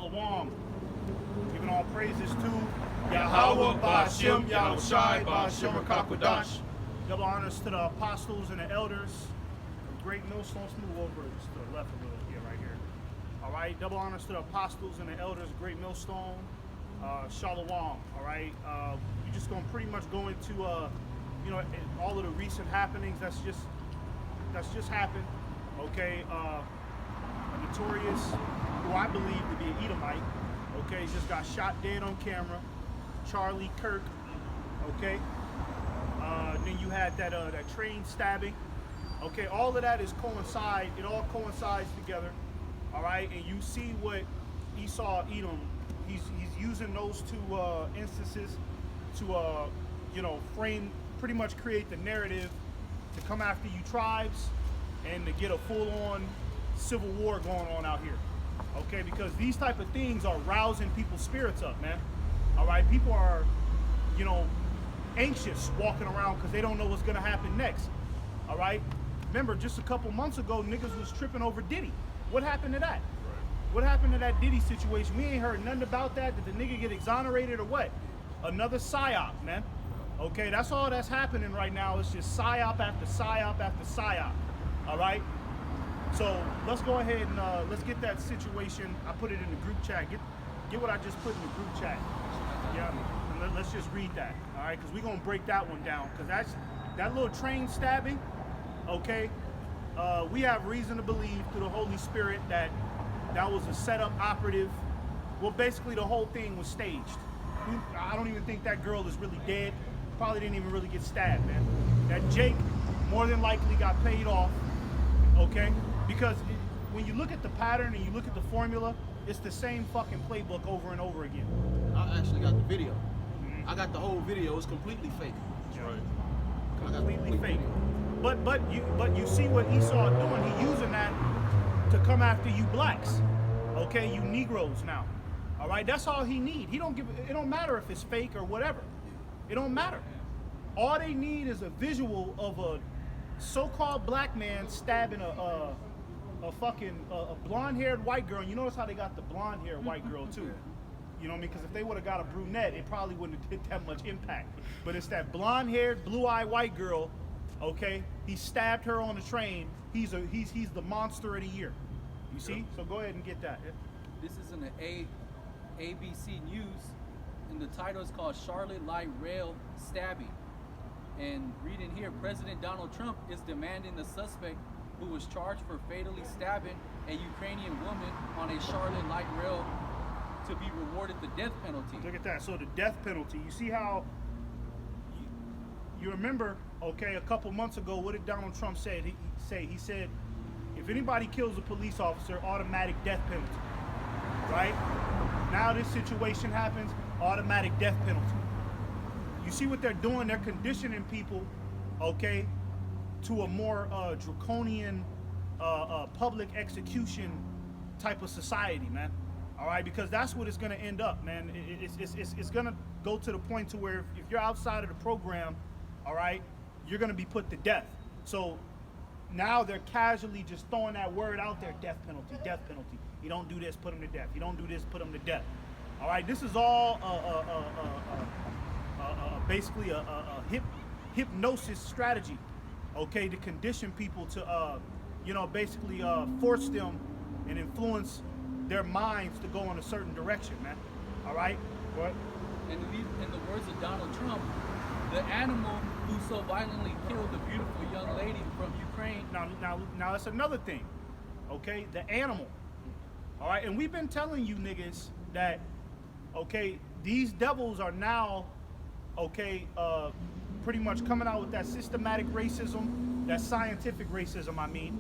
Shalom. Giving all praises to Yahweh, Ba'Shem, Yahushai, Ba'Shem, Rakakwadash. Double honors to the apostles and the elders. Great millstone, smooth over just to the left a little here, right here. All right, double honors to the apostles and the elders, great millstone. Shalom. All right, we're just gonna pretty much go into you know, all of the recent happenings that's just happened. Okay, a notorious, who I believe to be an Edomite. Okay, just got shot dead on camera. Charlie Kirk. Okay. Then you had that that train stabbing. Okay, all of that is coincide. It all coincides together. All right, and you see what Esau Edom. He's using those two instances to you know, frame, pretty much create the narrative to come after you tribes and to get a full-on civil war going on out here. Okay, because these type of things are rousing people's spirits up, man. All right, people are, you know, anxious walking around because they don't know what's gonna happen next. All right, remember just a couple months ago, niggas was tripping over Diddy. What happened to that? Right. What happened to that Diddy situation? We ain't heard nothing about that. Did the nigga get exonerated or what? Another psyop, man. Okay, that's all that's happening right now. It's just psyop after psyop after psyop. All right. So let's go ahead and let's get that situation. I put it in the group chat. Get what I just put in the group chat. Yeah, and let's just read that. All right, because we're gonna break that one down. Because that little train stabbing. Okay, we have reason to believe through the Holy Spirit that that was a setup operative. Well, basically the whole thing was staged. I don't even think that girl is really dead. Probably didn't even really get stabbed, man. That Jake more than likely got paid off. Okay. Because when you look at the pattern and you look at the formula, it's the same fucking playbook over and over again. I actually got the video. Mm-hmm. I got the whole video. It's completely fake. That's right. Completely fake. But you see what Esau doing? He using that to come after you blacks. Okay, you Negroes now. All right, that's all he need. He don't give. It don't matter if it's fake or whatever. It don't matter. All they need is a visual of a so-called black man stabbing a fucking blonde-haired white girl. And you notice how they got the blonde-haired white girl too. You know what I mean? Because if they would have got a brunette, it probably wouldn't have did that much impact. But it's that blonde-haired, blue-eyed white girl. Okay, he stabbed her on the train. He's the monster of the year. You see? So go ahead and get that. This is in the ABC News, and the title is called "Charlotte Light Rail Stabbing." And reading here, President Donald Trump is demanding the suspect who was charged for fatally stabbing a Ukrainian woman on a Charlotte light rail to be rewarded the death penalty. Look at that. So the death penalty. You see how you remember, okay, a couple months ago, what did Donald Trump say? He said, if anybody kills a police officer, automatic death penalty. Right? Now this situation happens, automatic death penalty. You see what they're doing? They're conditioning people, okay, to a more draconian public execution type of society, man. All right, because that's what it's going to end up, man. It's going to go to the point to where if you're outside of the program, all right, you're going to be put to death. So now they're casually just throwing that word out there: death penalty, death penalty. You don't do this, put them to death. You don't do this, put them to death. All right, this is all basically a hypnosis strategy, okay, to condition people to, you know, basically force them and influence their minds to go in a certain direction, man. All right? What? And in the words of Donald Trump, the animal who so violently killed the beautiful young lady from Ukraine. Now that's another thing, okay? The animal. All right? And we've been telling you niggas that, okay, these devils are now, okay, pretty much coming out with that systematic racism, that scientific racism, I mean,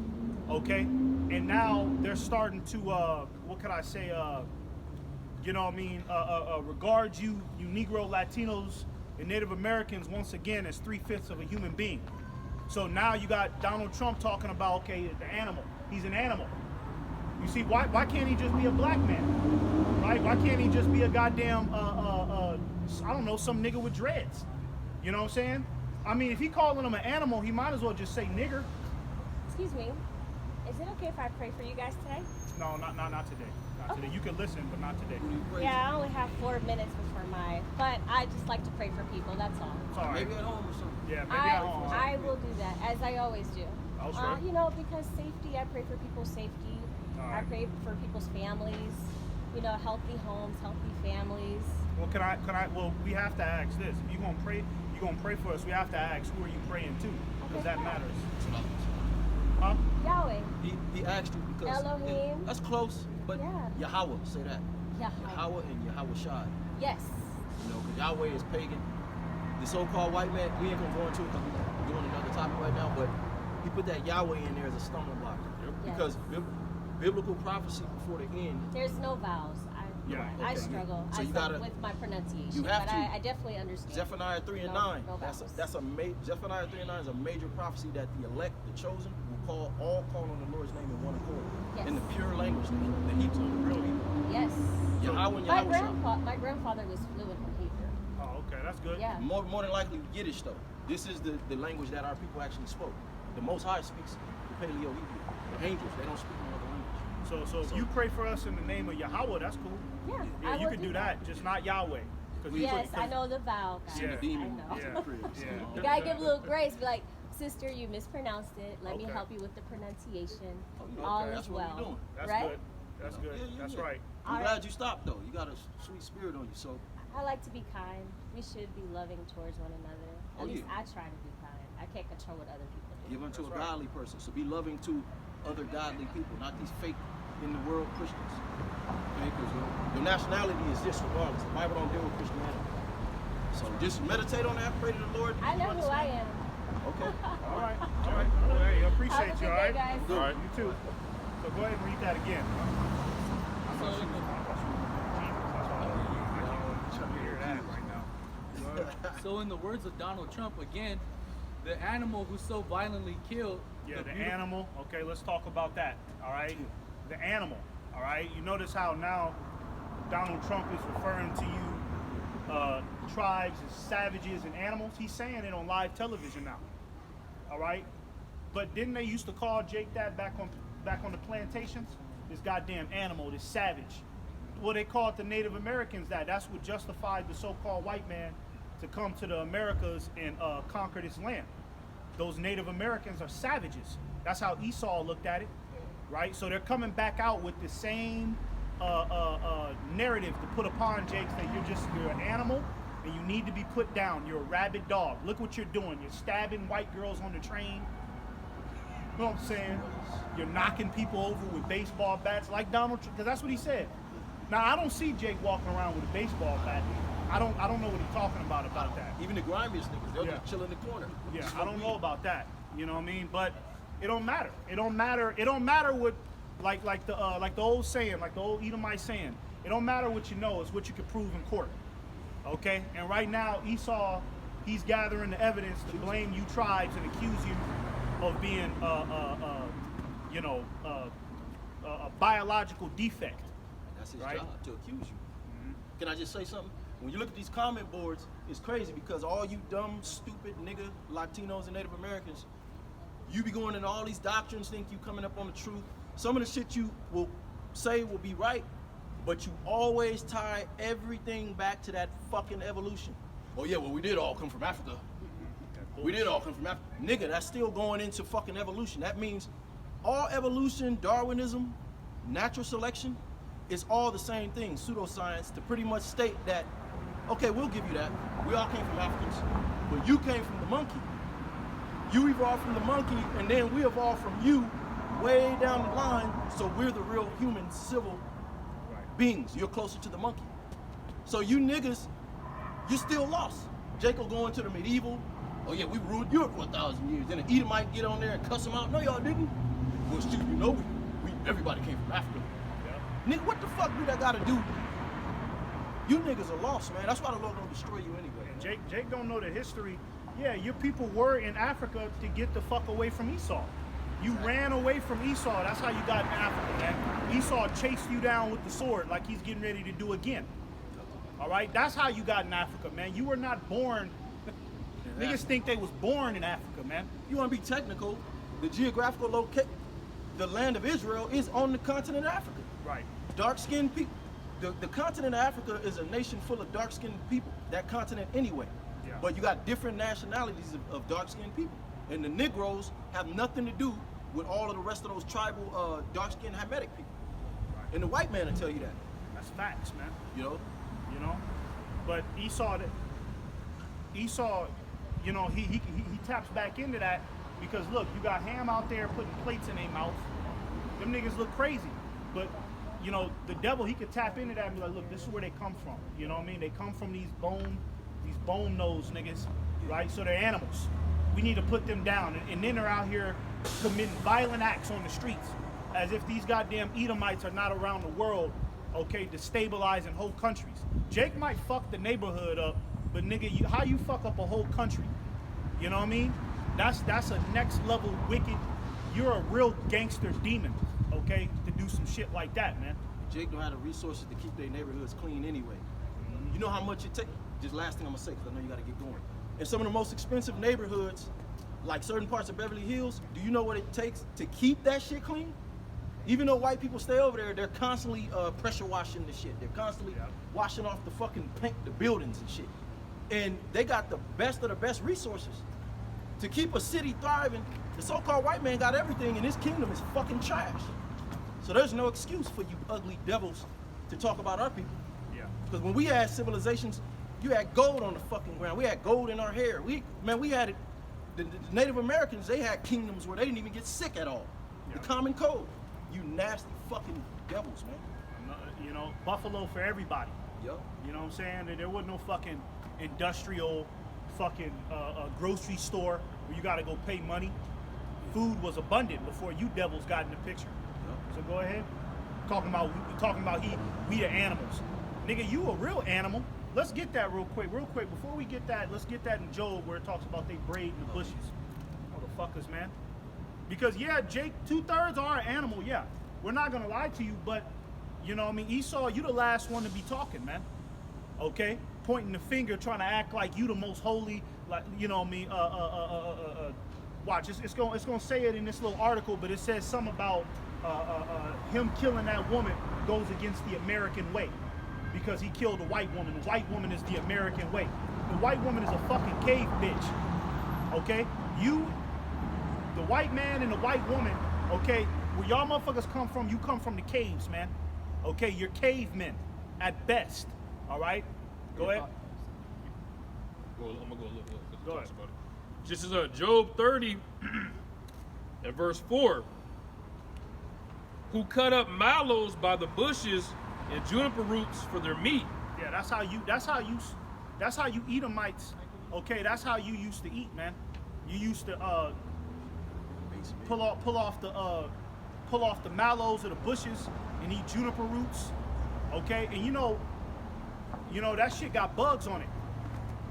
okay? And now they're starting to, what could I say, you know what I mean, regard you Negro, Latinos, and Native Americans once again as 3/5 of a human being. So now you got Donald Trump talking about, okay, the animal. He's an animal. You see, why can't he just be a black man, right? Why can't he just be a goddamn, I don't know, some nigga with dreads? You know what I'm saying? I mean, if he calling him an animal, he might as well just say nigger. Excuse me. Is it okay if I pray for you guys today? No, not today. Not Okay. today. You can listen, but not today. Who do you pray Yeah, I only have 4 minutes before but I just like to pray for people, that's all. It's all to? right. Maybe at home or something. Yeah, maybe at home. I will do that, as I always do. Oh, sure. You know, because safety, I pray for people's safety. All I right. pray for people's families, you know, healthy homes, healthy families. Well, well, we have to ask this. If you're gonna pray for us, we have to ask, who are you praying to? Because that matters. Huh? Yahweh. He asked you because Elohim. that's close, but Yeah. Yahweh, say that. Yahweh. Yahweh and Yahweh Shai. Yes. You know, because Yahweh is pagan. The so-called white man, we ain't gonna go into it because we're doing another topic right now, but he put that Yahweh in there as a stumbling block. Yes. Because biblical prophecy before the end, There's no vowels. Yeah. I Okay. struggle. So I you struggle gotta- with my pronunciation, you have but to. I definitely understand. Zephaniah 3 and No- 9. no That's vowels. Zephaniah 3 and 9 is a major prophecy that the elect, the chosen, will all call on the Lord's name in one accord. Yes. In the pure language, the Hebrew, the real Hebrew. Yes. Yahweh and My Yahweh Shai. my grandfather was fluent in Hebrew. Oh, okay, that's good. Yeah. More than likely Yiddish though. This is the language that our people actually spoke. The Most High speaks the Paleo Hebrew. The angels, they don't speak no other language. So if you pray for us in the name of Yahweh, that's cool. Yeah. Yeah, I you will can do that, just not Yahweh. 'Cause we- Yes, I 'cause- know the vowel, guys. Yeah. The demon I know. to the crib. So, Yeah. You gotta give a little grace. Be like, sister, you mispronounced it. Let me Okay. help you with the pronunciation. Oh, yeah, All okay, is that's what well. we're doing. That's right? good. That's good. Yeah, That's yeah. right. I'm All glad right. you stopped though. You got a sweet spirit on you. So I like to be kind. We should be loving towards one another. At Oh, least yeah. I try to be kind. I can't control what other people do. give unto That's a right. godly person. So be loving to other godly people, not these fake in the world Christians. Okay, because your nationality is this regardless. The Bible don't deal with Christianity. So just meditate on that. Pray to the Lord. I know who I am. Okay. All right. All right. Well, hey, I appreciate Have a you. good All day, right. guys. All right. You too. So go ahead and read that again. So in the, so in the words of Donald Trump, again, the animal who so violently killed Yeah, the beautiful- animal. Okay, let's talk about that. All right, the animal. All right, you notice how now Donald Trump is referring to you tribes as savages and animals. He's saying it on live television now. All right, but didn't they used to call Jake that back on the plantations? This goddamn animal, this savage. Well, they called the Native Americans that. That's what justified the so-called white man to come to the Americas and conquer this land. Those Native Americans are savages. That's how Esau looked at it, right? So they're coming back out with the same narrative to put upon Jake that you're an animal and you need to be put down. You're a rabid dog. Look what you're doing. You're stabbing white girls on the train. You know what I'm saying? You're knocking people over with baseball bats like Donald Trump, because that's what he said. Now I don't see Jake walking around with a baseball bat. I don't know what he's talking about that. Even the grimiest niggas, they'll Yeah. just chill in the corner. Yeah, Smoke I don't know weed. about that. You know what I mean? But it don't matter. It don't matter. It don't matter what, like the old saying, like the old Edomite saying. It don't matter what you know. It's what you can prove in court. Okay. And right now Esau, he's gathering the evidence to blame you tribes and accuse you of being a biological defect. That's his Right. job, to accuse you. Can I just say something? When you look at these comment boards, it's crazy because all you dumb, stupid nigga Latinos and Native Americans, you be going into all these doctrines, think you coming up on the truth. Some of the shit you will say will be right, but you always tie everything back to that fucking evolution. Oh yeah, well we did all come from Africa. We did all come from Africa. Nigga, that's still going into fucking evolution. That means all evolution, Darwinism, natural selection, it's all the same thing, pseudoscience, to pretty much state that, okay, we'll give you that. We all came from Africans, but you came from the monkey. You evolved from the monkey, and then we evolved from you way down the line, so we're the real human, civil beings. You're closer to the monkey. So you niggas, you're still lost. Jacob going to the medieval, oh yeah, we ruled Europe for 1,000 years. Then an Edomite get on there and cuss them out. No, y'all didn't. Well, shoot, you know, we everybody came from Africa. Nigga, what the fuck do that gotta do? You niggas are lost, man. That's why the Lord gonna destroy you anyway. And Jake don't know the history. Yeah, your people were in Africa to get the fuck away from Esau. You ran away from Esau. That's how you got in Africa, man. Esau chased you down with the sword like he's getting ready to do again. All right? That's how you got in Africa, man. You were not born. Niggas think they was born in Africa, man. You wanna be technical, the geographical location. the land of Israel is on the continent of Africa. Right. Dark-skinned people. The continent of Africa is a nation full of dark-skinned people. That continent anyway. Yeah. But you got different nationalities of dark-skinned people. And the Negroes have nothing to do with all of the rest of those tribal, dark-skinned Hamitic people. Right. And the white man will tell you that. That's facts, man. You know? You know, but Esau, you know, he taps back into that because look, you got Ham out there putting plates in their mouth. Them niggas look crazy, but you know, the devil, he could tap into that and be like, look, this is where they come from. You know what I mean? They come from these bone nosed niggas, right? So they're animals. We need to put them down, and then they're out here committing violent acts on the streets, as if these goddamn Edomites are not around the world. Okay, destabilizing whole countries. Jake might fuck the neighborhood up, but nigga, how you fuck up a whole country? You know what I mean? That's a next level wicked. You're a real gangster demon, okay, to do some shit like that, man. Jake don't have the resources to keep their neighborhoods clean anyway. You know how much it takes? Just last thing I'm gonna say, because I know you gotta get going. In some of the most expensive neighborhoods, like certain parts of Beverly Hills, do you know what it takes to keep that shit clean? Even though white people stay over there, they're constantly pressure washing the shit. They're constantly washing off the fucking paint, the buildings and shit. And they got the best of the best resources. To keep a city thriving, the so-called white man got everything, and his kingdom is fucking trash. So there's no excuse for you ugly devils to talk about our people. Yeah. Because when we had civilizations, you had gold on the fucking ground. We had gold in our hair. We had it. The Native Americans, they had kingdoms where they didn't even get sick at all. Yeah. The common cold. You nasty fucking devils, man. You know, Buffalo for everybody. Yep. You know what I'm saying? There was no fucking industrial fucking grocery store where you gotta go pay money. Food was abundant before you devils got in the picture. Yep. So go ahead. Talking about we the animals. Nigga, you a real animal. Let's get that real quick. Before we get that, let's get that in Job where it talks about they braid in the bushes. Motherfuckers, man. Because yeah, Jake, 2/3 are an animal, yeah. We're not gonna lie to you, but you know what I mean, Esau, you the last one to be talking, man. Okay? Pointing the finger, trying to act like you the most holy, like you know what I mean, watch, it's gonna say it in this little article, but it says something about him killing that woman goes against the American way. Because he killed a white woman. The white woman is the American way. The white woman is a fucking cave bitch. Okay? The white man and the white woman, okay, where y'all motherfuckers come from, you come from the caves, man. Okay, you're cavemen at best. All right? Go ahead. I'm gonna go a little bit because it Go talks ahead. about it. This is Job 30 and verse 4. Who cut up mallows by the bushes and juniper roots for their meat. Yeah, that's how you Edomites, okay, that's how you used to eat, man. You used to pull off the mallows of the bushes and eat juniper roots, okay? And you know that shit got bugs on it.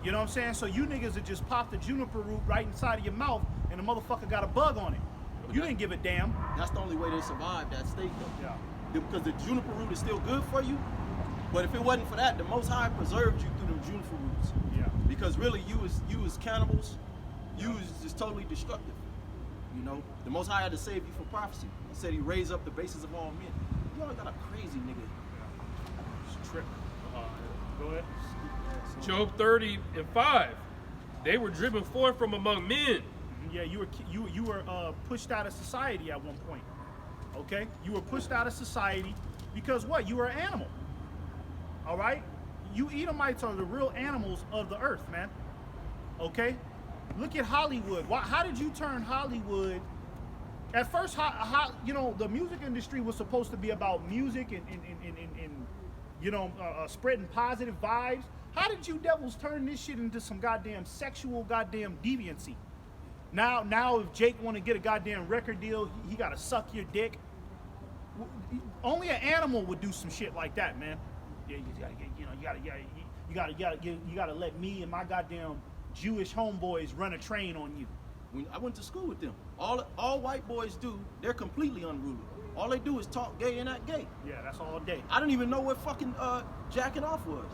You know what I'm saying? So you niggas would just pop the juniper root right inside of your mouth and the motherfucker got a bug on it. You didn't give a damn. That's the only way they survived that state, though. Yeah. Because the juniper root is still good for you, but if it wasn't for that, the Most High preserved you through the juniper roots. Yeah. Because really, you was cannibals, you was just totally destructive. You know, the Most High had to save you from prophecy. He said He raised up the basis of all men. You always got a crazy nigga. It's a trip. Go ahead. Job 30 and 5. They were driven forth from among men. Yeah, you were pushed out of society at one point. Okay, you were pushed out of society because what? You were an animal. All right, you Edomites are the real animals of the earth, man. Okay, look at Hollywood. How did you turn Hollywood? At first, you know, the music industry was supposed to be about music and you know, spreading positive vibes. How did you devils turn this shit into some goddamn sexual goddamn deviancy? Now, if Jake want to get a goddamn record deal, he got to suck your dick. Only an animal would do some shit like that, man. Yeah, you gotta let me and my goddamn Jewish homeboys run a train on you. When I went to school with them, all white boys do, they're completely unruly. All they do is talk gay and act gay. Yeah, that's all day. I didn't even know what fucking jacking off was.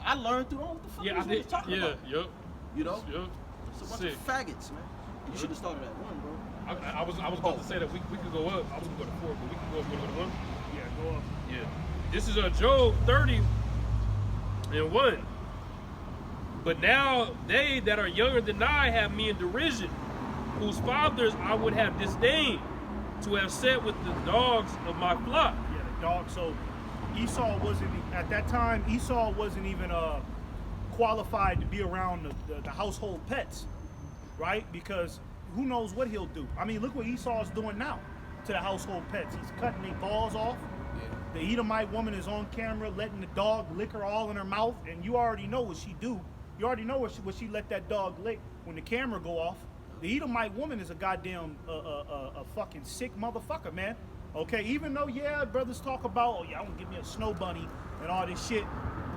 I learned through them what the fuck Yeah, talking about. Yep. You know? Yep. It's a bunch Sick. of faggots, man. You should have started at one, bro. I was about to say that we could go up. I was gonna go to 4, but we can go up. You wanna go to 1? Yeah, go up. Yeah. This is Job 30:1. But now they that are younger than I have me in derision, whose fathers I would have disdained to have set with the dogs of my flock. Yeah, the dog. So Esau wasn't, at that time, Esau wasn't even qualified to be around the household pets, right? Because who knows what he'll do. I mean, look what Esau's doing now to the household pets. He's cutting their balls off. Yeah. The Edomite woman is on camera letting the dog lick her all in her mouth, and you already know what she do. You already know what she let that dog lick when the camera go off. The Edomite woman is a goddamn a fucking sick motherfucker, man. Okay, even though, yeah, brothers talk about, oh yeah, I'm gonna give me a snow bunny and all this shit,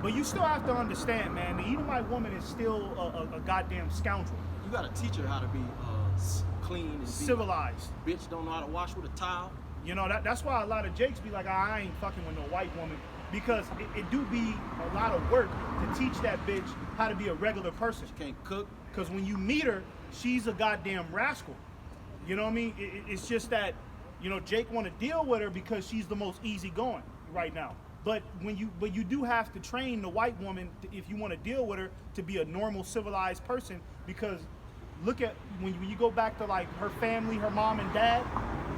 but you still have to understand, man, the Edomite woman is still a goddamn scoundrel. You gotta teach her how to be clean and be Civilized. Bitch don't know how to wash with a towel. You know, that's why a lot of Jakes be like, I ain't fucking with no white woman, because it do be a lot of work to teach that bitch how to be a regular person. She can't cook. Because when you meet her, she's a goddamn rascal. You know what I mean? It's just that, you know, Jake want to deal with her because she's the most easygoing right now. But you do have to train the white woman if you want to deal with her to be a normal civilized person. Because look at when you go back to like her family, her mom and dad,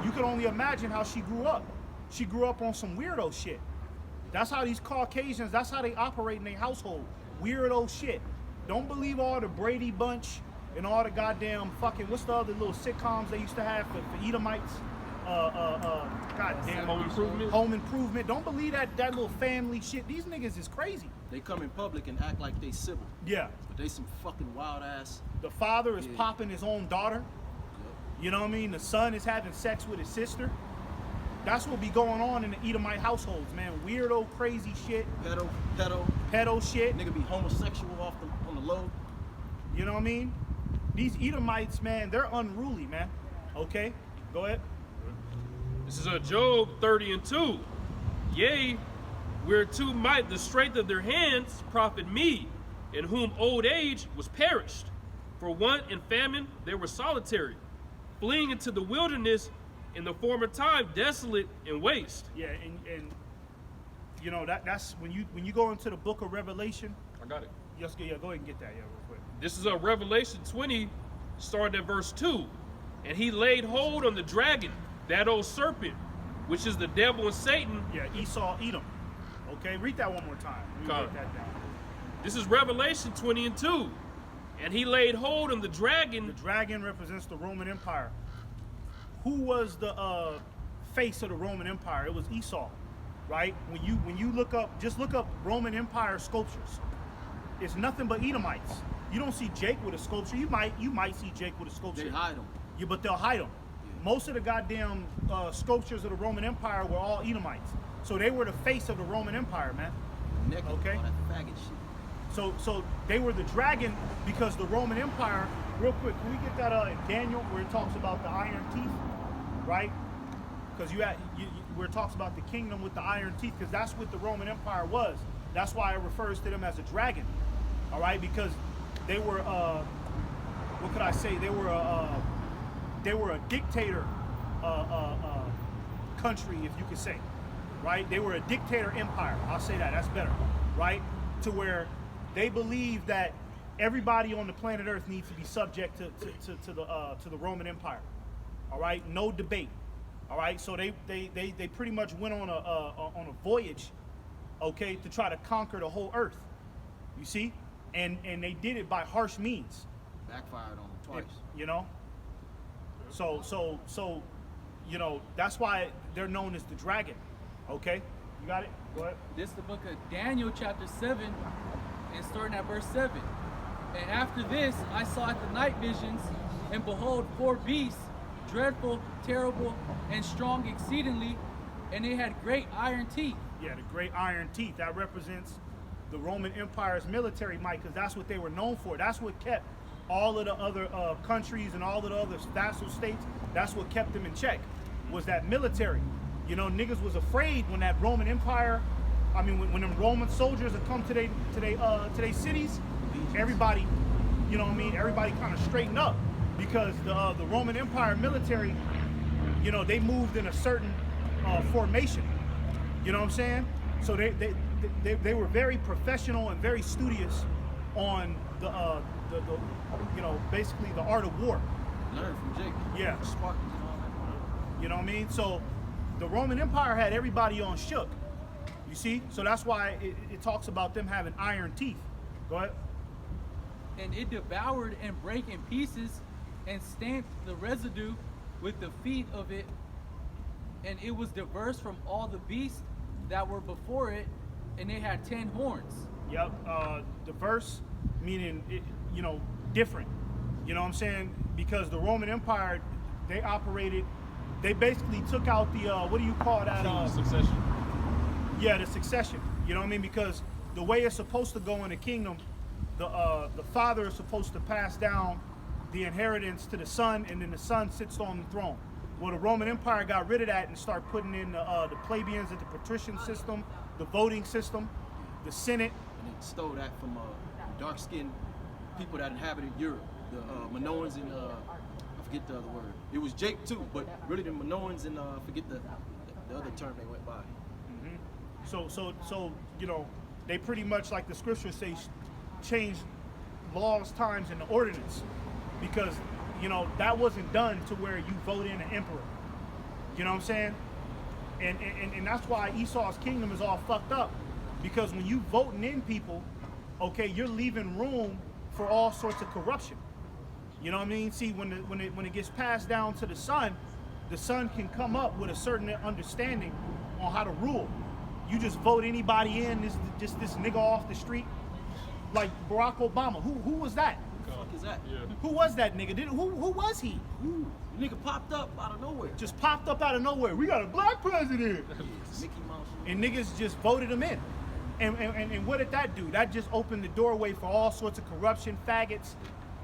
you can only imagine how she grew up. She grew up on some weirdo shit. That's how these Caucasians, that's how they operate in their household. Weirdo shit. Don't believe all the Brady Bunch and all the goddamn fucking, what's the other little sitcoms they used to have for Edomites? Goddamn. Home Improvement? Home Improvement. Don't believe that little family shit. These niggas is crazy. They come in public and act like they civil, Yeah. but they some fucking wild ass. The father is Yeah. popping his own daughter. You know what I mean? The son is having sex with his sister. That's what be going on in the Edomite households, man. Weirdo, crazy shit. Pedo shit. Nigga be homosexual on the low. You know what I mean? These Edomites, man, they're unruly, man. Okay? Go ahead. This is Job 30:2. Yea, whereto might the strength of their hands profit me, in whom old age was perished. For want and famine they were solitary, fleeing into the wilderness in the former time, desolate and waste. Yeah, and you know that's when you go into the book of Revelation. I got it. Yes, yeah, go ahead and get that, yeah, real quick. This is Revelation 20, starting at verse 2. And he laid hold on the dragon, that old serpent, which is the devil and Satan. Yeah, Esau, Edom. Okay, read that one more time. Let me Okay. write that down. This is Revelation 20:2. And he laid hold on the dragon. The dragon represents the Roman Empire. Who was the face of the Roman Empire? It was Esau, right? When you look up, just look up Roman Empire sculptures. It's nothing but Edomites. You don't see Jake with a sculpture. You might see Jake with a sculpture. They hide them. Yeah, but they'll hide them. Most of the goddamn sculptures of the Roman Empire were all Edomites. So they were the face of the Roman Empire, man. Naked. Okay. All that faggot shit. So they were the dragon because the Roman Empire. Real quick, can we get that in Daniel where it talks about the iron teeth, right? Because where it talks about the kingdom with the iron teeth, because that's what the Roman Empire was. That's why it refers to them as a dragon, all right? Because they were, what could I say? They were a dictator country, if you could say, right? They were a dictator empire. I'll say that. That's better, right? To where they believe that everybody on the planet Earth needs to be subject to the Roman Empire. All right, no debate. All right, so they pretty much went on a voyage, okay, to try to conquer the whole Earth. You see, and they did it by harsh means. Backfired on them twice. You know. So you know that's why they're known as the dragon. Okay, you got it. Go ahead. This is the book of Daniel, chapter 7, and starting at verse 7. And after this, I saw at the night visions, and behold, 4 beasts, dreadful, terrible, and strong exceedingly, and they had great iron teeth. Yeah, the great iron teeth. That represents the Roman Empire's military might, because that's what they were known for. That's what kept all of the other countries and all of the other vassal states, that's what kept them in check, was that military. You know, niggas was afraid when that Roman Empire, I mean, when them Roman soldiers would come to they cities, everybody, you know what I mean, everybody kind of straightened up. because the Roman Empire military, you know, they moved in a certain formation. You know what I'm saying? So they were very professional and very studious on the you know, basically the art of war. Learn from Jake. Yeah. Spartans and all that. You know what I mean? So the Roman Empire had everybody on shook. You see? So that's why it talks about them having iron teeth. Go ahead. And it devoured and brake in pieces and stamped the residue with the feet of it, and it was diverse from all the beasts that were before it, and it had 10 horns. Yep. Diverse, meaning, you know, different. You know what I'm saying? Because the Roman Empire, they basically took out the, what do you call that? Succession. Yeah, the succession. You know what I mean? Because the way it's supposed to go in the kingdom, the father is supposed to pass down the inheritance to the son, and then the son sits on the throne. Well, the Roman Empire got rid of that and started putting in the plebeians and the patrician system, the voting system, the Senate. And it stole that from dark-skinned people that inhabited Europe, the Minoans and I forget the other word. It was Jake too, but really the Minoans and forget the other term they went by. Mm-hmm. So you know, they pretty much, like the scriptures say, changed laws, times, and the ordinance, because you know that wasn't done to where you vote in an emperor. You know what I'm saying? And that's why Esau's kingdom is all fucked up, because when you voting in people, okay, you're leaving room for all sorts of corruption. You know what I mean? See, when it gets passed down to the son can come up with a certain understanding on how to rule. You just vote anybody in, this nigga off the street, like Barack Obama. Who was that? Who the fuck is that? Yeah. Who was that nigga? Who was he? Ooh, the nigga popped up out of nowhere. Just popped up out of nowhere. We got a black president. Mickey Mouse. And niggas just voted him in. And what did that do? That just opened the doorway for all sorts of corruption, faggots,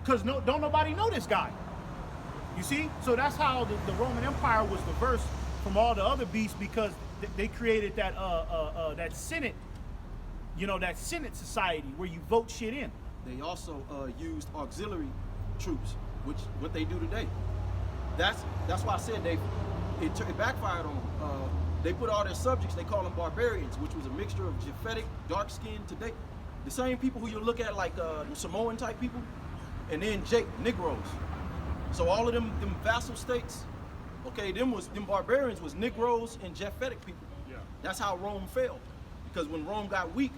because don't nobody know this guy. You see? So that's how the Roman Empire was diverse from all the other beasts, because they created that Senate, you know, that Senate society where you vote shit in. They also used auxiliary troops, which what they do today. That's why I said it backfired on them. They put all their subjects, they call them barbarians, which was a mixture of Japhetic, dark skin today. The same people who you look at like the Samoan type people, and then Jake, Negroes. So all of them vassal states, okay, them barbarians was Negroes and Japhetic people. Yeah. That's how Rome fell. Because when Rome got weak,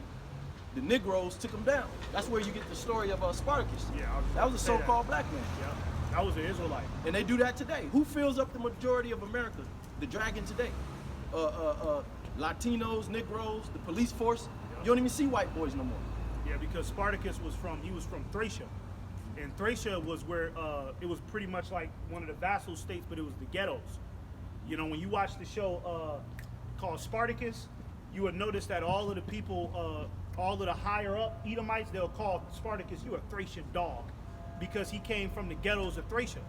the Negroes took them down. That's where you get the story of Spartacus. Yeah, I was that was a gonna say so-called black man. Yeah. That was an Israelite. And they do that today. Who fills up the majority of America? The dragon today. Latinos, Negroes, the police force. You don't even see white boys no more. Yeah, because Spartacus was from Thracia. And Thracia was where it was pretty much like one of the vassal states, but it was the ghettos. You know, when you watch the show called Spartacus, you would notice that all of the people, all of the higher up Edomites, they'll call Spartacus, "You a Thracian dog," because he came from the ghettos of Thracia.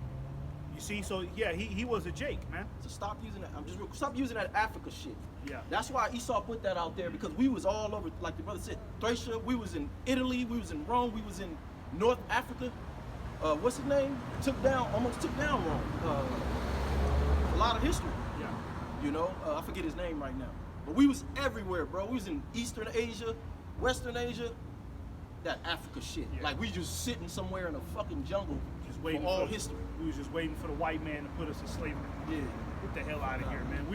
You see, so yeah, he was a Jake, man. So stop using that. Stop using that Africa shit. Yeah. That's why Esau put that out there, because we was all over, like the brother said, Thracia. We was in Italy. We was in Rome. We was in North Africa. What's his name? Almost took down Rome. A lot of history. Yeah. You know, I forget his name right now. But we was everywhere, bro. We was in Eastern Asia, Western Asia. That Africa shit. Yeah. Like we just sitting somewhere in a fucking jungle, Just waiting for all for history. We was just waiting for the white man to put us in slavery. Yeah. Get the hell out of here, man.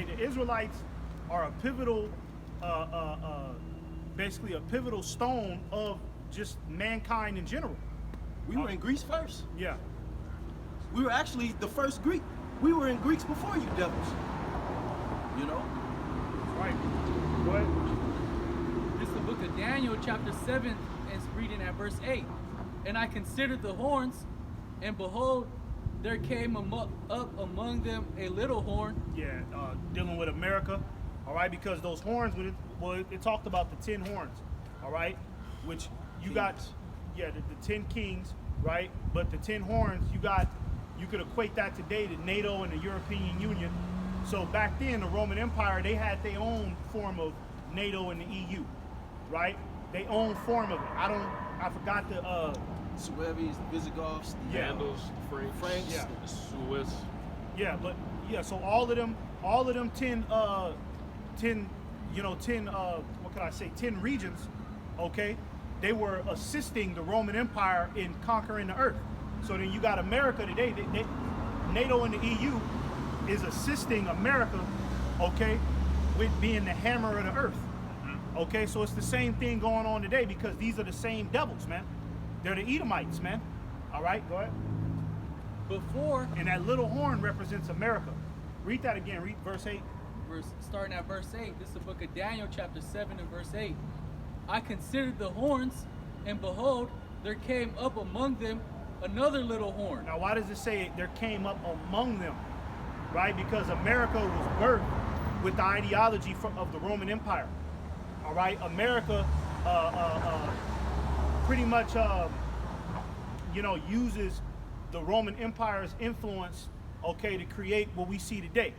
The Israelites are a pivotal, basically a pivotal stone of just mankind in general. We were in Greece first. Yeah. We were actually the first Greek. We were in Greeks before you devils. You know? Right. Go ahead. This is the book of Daniel, chapter 7, and it's reading at verse 8. And I considered the horns, and behold, there came up among them a little horn. Yeah, dealing with America, all right, because those horns, it talked about the 10 horns, all right, which you got, yeah, the 10 kings, right, but the 10 horns, you could equate that today to NATO and the European Union. So back then, the Roman Empire, they had their own form of NATO and the EU, right? They own form of it. I forgot the Sueves, the Visigoths, the Vandals, the French, Franks. Yeah. the Swiss. Yeah, but yeah, so all of them 10 what can I say, 10 regions, okay, they were assisting the Roman Empire in conquering the earth. So then you got America today, NATO and the EU is assisting America, okay, with being the hammer of the earth. Okay, so it's the same thing going on today because these are the same devils, man. They're the Edomites, man. All right, go ahead. Before, And that little horn represents America. Read that again, read verse 8. starting at verse 8, this is the book of Daniel, chapter 7 and verse 8. I considered the horns, and behold, there came up among them another little horn. Now, why does it say there came up among them? Right? Because America was birthed with the ideology of the Roman Empire. All right? America pretty much, uses the Roman Empire's influence, okay, to create what we see today.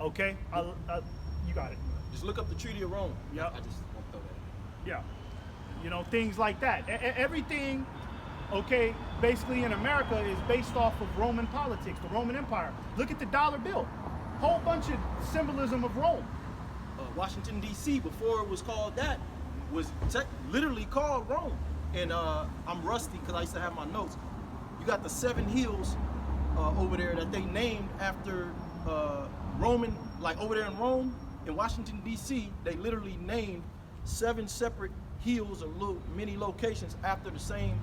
Okay? You got it. Just look up the Treaty of Rome. Yep. I just want to throw that. Yeah. Things like that. Everything, okay, basically in America is based off of Roman politics, the Roman Empire. Look at the dollar bill. Whole bunch of symbolism of Rome. Washington, D.C., before it was called that, was literally called Rome. And I'm rusty because I used to have my notes. You got the 7 hills over there that they named after Roman, like over there in Rome, in Washington, D.C., they literally named 7 separate hills or little mini locations after the same.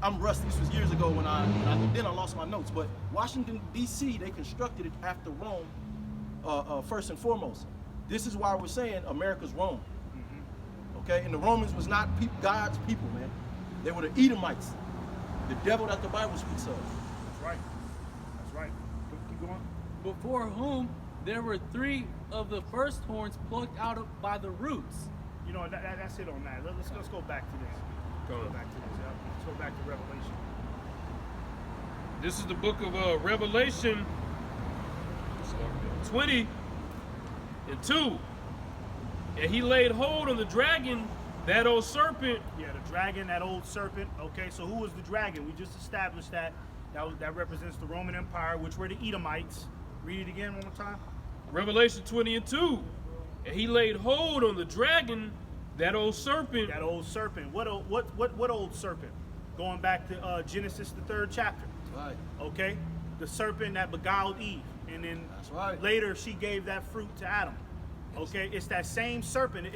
I'm rusty. This was years ago when I lost my notes. But Washington, D.C., they constructed it after Rome first and foremost. This is why we're saying America's Rome. Okay, and the Romans was not God's people, man. They were the Edomites, the devil that the Bible speaks of. That's right. That's right. Keep going. Before whom there were 3 of the first horns plucked out by the roots. That's it on that. Let's go back to this. Go on. Back to this. Yeah. Let's go back to Revelation. This is the book of Revelation 20 and 2. And he laid hold on the dragon, that old serpent. Yeah, the dragon, that old serpent. Okay, so who was the dragon? We just established that. That represents the Roman Empire, which were the Edomites. Read it again one more time. Revelation 20 and 2. And he laid hold on the dragon, that old serpent. That old serpent. What old serpent? Going back to Genesis, the 3rd chapter. Right. Okay, the serpent that beguiled Eve, and then That's right. later she gave that fruit to Adam. Okay, it's that same serpent.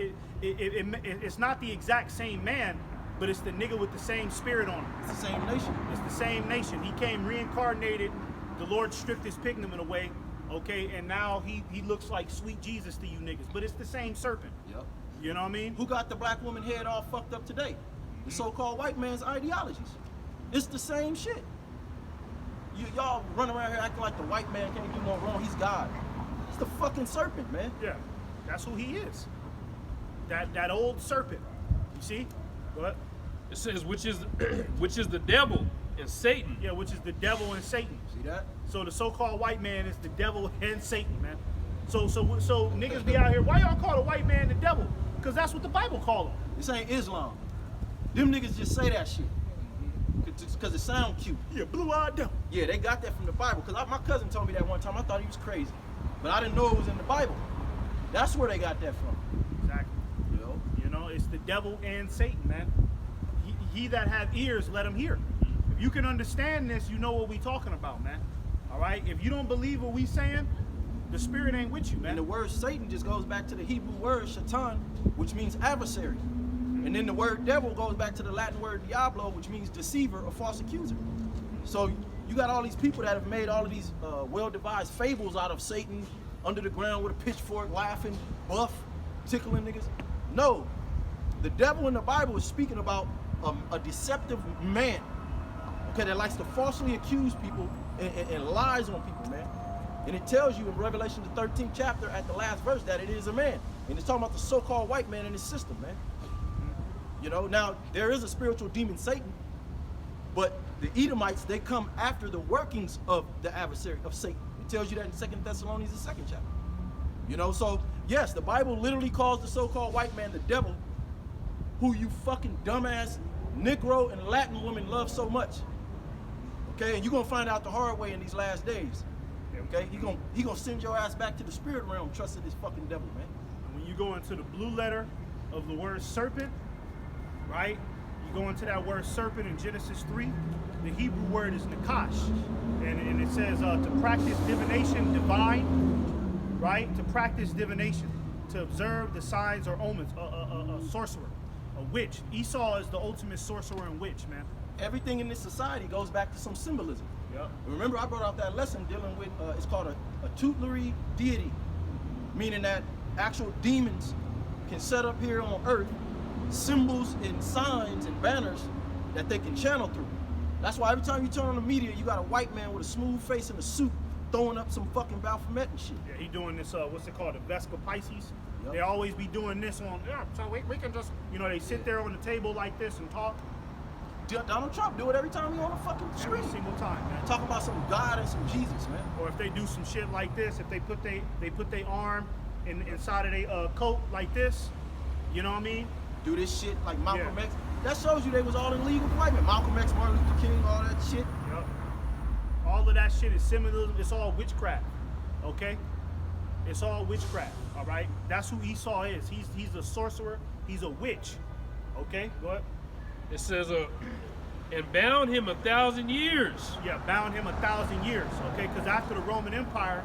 It's not the exact same man, but it's the nigga with the same spirit on him. It's the same nation. It's the same nation. He came reincarnated. The Lord stripped his pigment away. Okay, and now he looks like sweet Jesus to you niggas. But it's the same serpent. Yep. You know what I mean? Who got the black woman head all fucked up today? The so-called white man's ideologies. It's the same shit. Y'all run around here acting like the white man can't do no wrong. He's God. It's the fucking serpent, man. Yeah, that's who he is. That old serpent. You see? What? It says, which is the devil and Satan. Yeah, which is the devil and Satan. See that? So the so-called white man is the devil and Satan, man. So niggas be out here. Why y'all call the white man the devil? Because that's what the Bible call him. This ain't Islam. Them niggas just say that shit. Because it sound cute. Yeah, blue-eyed devil. Yeah, they got that from the Bible. Because my cousin told me that one time. I thought he was crazy. But I didn't know it was in the Bible. That's where they got that from. Exactly. It's the devil and Satan, man. He that have ears, let him hear. If you can understand this, you know what we talking about, man. All right? If you don't believe what we saying, the spirit ain't with you, man. And the word Satan just goes back to the Hebrew word shaitan, which means adversary. And then the word devil goes back to the Latin word diablo, which means deceiver or false accuser. So you got all these people that have made all of these well-devised fables out of Satan under the ground with a pitchfork, laughing, buff, tickling niggas. No, the devil in the Bible is speaking about a deceptive man, okay, that likes to falsely accuse people and lies on people, man. And it tells you in Revelation the 13th chapter at the last verse that it is a man. And it's talking about the so-called white man in his system, man. Now there is a spiritual demon, Satan, but the Edomites, they come after the workings of the adversary of Satan. It tells you that in 2 Thessalonians, the 2nd chapter. So yes, the Bible literally calls the so-called white man the devil, who you fucking dumbass Negro and Latin women love so much. Okay, and you're gonna find out the hard way in these last days. Okay, he gonna send your ass back to the spirit realm, trusting this fucking devil, man. When you go into the blue letter of the word serpent, right? You go into that word serpent in Genesis 3, the Hebrew word is nakash. And it says to practice divination, divine, right? To practice divination, to observe the signs or omens, a sorcerer, a witch. Esau is the ultimate sorcerer and witch, man. Everything in this society goes back to some symbolism. Yep. Remember, I brought out that lesson dealing with, it's called a tutelary deity, meaning that actual demons can set up here on earth symbols and signs and banners that they can channel through. That's why every time you turn on the media, you got a white man with a smooth face and a suit throwing up some fucking Baphomet and shit. Yeah, he doing this, what's it called, the Vesca Pisces? Yep. They always be doing this on, yeah, so we can just, you know, they sit there on the table like this and talk Donald Trump do it every time he on the fucking every screen. single time, man. Talk about some God and some Jesus, man. Or if they do some shit like this, if they put their arm inside of their coat like this, you know what I mean? Do this shit like Malcolm Yeah. X. That shows you they was all in league with white men. Malcolm X, Martin Luther King, all that shit. Yep. All of that shit is symbolism. It's all witchcraft. Okay? It's all witchcraft. All right? That's who Esau is. He's a sorcerer. He's a witch. Okay? Go ahead. It says, and bound him 1,000 years. Yeah, bound him 1,000 years. Okay? Because after the Roman Empire,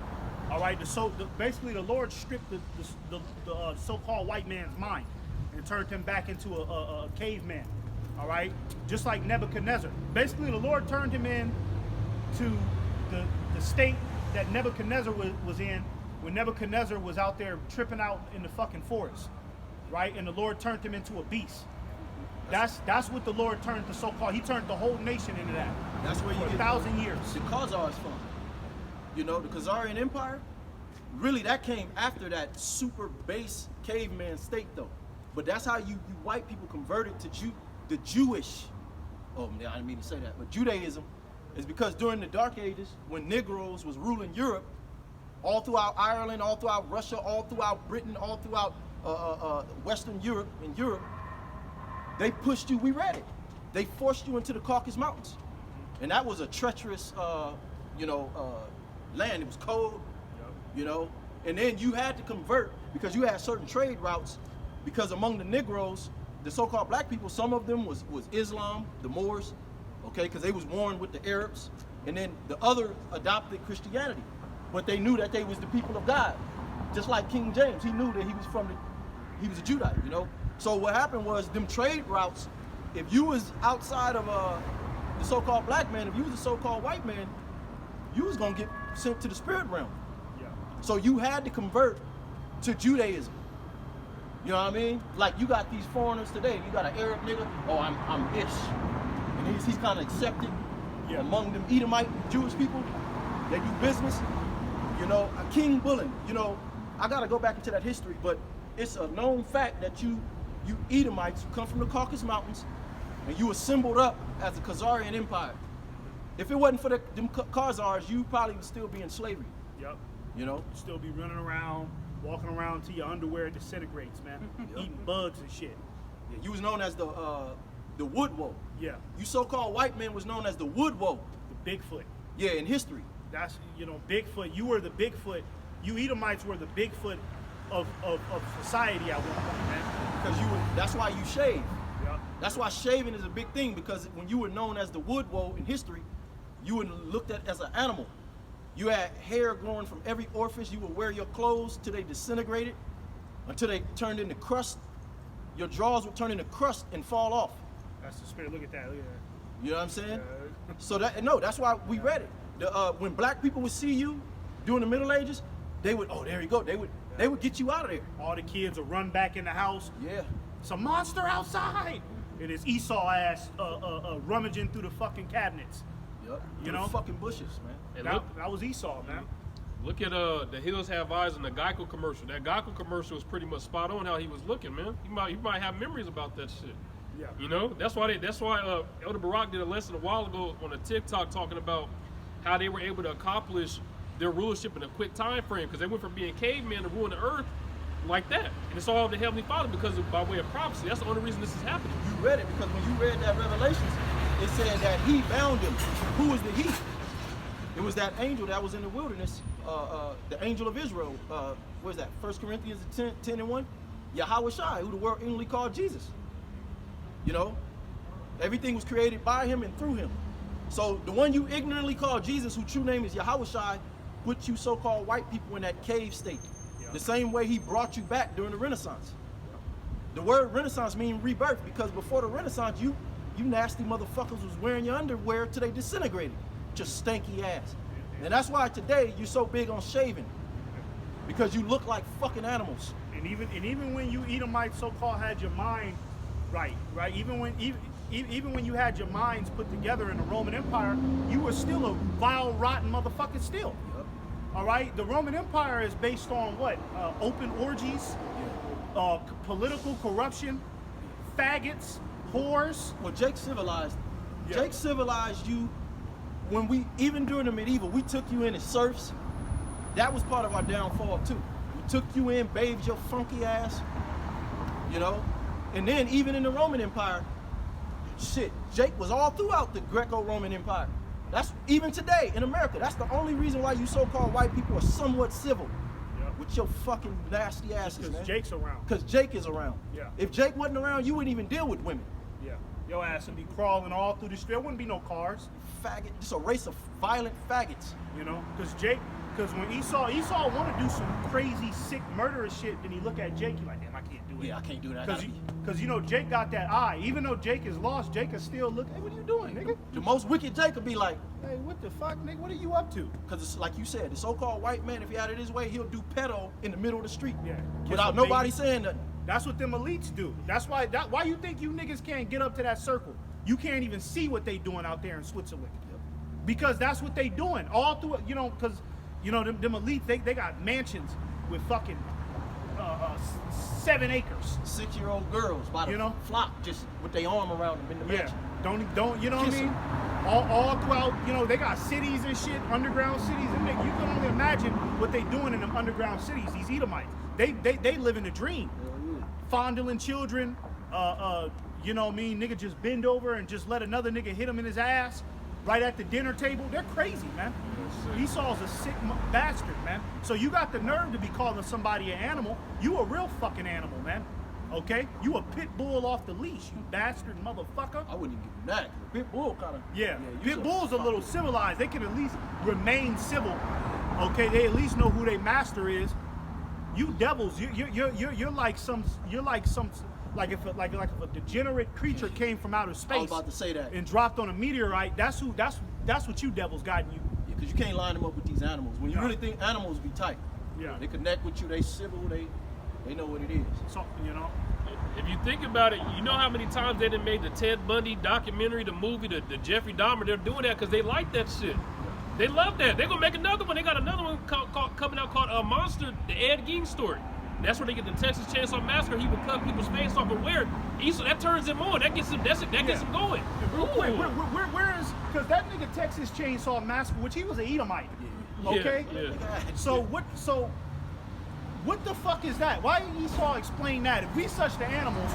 all right, basically the Lord stripped the so-called white man's mind and turned him back into a caveman. All right? Just like Nebuchadnezzar. Basically, the Lord turned him in to the state that Nebuchadnezzar was in when Nebuchadnezzar was out there tripping out in the fucking forest, right? And the Lord turned him into a beast. That's what the Lord turned the so-called. He turned the whole nation into that. That's where you for get 1,000 years. the Khazars from. You know, the Khazarian Empire, really that came after that super base caveman state though. But that's how you white people converted to the Jewish, oh man, I didn't mean to say that, but Judaism is because during the Dark Ages, when Negroes was ruling Europe, all throughout Ireland, all throughout Russia, all throughout Britain, all throughout Western Europe and Europe, they pushed you, we read it, they forced you into the Caucasus Mountains. And that was a treacherous, land. It was cold, you know, and then you had to convert because you had certain trade routes because among the Negroes, the so-called black people, some of them was Islam, the Moors, okay, because they was warring with the Arabs, and then the other adopted Christianity, but they knew that they was the people of God. Just like King James, he knew that he was a Judite, you know. So what happened was them trade routes, if you was outside of the so-called black man, if you was a so-called white man, you was gonna get sent to the spirit realm. Yeah. So you had to convert to Judaism. You know what I mean? Like you got these foreigners today. You got an Arab nigga. Oh, I'm Ish, and he's kind of accepted among them Edomite Jewish people. They do business. You know, a King Bullen. You know, I gotta go back into that history, but it's a known fact that you Edomites, you come from the Caucasus Mountains, and you assembled up as a Khazarian empire. If it wasn't for them Khazars, you probably would still be in slavery. Yep. You know? Still be running around, walking around till your underwear disintegrates, man. Eating bugs and shit. Yeah, you was known as the Wood Woe. Yeah. You so-called white men was known as the Wood Woe. The Bigfoot. Yeah, in history. That's, you know, Bigfoot. You were the Bigfoot. You Edomites were the Bigfoot of society at one point, man. Because that's why you shave. Yeah. That's why shaving is a big thing, because when you were known as the Wood Woe in history, you were looked at as an animal. You had hair growing from every orifice. You would wear your clothes till they disintegrated, until they turned into crust. Your drawers would turn into crust and fall off. That's the spirit. Look at that. Look at that. You know what I'm saying? Yeah. So that's why we read it. When black people would see you during the Middle Ages, they would, oh, there you go. They would get you out of there. All the kids will run back in the house. Yeah. It's a monster outside. It is Esau ass rummaging through the fucking cabinets. Yep. You know? Fucking bushes, man. And That was Esau, man. look at The Hills Have Eyes in the Geico commercial. That Geico commercial was pretty much spot on how he was looking, man. You might have memories about that shit. Yeah. You know, that's why Elder Barak did a lesson a while ago on a TikTok talking about how they were able to accomplish their rulership in a quick time frame, because they went from being cavemen to ruling the earth like that. And it's all of the Heavenly Father because of, by way of prophecy. That's the only reason this is happening. You read it because when you read that Revelations, it said that he bound him. Who was the he? It was that angel that was in the wilderness, the angel of Israel. What is that? 1 Corinthians 10:1. Yahweh Shai, who the world ignorantly called Jesus. You know, everything was created by him and through him. So the one you ignorantly call Jesus, whose true name is Yahweh Shai, put you so-called white people in that cave state. Yeah. The same way he brought you back during the Renaissance. The word Renaissance means rebirth, because before the Renaissance, you nasty motherfuckers was wearing your underwear till they disintegrated. Just stanky ass. And that's why today you're so big on shaving, because you look like fucking animals. And even when you Edomites so-called had your mind right? Even when you had your minds put together in the Roman Empire, you were still a vile, rotten motherfucker still. Yep. All right? The Roman Empire is based on what? Open orgies, political corruption, faggots, whores. Well, Jake civilized. Yeah. Jake civilized you when even during the medieval, we took you in as serfs. That was part of our downfall too. We took you in, bathed your funky ass, you know? And then even in the Roman Empire, shit, Jake was all throughout the Greco-Roman Empire. That's even today in America. That's the only reason why you so-called white people are somewhat civil. Yep. With your fucking nasty asses, man. Because Jake's around. Because Jake is around. Yeah. If Jake wasn't around, you wouldn't even deal with women. Yeah. Your ass would be crawling all through the street. There wouldn't be no cars. Faggot, just a race of violent faggots. You know? Because when Esau want to do some crazy, sick, murderous shit, then he look at Jake, he's like, damn, I can't do it. Yeah, I can't do that. Because you know, Jake got that eye. Even though Jake is lost, Jake is still look, hey, what are you doing, nigga? The most wicked Jake would be like, Hey, what the fuck, nigga? What are you up to? because it's like you said, the so-called white man, if he had it his way, he'll do pedo in the middle of the street. Yeah. Without Kiss a nobody baby. saying nothing. That's what them elites do. That's why you think you niggas can't get up to that circle. You can't even see what they doing out there in Switzerland. Yep. Because that's what they doing. All through it, you know, because, you know, them elites, they got mansions with fucking 7 acres. 6-year-old girls by the You know? flock, just with their arm around them in the mansion. Don't you know what I Kiss mean? All throughout, you know, they got cities and shit, underground cities, and you can only imagine what they doing in them underground cities. These Edomites, they live in a dream, Hell yeah. fondling children. You know what I mean? Nigga just bend over and just let another nigga hit him in his ass right at the dinner table. They're crazy, man. Esau's a sick bastard, man. So you got the nerve to be calling somebody an animal. You a real fucking animal, man. Okay? You a pit bull off the leash, you bastard motherfucker. I wouldn't even give him that. 'Cause a pit bull kind of. Yeah, you pit bulls a little civilized. They can at least remain civil. Okay, they at least know who their master is. You devils, you're like some like if a degenerate creature came from outer space. I was about to say that. And dropped on a meteorite. That's what you devils got in you. Yeah, because you can't line them up with these animals. When you No. really think animals be tight. Yeah. They connect with you. They civil. They know what it is. So you know. If you think about it, you know how many times they done made the Ted Bundy documentary, the movie, the Jeffrey Dahmer. They're doing that because they like that shit. They love that. They're gonna make another one. They got another one coming out called Monster, the Ed Gein story. That's where they get the Texas Chainsaw Massacre. He would cut people's face off and wear it. Esau, that turns him on. That gets him. That gets him going. Real quick, Ooh. where is, because that nigga Texas Chainsaw Massacre, which he was an Edomite. Okay. Yeah. So what the fuck is that? Why didn't Esau explain that? If we such the animals,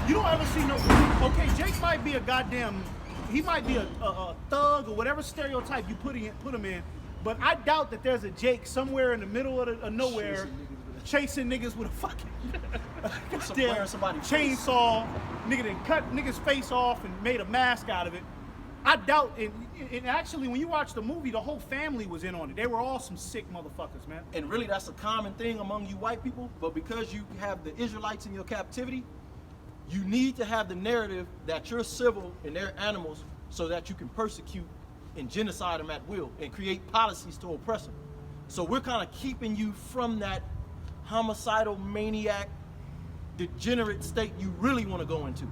you don't ever see no. Okay, Jake might be a goddamn. He might be a thug or whatever stereotype you put him in, but I doubt that there's a Jake somewhere in the middle of nowhere chasing niggas with a fucking Wearing somebody's face. chainsaw. Nigga then cut niggas' face off and made a mask out of it. I doubt it. And actually, when you watch the movie, the whole family was in on it. They were all some sick motherfuckers, man. And really, that's a common thing among you white people. But because you have the Israelites in your captivity, you need to have the narrative that you're civil and they're animals so that you can persecute and genocide them at will and create policies to oppress them. So we're kind of keeping you from that homicidal, maniac, degenerate state you really want to go into.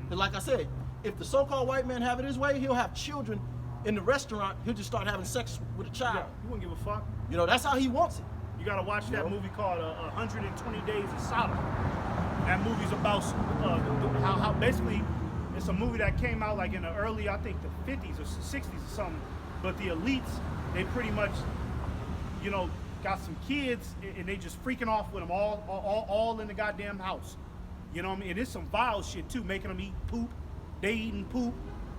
And like I said, if the so-called white man have it his way, he'll have children in the restaurant. He'll just start having sex with a child. Yeah, you wouldn't give a fuck. You know, that's how he wants it. You gotta watch that movie called 120 Days of Sodom. That movie's about how basically it's a movie that came out like in the early, I think the 50s or 60s or something. But the elites, they pretty much, you know, got some kids, and they just freaking off with them all in the goddamn house. You know what I mean? And it's some vile shit too, making them eat poop. They eating poop.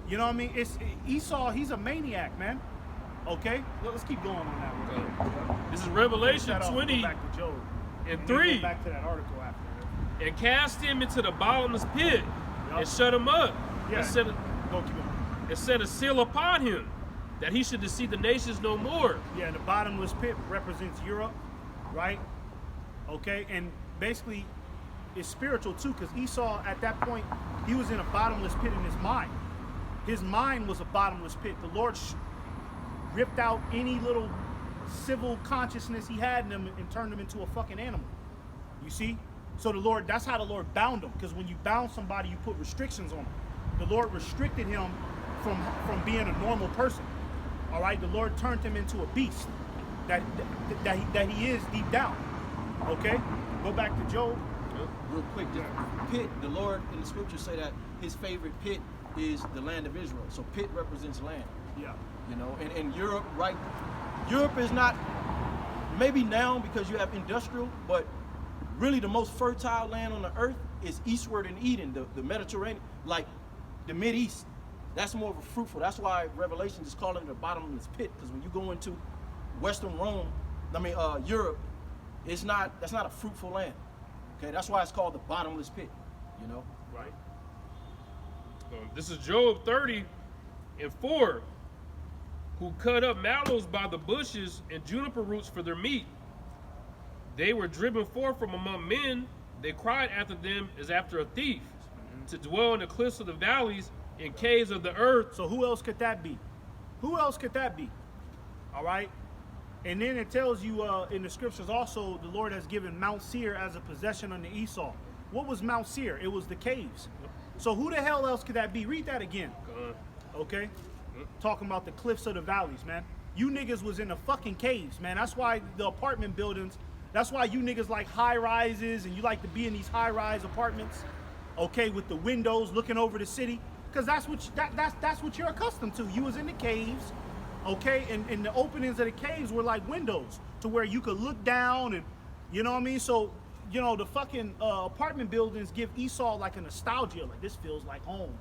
You know what I mean? It's Esau. He's a maniac, man. Okay, let's keep going on that one. This is Revelation Finish that off, 20 go back to Job. and then 3. Go back to that article after. And cast him into the bottomless pit Yup. and shut him up. Yeah. And set, Go keep going. and set a seal upon him, that he should deceive the nations no more. Yeah, and the bottomless pit represents Europe, right? Okay, and basically it's spiritual too, because Esau at that point, he was in a bottomless pit in his mind. His mind was a bottomless pit. The Lord ripped out any little civil consciousness he had in him and turned him into a fucking animal. You see? So the Lord, that's how the Lord bound him, because when you bound somebody, you put restrictions on him. The Lord restricted him from being a normal person. All right, the Lord turned him into a beast that he is deep down. Okay, go back to Job. Real quick, just pit. The Lord in the scriptures say that His favorite pit is the land of Israel. So pit represents land. Yeah, You know, and Europe, right? Europe is not, maybe now because you have industrial, but really the most fertile land on the earth is eastward in Eden, the Mediterranean, like the Mideast. That's more of a fruitful. That's why Revelation is calling it a bottomless pit, because when you go into Western Rome, Europe, that's not a fruitful land. Okay, that's why it's called the bottomless pit. You know, right. This is Job 30 and 4, who cut up mallows by the bushes and juniper roots for their meat. They were driven forth from among men. They cried after them as after a thief, to dwell in the cliffs of the valleys, in caves of the earth. So who else could that be? Who else could that be? All right. And then it tells you in the scriptures also, the Lord has given Mount Seir as a possession unto Esau. What was Mount Seir? It was the caves. So who the hell else could that be? Read that again. Okay? Talking about the cliffs of the valleys, man. You niggas was in the fucking caves, man. That's why the apartment buildings, that's why you niggas like high rises and you like to be in these high rise apartments, okay, with the windows looking over the city. Because that's what you're accustomed to. You was in the caves, okay, and the openings of the caves were like windows to where you could look down, and you know what I mean. So you know the fucking apartment buildings give Esau like a nostalgia, like this feels like home.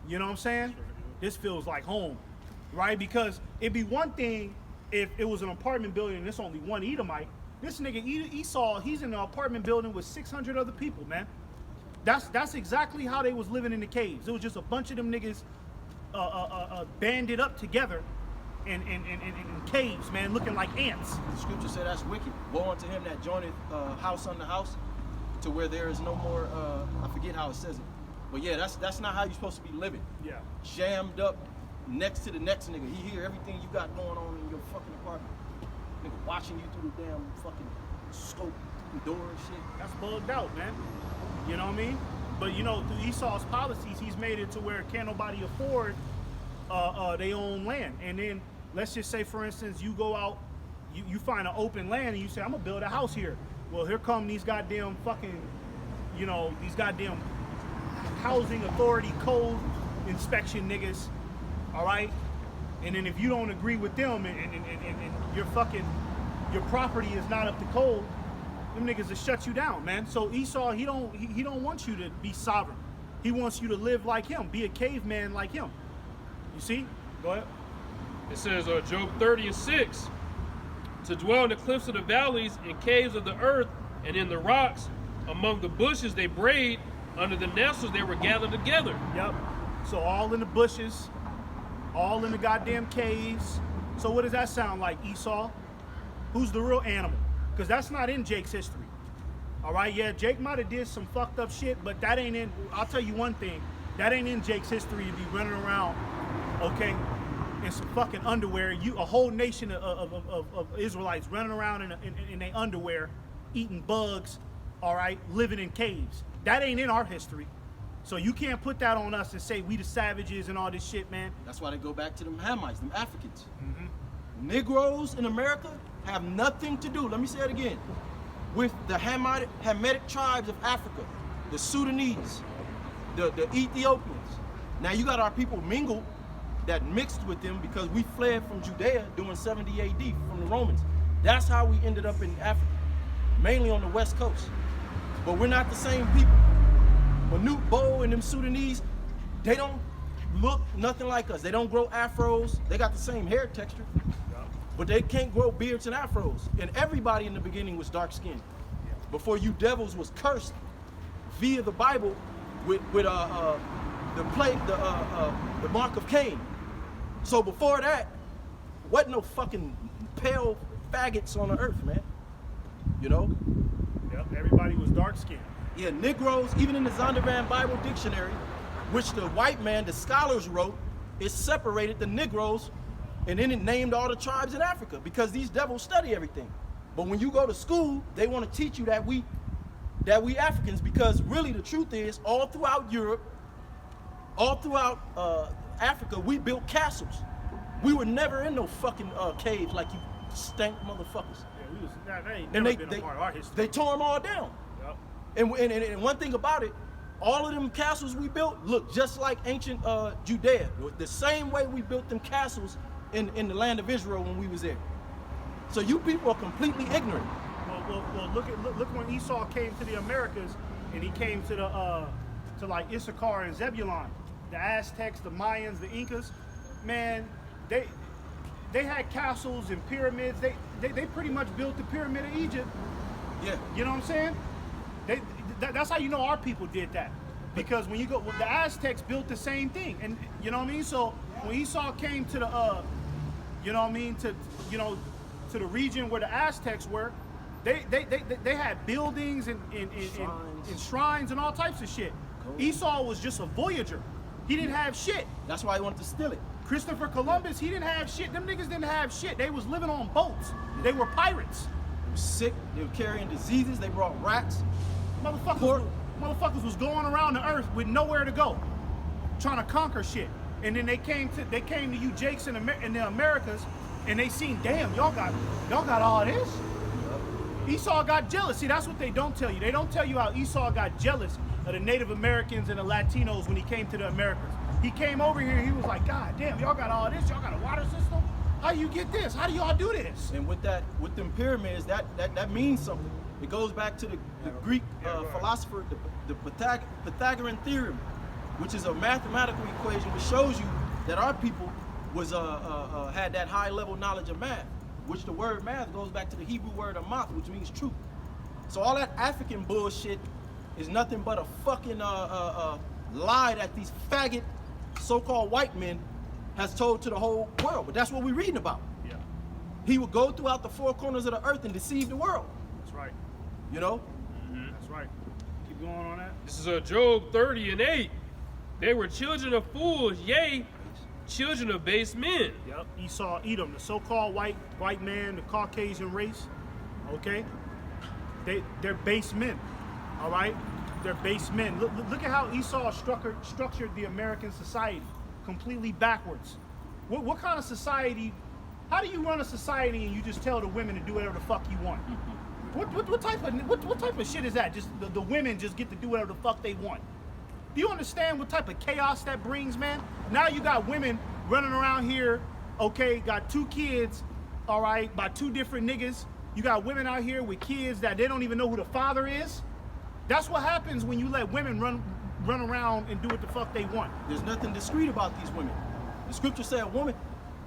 You know what I'm saying? This feels like home, right? Because it'd be one thing if it was an apartment building and there's only one Edomite. This nigga Esau, he's in an apartment building with 600 other people, man. That's exactly how they was living in the caves. It was just a bunch of them niggas banded up together in caves, man, looking like ants. the scripture said that's wicked. Woe unto him that joineth house unto house, to where there is no more. I forget how it says it, but yeah, that's not how you're supposed to be living. Yeah. Jammed up next to the next nigga. He hear everything you got going on in your fucking apartment. Nigga watching you through the damn fucking scope, the door and shit. That's bugged out, man. You know what I mean? But you know, through Esau's policies, he's made it to where can't nobody afford their own land. And then let's just say, for instance, you go out, you find an open land and you say, I'm gonna build a house here. Well, here come these goddamn fucking, you know, these goddamn housing authority code inspection niggas, all right? And then if you don't agree with them and your property is not up to code, them niggas will shut you down, man. So Esau, he don't want you to be sovereign. He wants you to live like him, be a caveman like him. You see? Go ahead. It says Job 30 and 6, to dwell in the cliffs of the valleys, in caves of the earth, and in the rocks, among the bushes they brayed, under the nestles they were gathered together. Yep. So all in the bushes, all in the goddamn caves. So what does that sound like, Esau? Who's the real animal? Because that's not in Jake's history. All right, yeah, Jake might have did some fucked up shit, but that ain't in, I'll tell you one thing, that ain't in Jake's history to be running around, okay, in some fucking underwear. A whole nation of Israelites running around in their underwear, eating bugs, all right, living in caves. That ain't in our history. So you can't put that on us and say we the savages and all this shit, man. That's why they go back to them Hamites, them Africans. Negroes in America have nothing to do, let me say it again, with the Hamitic tribes of Africa, the Sudanese, the Ethiopians. Now you got our people mixed with them because we fled from Judea during 70 AD from the Romans. That's how we ended up in Africa, mainly on the West Coast. But we're not the same people. Manute Bo and them Sudanese, they don't look nothing like us. They don't grow afros. They got the same hair texture, but they can't grow beards and afros. And everybody in the beginning was dark skinned. Before you devils was cursed via the Bible with the plague, the mark of Cain. So before that, wasn't no fucking pale faggots on the earth, man. You know? Yep, everybody was dark skinned. Yeah, Negroes, even in the Zondervan Bible Dictionary, which the white man, the scholars wrote, it separated the Negroes and then it named all the tribes in Africa because these devils study everything. But when you go to school, they want to teach you that we Africans, because really the truth is, all throughout Europe, all throughout Africa, we built castles. We were never in no fucking caves like you stank motherfuckers. Yeah, we was, that ain't And never been a part of our history. they tore them all down. Yep. And one thing about it, all of them castles we built look just like ancient Judea. The same way we built them castles in the land of Israel when we was there. So you people are completely ignorant. Well, look when Esau came to the Americas, and he came to to like Issachar and Zebulon, the Aztecs, the Mayans, the Incas. Man, they had castles and pyramids. They pretty much built the pyramid of Egypt. Yeah. You know what I'm saying? That's how you know our people did that. Because when you go, the Aztecs built the same thing, and you know what I mean. So when Esau came to the, you know what I mean, to the region where the Aztecs were, they had buildings and shrines and all types of shit. Cool. Esau was just a voyager. He didn't have shit. That's why he wanted to steal it. Christopher Columbus, he didn't have shit. Them niggas didn't have shit. They was living on boats. They were pirates. They were sick. They were carrying diseases. They brought rats. Motherfuckers was going around the earth with nowhere to go, trying to conquer shit. And then they came to you Jakes in the Americas, and they seen, damn, y'all got all this. Esau got jealous. See, that's what they don't tell you. They don't tell you how Esau got jealous of the Native Americans and the Latinos when he came to the Americas. He came over here, he was like, God damn, y'all got all this, y'all got a water system? How you get this? How do y'all do this? And with them pyramids, that means something. It goes back to the Greek philosopher, the Pythagorean theorem, which is a mathematical equation which shows you that our people was had that high level knowledge of math, which the word math goes back to the Hebrew word amath, which means truth. So all that African bullshit is nothing but a fucking lie that these faggot so-called white men has told to the whole world. But that's what we're reading about. Yeah. He would go throughout the four corners of the earth and deceive the world. That's right. You know? Mm-hmm. That's right. Keep going on that. This is Job 30:8. They were children of fools, yea, children of base men. Yep. Esau, Edom, the so-called white man, the Caucasian race. Okay. They're base men. All right. They're base men. Look at how Esau structured the American society, completely backwards. What kind of society? How do you run a society and you just tell the women to do whatever the fuck you want? What type of shit is that? Just the women just get to do whatever the fuck they want. Do you understand what type of chaos that brings, man? Now you got women running around here, okay, got 2 kids, all right, by 2 different niggas. You got women out here with kids that they don't even know who the father is. That's what happens when you let women run around and do what the fuck they want. There's nothing discreet about these women. The scripture say a woman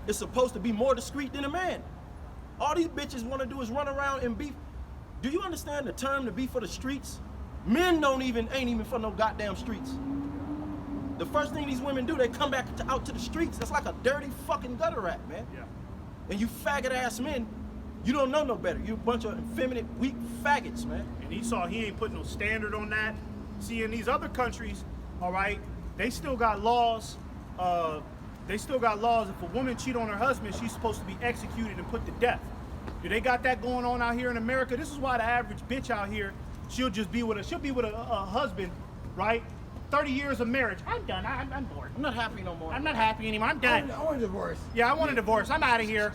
is supposed to be more discreet than a man. All these bitches want to do is run around and be. Do you understand the term to be for the streets? Men ain't even for no goddamn streets. The first thing these women do, they come back out to the streets. That's like a dirty fucking gutter rat, man. Yeah. And you faggot ass men, you don't know no better. You a bunch of effeminate, weak faggots, man. And Esau, he ain't putting no standard on that. See, in these other countries, all right, they still got laws. If a woman cheat on her husband, she's supposed to be executed and put to death. Do they got that going on out here in America? This is why the average bitch out here, she'll be with a husband, right? 30 years of marriage. I'm done. I'm bored. I'm not happy no more. I'm not happy anymore. I'm done. I want a divorce. Yeah, I want a divorce. I'm out of here.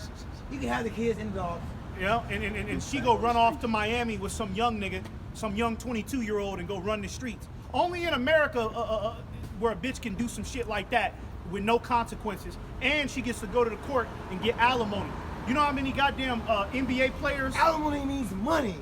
You can have the kids and the dogs. Yeah, and she go run off to Miami with some young nigga, some young 22-year-old, and go run the streets. Only in America where a bitch can do some shit like that with no consequences, and she gets to go to the court and get alimony. You know how many goddamn NBA players? Alimony means money.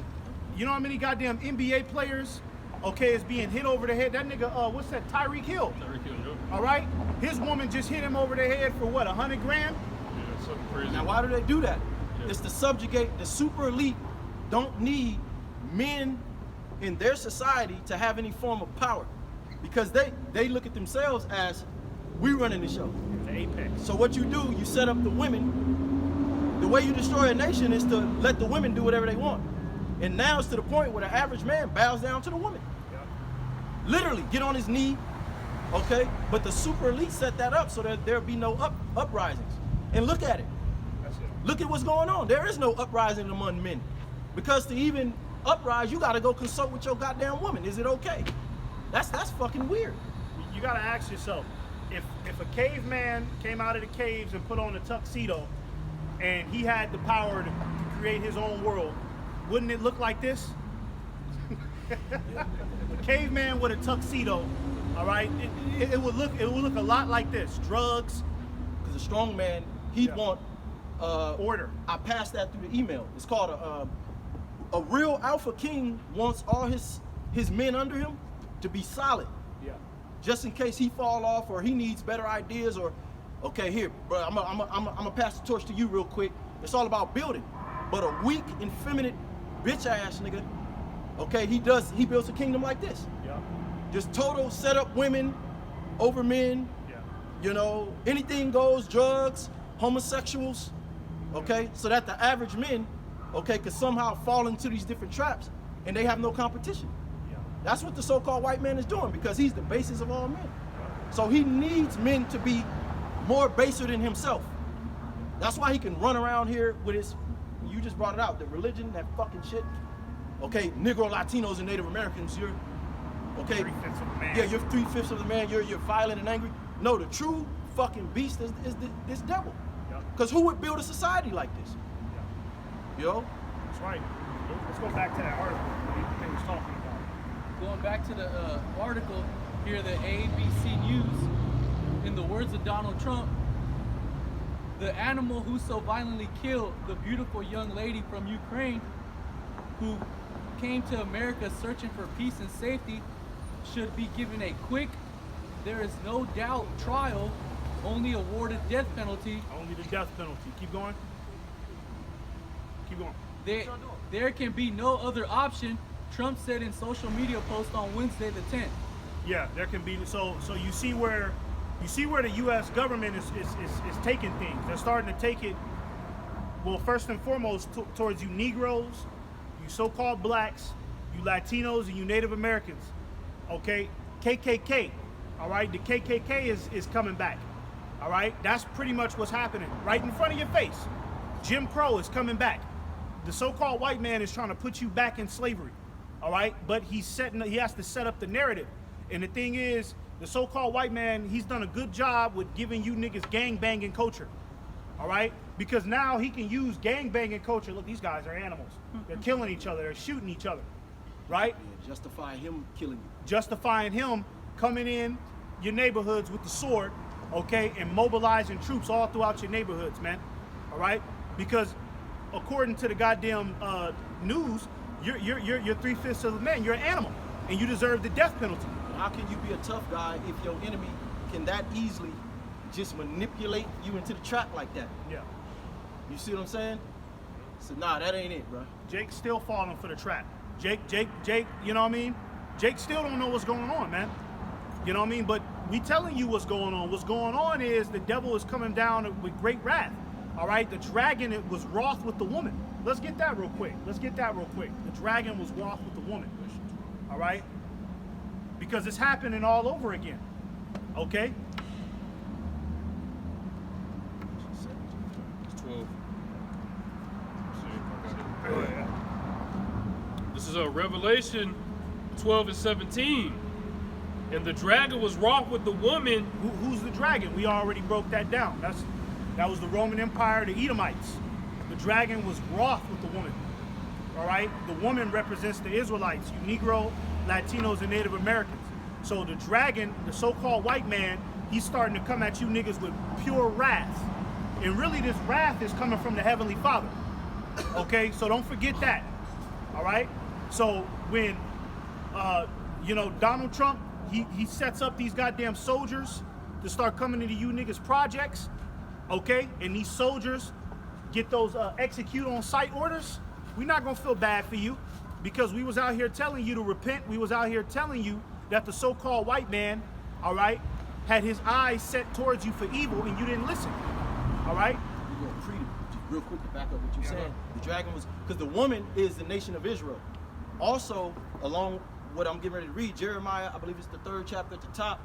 You know how many goddamn NBA players, okay, is being hit over the head? That nigga, what's that? Tyreek Hill. Tyreek Hill, yo. All right, his woman just hit him over the head for what, 100 grand? Yeah, something crazy. Now, why do they do that? Yeah. It's to subjugate the super elite. Don't need men in their society to have any form of power, because they look at themselves as we running the show. The apex. So what you do, you set up the women. The way you destroy a nation is to let the women do whatever they want. And now it's to the point where the average man bows down to the woman. Yeah. Literally, get on his knee, okay? But the super elite set that up so that there'll be no uprisings. And look at it. That's it. Look at what's going on. There is no uprising among men. Because to even uprise, you gotta go consult with your goddamn woman. Is it okay? That's fucking weird. You gotta ask yourself, if a caveman came out of the caves and put on a tuxedo and he had the power to create his own world, wouldn't it look like this? A caveman with a tuxedo, all right, it would look a lot like this. Drugs, Because a strong man, he'd Yeah. want order. I passed that through the email. It's called a real alpha king wants all his men under him to be solid, Yeah. just in case he fall off or he needs better ideas. Or okay, here, bro, I'm gonna pass the torch to you real quick. It's all about building. But a weak, effeminate, bitch ass nigga, okay, he builds a kingdom like this. Yeah. Just total set up women over men. Yeah. You know, anything goes, drugs, homosexuals, okay? So that the average men, okay, could somehow fall into these different traps and they have no competition. Yeah. That's what the so-called white man is doing, because he's the basis of all men. So he needs men to be more baser than himself. That's why he can run around here with his, you just brought it out, the religion, that fucking shit. Okay, Negro, Latinos, and Native Americans, you're, okay. 3/5 of the man. Yeah, you're 3/5 of the man, you're violent and angry. No, the true fucking beast is this devil. Yeah. Because who would build a society like this? Yeah. You know? That's right. Let's go back to that article that he was talking about. Going back to the article here, the ABC News, in the words of Donald Trump, the animal who so violently killed the beautiful young lady from Ukraine who came to America searching for peace and safety should be given a quick, there is no doubt, trial, only awarded death penalty. Only the death penalty. Keep going. Keep going. There can be no other option, Trump said in social media post on Wednesday the 10th. Yeah, there can be. So you see where the U.S. government is taking things. They're starting to take it. Well, first and foremost, towards you Negroes, you so-called blacks, you Latinos, and you Native Americans. Okay, KKK. All right, the KKK is coming back. All right, that's pretty much what's happening right in front of your face. Jim Crow is coming back. The so-called white man is trying to put you back in slavery. All right, but he has to set up the narrative. And the thing is, the so-called white man, he's done a good job with giving you niggas gang-banging culture. All right? Because now he can use gang-banging culture. Look, these guys are animals. They're killing each other. They're shooting each other. Right? Yeah, justify him killing you. Justifying him coming in your neighborhoods with the sword, okay, and mobilizing troops all throughout your neighborhoods, man. All right? Because according to the goddamn news, you're 3/5 of the man. You're an animal, and you deserve the death penalty. How can you be a tough guy if your enemy can that easily just manipulate you into the trap like that? Yeah. You see what I'm saying? So nah, that ain't it, bro. Jake's still falling for the trap. Jake, you know what I mean? Jake still don't know what's going on, man. You know what I mean? But we telling you what's going on. What's going on is the devil is coming down with great wrath. All right? The dragon, it was wroth with the woman. Let's get that real quick. The dragon was wroth with the woman. All right? Because it's happening all over again. Okay? It's 12. Let's see if I got it. This is a Revelation 12 and 17. And the dragon was wroth with the woman. Who's the dragon? We already broke that down. That was the Roman Empire, the Edomites. The dragon was wroth with the woman. All right? The woman represents the Israelites, you Negro, Latinos, and Native Americans. So the dragon, the so-called white man, he's starting to come at you niggas with pure wrath. And really this wrath is coming from the Heavenly Father. Okay, so don't forget that. All right? So when, Donald Trump, he sets up these goddamn soldiers to start coming into you niggas projects, okay? And these soldiers get those execute on site orders. We're not gonna feel bad for you because we was out here telling you to repent. We was out here telling you that the so-called white man, all right, had his eyes set towards you for evil and you didn't listen, all right? We're going to treat it just real quick to back up what you're saying. The dragon was, because the woman is the nation of Israel. Also, along what I'm getting ready to read, Jeremiah, I believe it's the 3rd chapter at the top,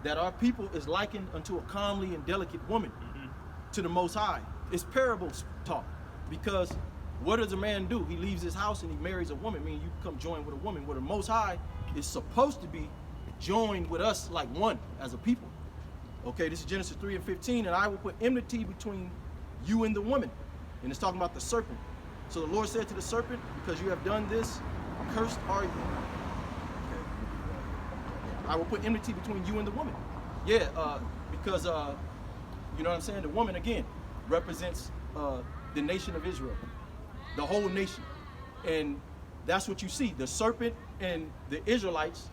that our people is likened unto a comely and delicate woman to the Most High. It's parables talk, because what does a man do? He leaves his house and he marries a woman, meaning you become joined with a woman, where the Most High is supposed to be joined with us like one as a people. Okay, this is Genesis 3:15, and I will put enmity between you and the woman. And it's talking about the serpent. So the Lord said to the serpent, because you have done this, cursed are you. Okay. I will put enmity between you and the woman. Yeah, because, you know what I'm saying? The woman, again, represents the nation of Israel, the whole nation. And that's what you see. The serpent and the Israelites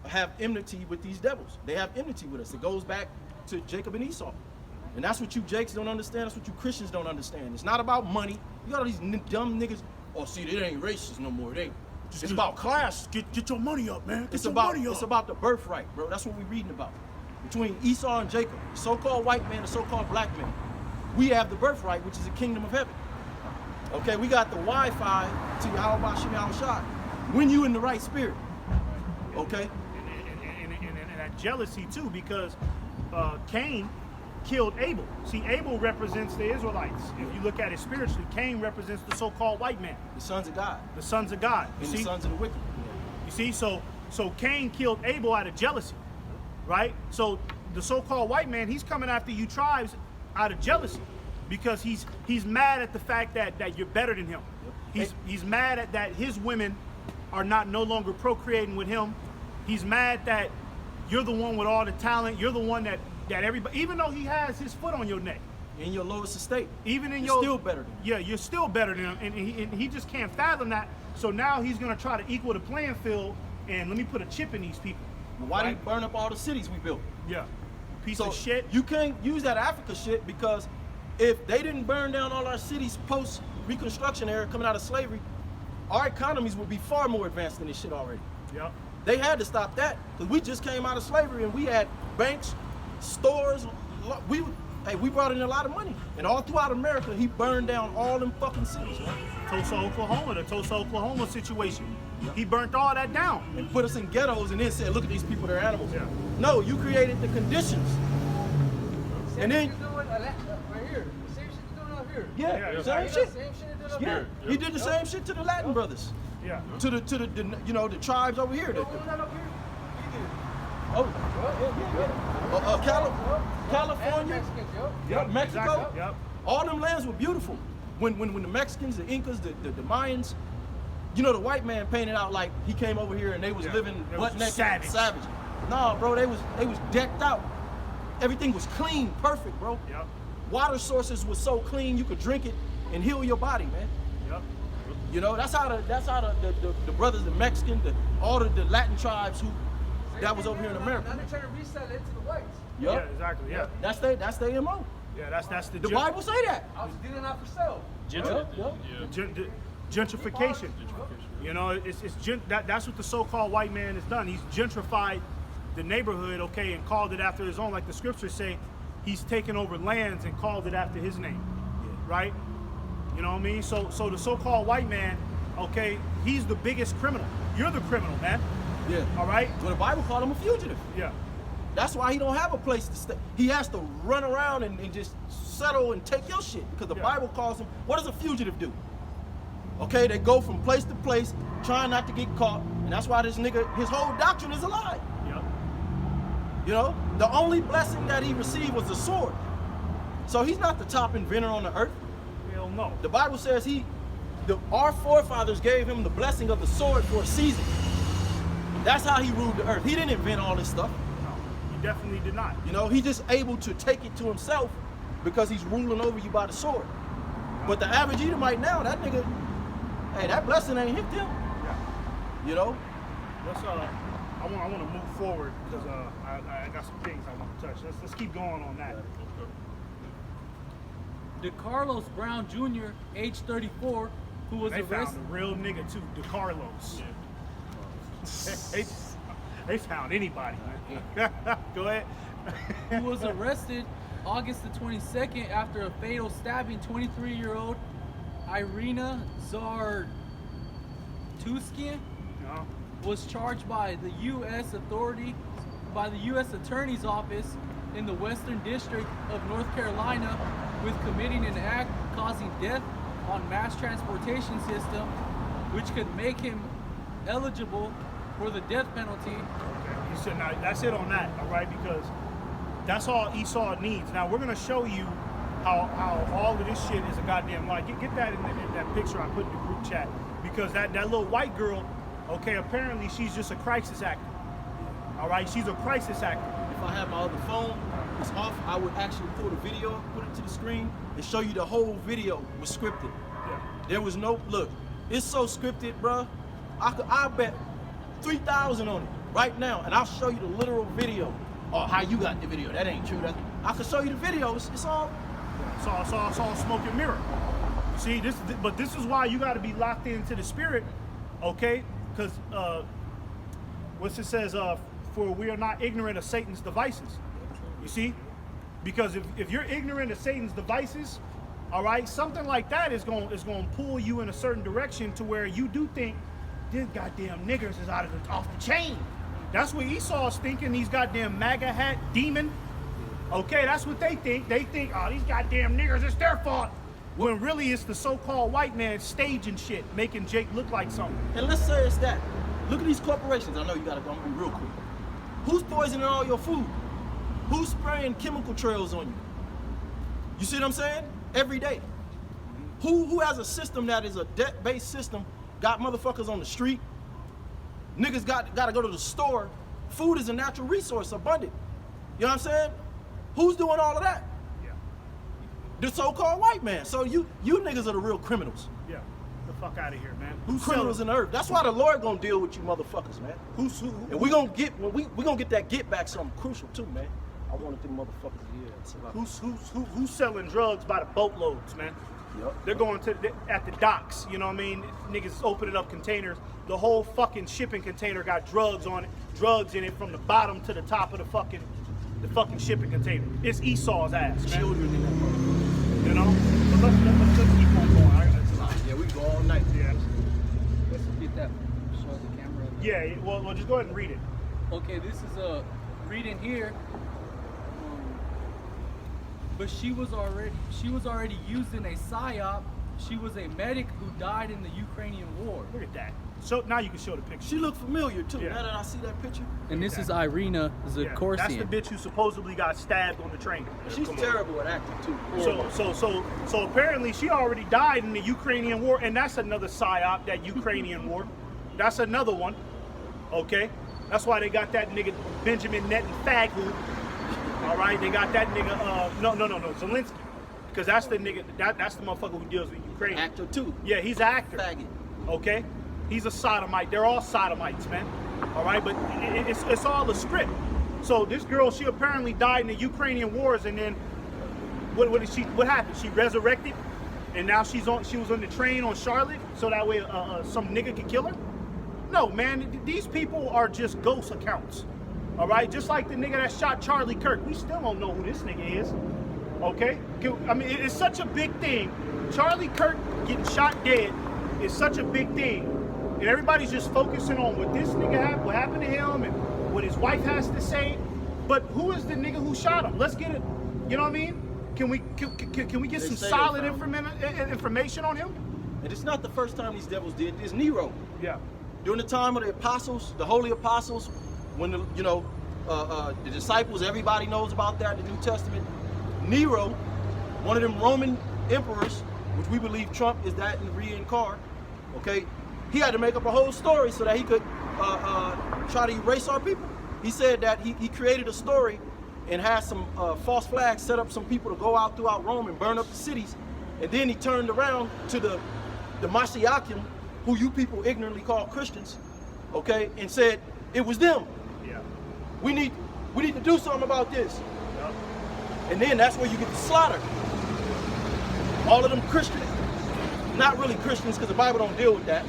have enmity with these devils. They have enmity with us. It goes back to Jacob and Esau. And that's what you Jakes don't understand. That's what you Christians don't understand. It's not about money. You got all these dumb niggas. Oh, see, it ain't racist no more. It ain't. It's about class. Get your money up, man. It's about the birthright, bro. That's what we're reading about. Between Esau and Jacob, the so-called white man, the so-called black man, we have the birthright, which is the kingdom of heaven. Okay, we got the Wi-Fi to Yahweh Shem Yahushua when you in the right spirit. Okay. And that jealousy too, because Cain killed Abel. See, Abel represents the Israelites. If you look at it spiritually, Cain represents the so-called white man. The sons of God. The sons of God. And the sons of the wicked. You see, so Cain killed Abel out of jealousy, right? So the so-called white man, he's coming after you tribes out of jealousy, because he's mad at the fact that you're better than him. He's mad at that his women are no longer procreating with him. He's mad that you're the one with all the talent. You're the one that everybody, even though he has his foot on your neck. In your lowest estate. Even in you're still better than him. Yeah, you're still better than him. And he just can't fathom that. So now he's going to try to equal the playing field, and let me put a chip in these people. Well, why did he burn up all the cities we built? Yeah. Piece of shit. You can't use that Africa shit, because if they didn't burn down all our cities post-Reconstruction era coming out of slavery, our economies would be far more advanced than this shit already. Yep. They had to stop that, because we just came out of slavery and we had banks, stores. We brought in a lot of money. And all throughout America, he burned down all them fucking cities, man. Tulsa, Oklahoma, the Tulsa, Oklahoma situation. Yep. He burnt all that down. And put us in ghettos and then said, look at these people, they're animals. Yeah. No, you created the conditions. Same And then shit you're doing right here. The same shit you're doing out here. Yeah, Yeah, same shit. Same shit you're doing up Yeah, here. he did the same shit to the Latin brothers. Yeah. To the the tribes over here. You know that up here? He did. Oh, California, Mexicans, yo. Yep. Mexico. Exactly. Yep. All them lands were beautiful. When the Mexicans, the Incas, the Mayans, you know, the white man painted out like he came over here and they was living They butt was naked, savage. Nah, bro, they was decked out. Everything was clean, perfect, bro. Yep. Water sources was so clean you could drink it and heal your body, man. Yep. You know, that's how the brothers, the Mexican, all the Latin tribes that was over here in America. Now they're trying to resell it to the whites. Yep. Yeah, exactly. Yeah. That's their MO. Yeah, that's the The Bible say that. I was dealing out for sale. gentrification. You know, that's what the so-called white man has done. He's gentrified the neighborhood, okay, and called it after his own, like the scriptures say. He's taken over lands and called it after his name, right? You know what I mean? So the so-called white man, okay, he's the biggest criminal. You're the criminal, man. Yeah. All right? Well, the Bible called him a fugitive. Yeah. That's why he don't have a place to stay. He has to run around and just settle and take your shit, because the Bible calls him. What does a fugitive do? Okay, they go from place to place, trying not to get caught, and that's why this nigga, his whole doctrine is a lie. Yep. You know, the only blessing that he received was the sword. So he's not the top inventor on the earth. Hell no. The Bible says our forefathers gave him the blessing of the sword for a season. That's how he ruled the earth. He didn't invent all this stuff. No, he definitely did not. You know, he just able to take it to himself because he's ruling over you by the sword. But the average Edomite now, that nigga, hey, that blessing ain't hit them. Yeah. You know? Let's I want to move forward because I got some things I want to touch. Let's keep going on that. DeCarlos Brown Jr., age 34, who was They arrested. found a real nigga too, DeCarlos. They found anybody. Go ahead. Who was arrested August the 22nd after a fatal stabbing 23-year-old Irina Zartuskian No. was charged by the U.S. Attorney's Office in the Western District of North Carolina with committing an act causing death on mass transportation system, which could make him eligible for the death penalty. Okay. You said now that's it on that, all right? Because that's all Esau needs. Now we're gonna show you how all of this shit is a goddamn lie. Get that in that picture I put in the group chat, because that little white girl, okay, apparently she's just a crisis actor. All right, she's a crisis actor. If I had my other phone, it's off, I would actually pull the video, put it to the screen, and show you the whole video was scripted. Yeah. There was no, look, it's so scripted, bruh. I bet 3,000 on it right now, and I'll show you the literal video or how you got the video. That ain't true. I can show you the video. It's all. It's all smoke and mirror. See, but this is why you got to be locked into the spirit, okay? Because what's it says? For we are not ignorant of Satan's devices. You see, because if you're ignorant of Satan's devices, all right, something like that is going to pull you in a certain direction to where you do think this goddamn niggers is off the chain. That's what Esau's thinking. These goddamn MAGA hat demon. Okay, that's what they think. They think, oh, these goddamn niggers, it's their fault. When really it's the so-called white man staging shit, making Jake look like something. And let's say it's that. Look at these corporations. I know you gotta go. I'm gonna be real quick. Who's poisoning all your food? Who's spraying chemical trails on you? You see what I'm saying? Every day. Who has a system that is a debt-based system? Got motherfuckers on the street. Niggas gotta go to the store. Food is a natural resource, abundant. You know what I'm saying? Who's doing all of that? Yeah, The so-called white man. So you niggas are the real criminals. yeah. The fuck out of here, man. Who's criminals in the earth? That's why the Lord gonna deal with you motherfuckers, man. And we gonna get we gonna get that get back something crucial too, man. I wanted them motherfuckers Who's selling drugs by the boatloads, man? Yep. They're going at the docks, you know what I mean? Niggas opening up containers. The whole fucking shipping container got drugs on it, drugs in it from the bottom to the top of the fucking shipping container. It's Esau's ass, man. children in that motherfucker. You know? But let's keep on going. Yeah, we go all night. Yeah. Let's get that. Show the camera. Yeah, well, just go ahead and read it. Okay, this is a reading here. But she was already used in a psyop. She was a medic who died in the Ukrainian war. Look at that. So now you can show the picture. She looked familiar too. Yeah. Now that I see that picture, And this is Irina Yeah, Zakorsian. that's the bitch who supposedly got stabbed on the train. she's terrible at acting too. So apparently she already died in the Ukrainian war, and that's another psyop, that Ukrainian war. That's another one. Okay? That's why they got that nigga Benjamin Netanyahu. All right, they got that nigga no, Zelensky. Because that's the nigga, that's the motherfucker who deals with Ukraine. Actor too. Yeah, he's an actor. Faggot. Okay? He's a sodomite. They're all sodomites, man. All right, but it's all a script. So this girl, she apparently died in the Ukrainian wars, and then what happened? She resurrected, and now she was on the train on Charlotte, so that way some nigga could kill her? No, man, these people are just ghost accounts. All right, just like the nigga that shot Charlie Kirk. We still don't know who this nigga is. Okay? I mean, it's such a big thing. Charlie Kirk getting shot dead is such a big thing. And everybody's just focusing on what this nigga what happened to him, and what his wife has to say. But who is the nigga who shot him? Let's get it. You know what I mean? Can we get some solid information on him? And it's not the first time these devils did this. Nero, Yeah. during the time of the apostles, the holy apostles, when the disciples, everybody knows about that, the New Testament. Nero, one of them Roman emperors, which we believe Trump is that in reincarnate, okay? He had to make up a whole story so that he could try to erase our people. He said that he created a story and had some false flags, set up some people to go out throughout Rome and burn up the cities. And then he turned around to the Mashiachim, who you people ignorantly call Christians, okay, and said it was them. Yeah. We need to do something about this. Yep. And then that's where you get the slaughter. All of them Christians, not really Christians because the Bible don't deal with that,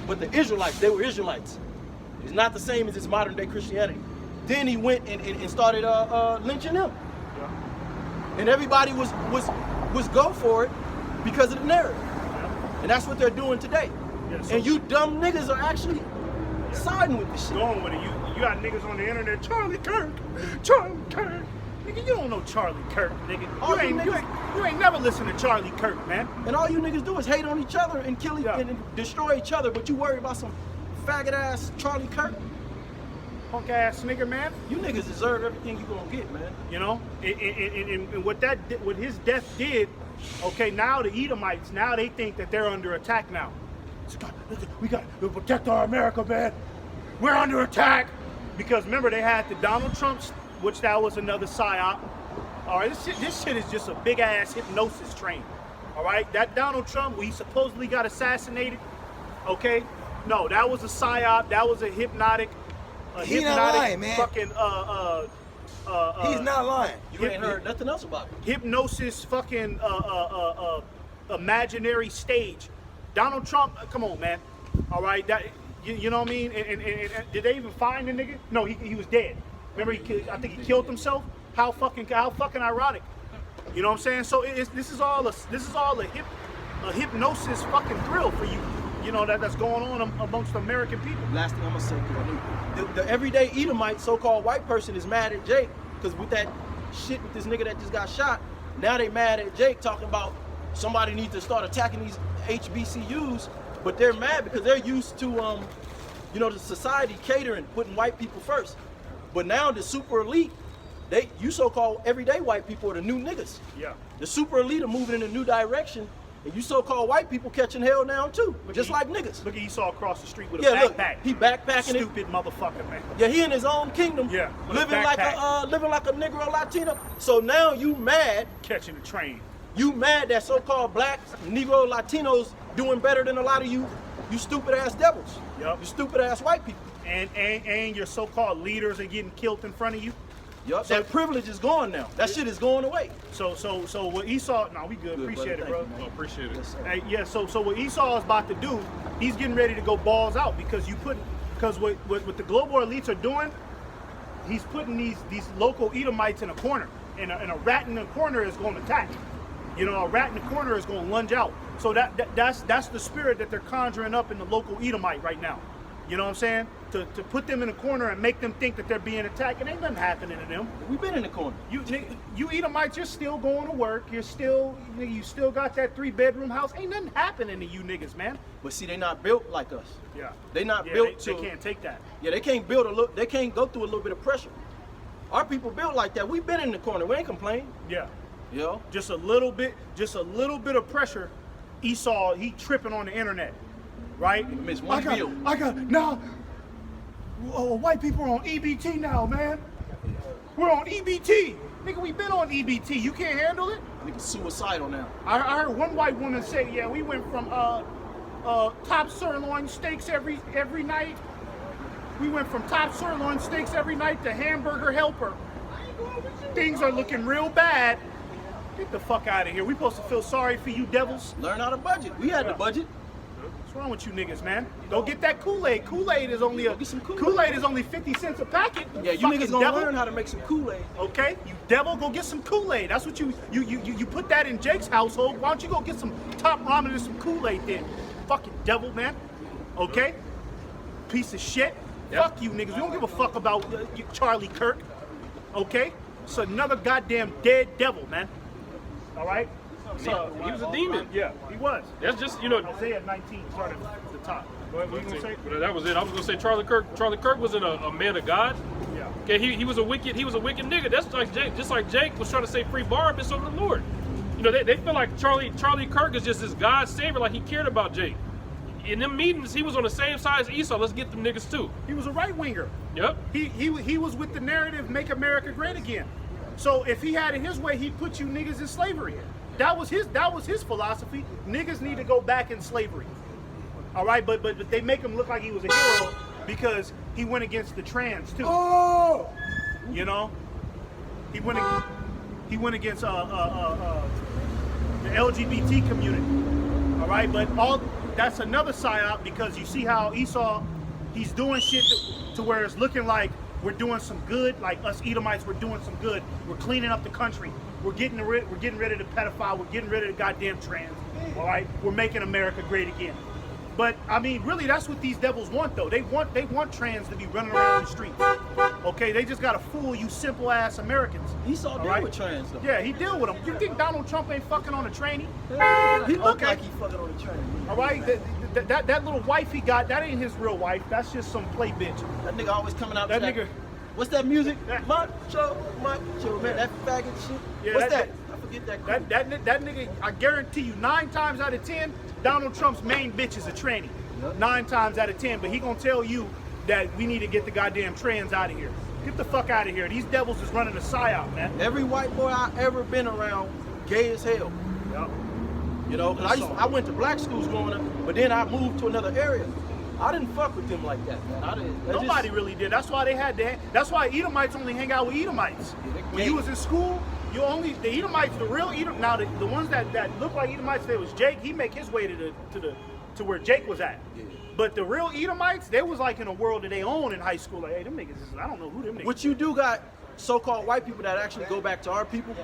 but the Israelites, they were Israelites. It's not the same as its modern day Christianity. Then he went and started lynching them. Yeah. And everybody was go for it because of the narrative. Yeah. And that's what they're doing today. Yeah, so- And you dumb niggas are actually siding with this shit. Going with it. You got niggas on the internet, Charlie Kirk. Nigga, you don't know Charlie Kirk, nigga. All You you ain't, you ain't never listened to Charlie Kirk, man. And all you niggas do is hate on each other and kill Yeah. and destroy each other, but you worry about some faggot ass Charlie Kirk. Punk ass nigga, man. You niggas deserve everything you gonna get, man. You know, and what his death did, okay, now the Edomites, now they think that they're under attack now. We got to protect our America, man. We're under attack. Because remember, they had the Donald Trumps, which that was another psyop. All right, this shit is just a big ass hypnosis train. All right, that Donald Trump, he supposedly got assassinated. Okay, no, that was a psyop. That was a hypnotic. He not lying, man. Fucking He's not lying. You ain't heard nothing else about it. hypnosis, fucking imaginary stage. Donald Trump, come on, man. All right, that you know what I mean? And did they even find the nigga? No, he was dead. Remember, I think he killed himself. How fucking ironic. You know what I'm saying? So this is all a hypnosis fucking thrill for you. You know that's going on amongst the American people. Last thing I'm gonna say, the everyday Edomite, so-called white person, is mad at Jake because with that shit with this nigga that just got shot, now they mad at Jake talking about somebody needs to start attacking these HBCUs, but they're mad because they're used to the society catering, putting white people first. But now the super elite, you so-called everyday white people are the new niggas. Yeah. The super elite are moving in a new direction. And you so-called white people catching hell now too, just like niggas. Look at Esau across the street with a Look, backpack. he backpacking it. Stupid motherfucker, man. Yeah, he in his own kingdom. Yeah, with a living like a Negro Latino. So now you mad? Catching the train. You mad that so-called black Negro Latinos doing better than a lot of you stupid ass devils? Yup. You stupid ass white people. And your so-called leaders are getting killed in front of you. Yup. That privilege is gone now. That shit is going away. So what Esau? No, we good. Appreciate it, bro. Oh, appreciate it. Yes, sir. Hey, yeah. So what Esau is about to do, he's getting ready to go balls out because what the global elites are doing, he's putting these local Edomites in a corner, and a rat in the corner is going to attack. You know, a rat in the corner is going to lunge out. So that's the spirit that they're conjuring up in the local Edomite right now. You know what I'm saying? To put them in a corner and make them think that they're being attacked, and ain't nothing happening to them. We've been in the corner. You Edomites, you're still going to work. You still got that 3-bedroom house. Ain't nothing happening to you niggas, man. But see, they not built like us. Yeah. They not built They can't take that. Yeah, they can't they can't go through a little bit of pressure. Our people built like that. We've been in the corner. We ain't complaining. Yeah. You know? Just a little bit of pressure. Esau, he tripping on the internet, right? Miss one bill. I got now. White people are on EBT now, man. We're on EBT, nigga. We been on EBT. You can't handle it. Niggas suicidal now. I heard one white woman say, "Yeah, we went from top sirloin steaks every night. We went from top sirloin steaks every night to hamburger helper. Things are looking real bad. Get the fuck out of here. We supposed to feel sorry for you devils. Learn how to budget. We had the budget. What's wrong with you niggas, man? Go get that Kool-Aid. Kool-Aid is only Go get some Kool-Aid. Kool-Aid is only 50 cents a packet. Yeah, you fucking niggas gonna devil. learn how to make some Kool-Aid. Okay, you devil, go get some Kool-Aid. That's what you put that in Jake's household. Why don't you go get some top ramen and some Kool-Aid then? Fucking devil, man. Okay? Piece of shit. Yep. Fuck you niggas. We don't give a fuck about Charlie Kirk. Okay? It's another goddamn dead devil, man. All right? So, He was a demon. yeah, he was. That's just, Isaiah 19 started at the top. Go ahead, what you gonna say? But that was it. I was gonna say Charlie Kirk wasn't a man of God. Yeah. Okay, he was a wicked nigga. That's like Jake, just like Jake was trying to say free Barabbas over the Lord. They feel like Charlie Kirk is just this God savior, like he cared about Jake. In them meetings, he was on the same side as Esau. Let's get them niggas too. He was a right winger. Yep. He was with the narrative "Make America Great Again." So if he had it his way, he'd put you niggas in slavery. That was his philosophy. Niggas need to go back in slavery. All right, but they make him look like he was a hero because he went against the trans too. Oh! You know, he went against the LGBT community. All right, but that's another psyop because you see how Esau, he's doing shit to where it's looking like we're doing some good, like us Edomites, we're doing some good. We're cleaning up the country. We're getting rid of the pedophile. We're getting rid of the goddamn trans. All right, we're making America great again. But I mean, really, that's what these devils want, though. They want trans to be running around the streets. Okay, they just gotta fool you simple ass Americans. Esau deal with trans though. Yeah, he deal with them. You think Donald Trump ain't fucking on a tranny? He look like he fucking on a train. All right, that little wife he got, that ain't his real wife. That's just some play bitch. That nigga always coming out. That nigga. What's that music? That- Macho, man. That faggot shit. Yeah, What's that? I forget that. That nigga, I guarantee you, 9 times out of 10, Donald Trump's main bitch is a tranny. Yep. 9 times out of 10, but he gonna tell you that we need to get the goddamn trans out of here. Get the fuck out of here. These devils is running a psyop, man. Every white boy I ever been around, gay as hell. Yep. You know, 'cause I went to black schools growing up, but then I moved to another area. I didn't fuck with them like that, man. I didn't. Nobody really did. That's why they had to. That's why Edomites only hang out with Edomites. Yeah, When you was in school, the Edomites, the real Edom. Now the ones that look like Edomites, there was Jake. He make his way to where Jake was at. Yeah. But the real Edomites, they was like in a world of their own in high school. Like, hey, them niggas, I don't know who them niggas. What you do got so-called white people that actually go back to our people.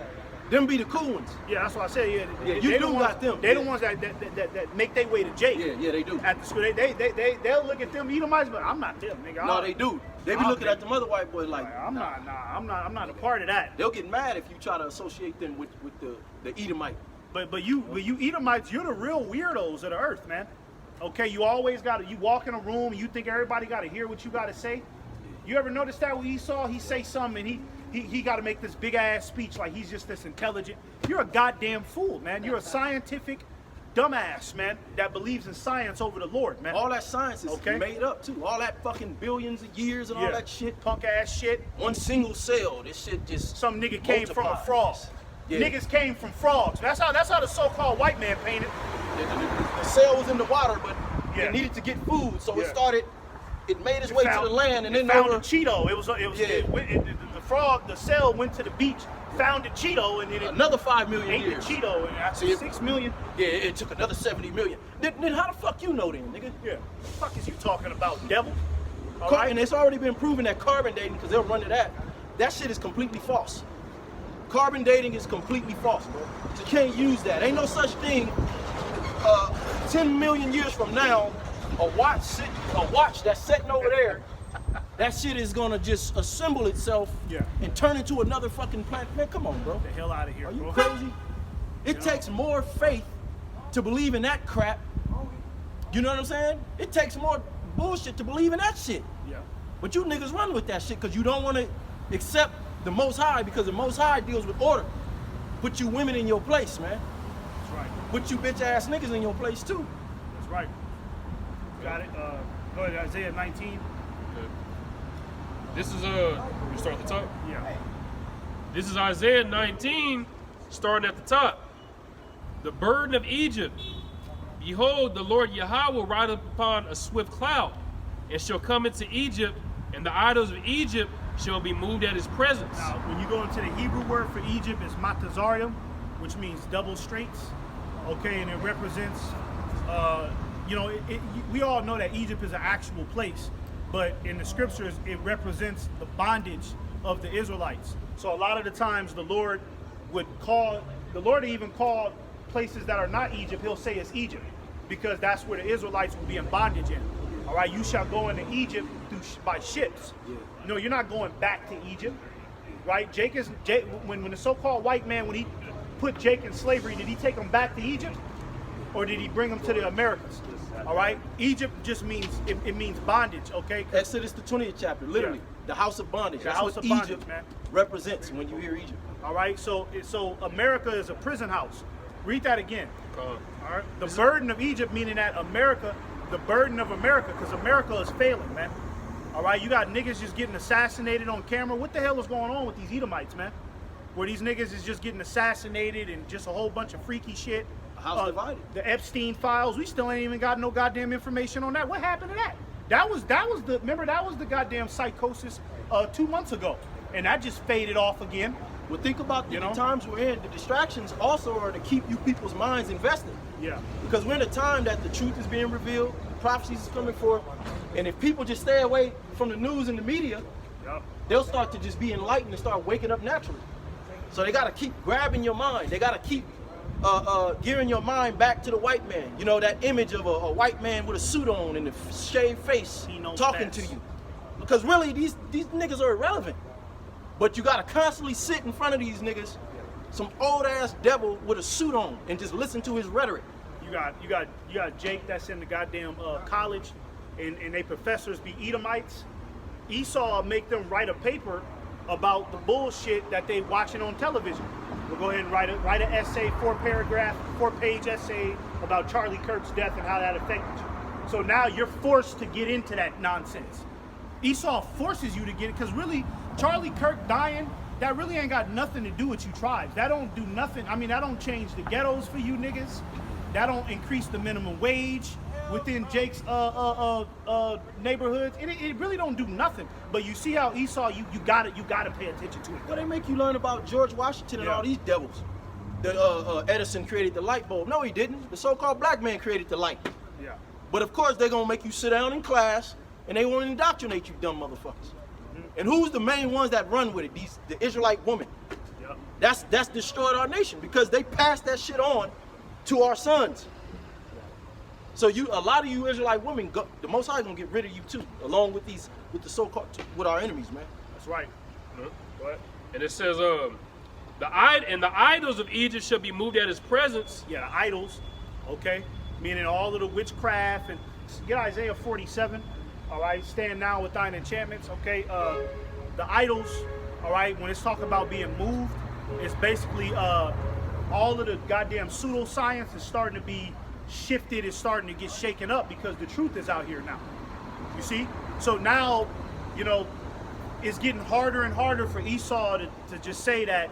Them be the cool ones. Yeah, that's what I said. Yeah, Yeah, you they do the got ones, them. They Yeah. the ones that make their way to Jake. Yeah, they do. At the school, they'll look at them Edomites, but I'm not them, nigga. No, they do. They be I'll looking be- at them other white boys like, I'm not a part of that. they'll get mad if you try to associate them with the Edomite. But you Edomites, you're the real weirdos of the earth, man. Okay, you always you walk in a room and you think everybody gotta hear what you gotta say. You ever notice that with Esau? He say something and he gotta make this big ass speech like he's just this intelligent. You're a goddamn fool, man. You're a scientific dumbass, man, that believes in science over the Lord, man. All that science is Okay. made up too. All that fucking billions of years and all that shit. Punk ass shit. One single cell. This shit just Some nigga came from a multiplies. frog. Yeah. Niggas came from frogs. That's how the so-called white man painted. The cell was in the water, but Yeah. it needed to get food, so Yeah. it made its way to the land, and it then found there a were, Cheeto. Yeah. The frog, the cell went to the beach, found a Cheeto, and then it another 5 million ate years. the Cheeto, and after See, 6 million. Yeah, it took another 70 million. Then how the fuck you know then, nigga? Yeah, what the fuck is you talking about, devil? All And right? it's already been proven that carbon dating, because they'll run to that. That shit is completely false. Carbon dating is completely false, bro. You can't use that. Ain't no such thing. 10 million years from now, a watch that's sitting over there, that shit is gonna just assemble itself and turn into another fucking planet. Man, come on, bro. Get the hell out of here, Are you bro. crazy? It takes more faith to believe in that crap. You know what I'm saying? It takes more bullshit to believe in that shit. Yeah. But you niggas run with that shit because you don't want to accept the Most High, because the Most High deals with order. Put you women in your place, man. That's right. Put you bitch ass niggas in your place too. That's right. Got it. Go ahead, Isaiah 19. This is you start at the top. Yeah. This is Isaiah 19, starting at the top. The burden of Egypt. Behold, the Lord Yahweh will ride up upon a swift cloud, and shall come into Egypt, and the idols of Egypt shall be moved at his presence. Now, when you go into the Hebrew word for Egypt, it's matazarium, which means double straits. Okay, and it represents, we all know that Egypt is an actual place, but in the scriptures, it represents the bondage of the Israelites. So a lot of the times, the Lord even call places that are not Egypt, he'll say it's Egypt, because that's where the Israelites will be in bondage in. All right, you shall go into Egypt by ships. Yeah. No, you're not going back to Egypt, right? When the so-called white man, when he put Jake in slavery, did he take him back to Egypt, or did he bring him to the Americas? All right, Egypt just means it means bondage. Okay. Exodus the 20th chapter, literally, the house of bondage. The That's house what of bondage, Egypt man. represents when you hear Egypt. All right. So America is a prison house. Read that again. Uh, All right. The burden of Egypt, meaning that America, the burden of America, because America is failing, man. All right. You got niggas just getting assassinated on camera. What the hell is going on with these Edomites, man? where these niggas is just getting assassinated and just a whole bunch of freaky shit. House divided. The Epstein files, we still ain't even got no goddamn information on that. What happened to that? That was the goddamn psychosis 2 months ago, and that just faded off again. Well, think about the You know? times we're in. The distractions also are to keep you people's minds invested. Yeah. Because we're in a time that the truth is being revealed, prophecies is coming forth, and if people just stay away from the news and the media, Yep. they'll start to just be enlightened and start waking up naturally. So they got to keep grabbing your mind. They got to keep gearing your mind back to the white man. You know, that image of a white man with a suit on and a shaved face He knows talking best. to you. Because really, these niggas are irrelevant. But you got to constantly sit in front of these niggas, some old ass devil with a suit on, and just listen to his rhetoric. You got Jake that's in the goddamn college, and they professors be Edomites. Esau make them write a paper about the bullshit that they watching on television. We'll go ahead and write an essay, 4-page essay about Charlie Kirk's death and how that affected you. So now you're forced to get into that nonsense. Esau forces you to get it, because really, Charlie Kirk dying, that really ain't got nothing to do with you tribes. That don't do nothing. I mean, that don't change the ghettos for you niggas. That don't increase the minimum wage within Jake's neighborhoods. It really don't do nothing. But you see how Esau, you gotta pay attention to it. Well, they make you learn about George Washington and Yeah. all these devils. The Edison created the light bulb. No, he didn't. The so-called black man created the light. Yeah. But of course, they're gonna make you sit down in class and they want to indoctrinate you, dumb motherfuckers. And who's the main ones that run with it? The Israelite women. Yep. That's destroyed our nation because they passed that shit on to our sons. So a lot of you Israelite women, the Most High gonna get rid of you too, along with the so-called, with our enemies, man. That's right. Go ahead. And it says, the idols of Egypt shall be moved at his presence. Yeah, the idols, okay? Meaning all of the witchcraft, and get Isaiah 47, all right? Stand now with thine enchantments, okay? The idols, all right, when it's talking about being moved, it's basically all of the goddamn pseudoscience is starting to be shifted, is starting to get shaken up because the truth is out here now. You see? So now, you know, it's getting harder and harder for Esau to just say that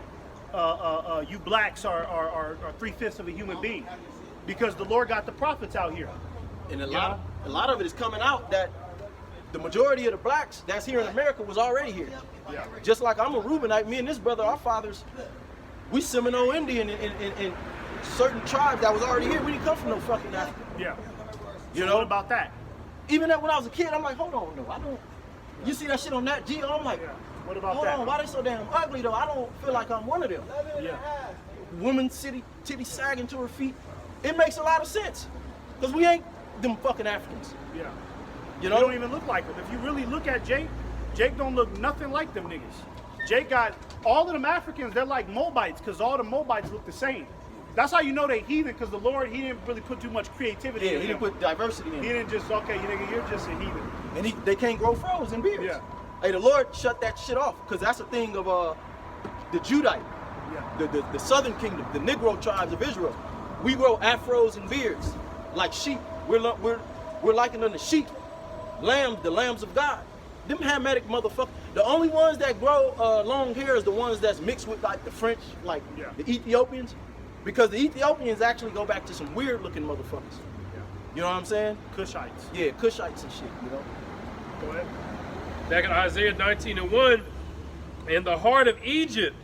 you blacks are 3/5 of a human being, because the Lord got the prophets out here. And a lot of it is coming out that the majority of the blacks that's here in America was already here. Yeah. Just like I'm a Reubenite, me and this brother, our fathers, we Seminole Indian in certain tribes that was already here. We didn't come from no fucking Africa. Yeah. You So know? what about that? Even that when I was a kid, I'm like, hold on, no, I don't. You see that shit on Nat Geo? I'm like, Yeah. What about hold that? on, why they so damn ugly though? I don't feel like I'm one of them. Yeah. Woman titty sagging to her feet. It makes a lot of sense. Because we ain't them fucking Africans. Yeah. You They know? don't even look like them. If you really look at Jake don't look nothing like them niggas. Jake got all of them Africans, they're like Moabites, because all the Moabites look the same. That's how you know they heathen, because the Lord, he didn't really put too much creativity Yeah, in he them. didn't put diversity in He it. didn't just, okay, you nigga, you're just a heathen. And they can't grow froze and beards. Yeah. Hey, the Lord shut that shit off, because that's a thing of the Judite, Yeah. the southern kingdom, the Negro tribes of Israel. We grow afros and beards like sheep. We're likened unto sheep, the lambs of God. Them Hamitic motherfuckers. The only ones that grow long hair is the ones that's mixed with like the French, like Yeah. the Ethiopians, because the Ethiopians actually go back to some weird looking motherfuckers. You know what I'm saying? Cushites. Yeah, Cushites and shit. You know. Go ahead. Back in Isaiah 19:1, and the heart of Egypt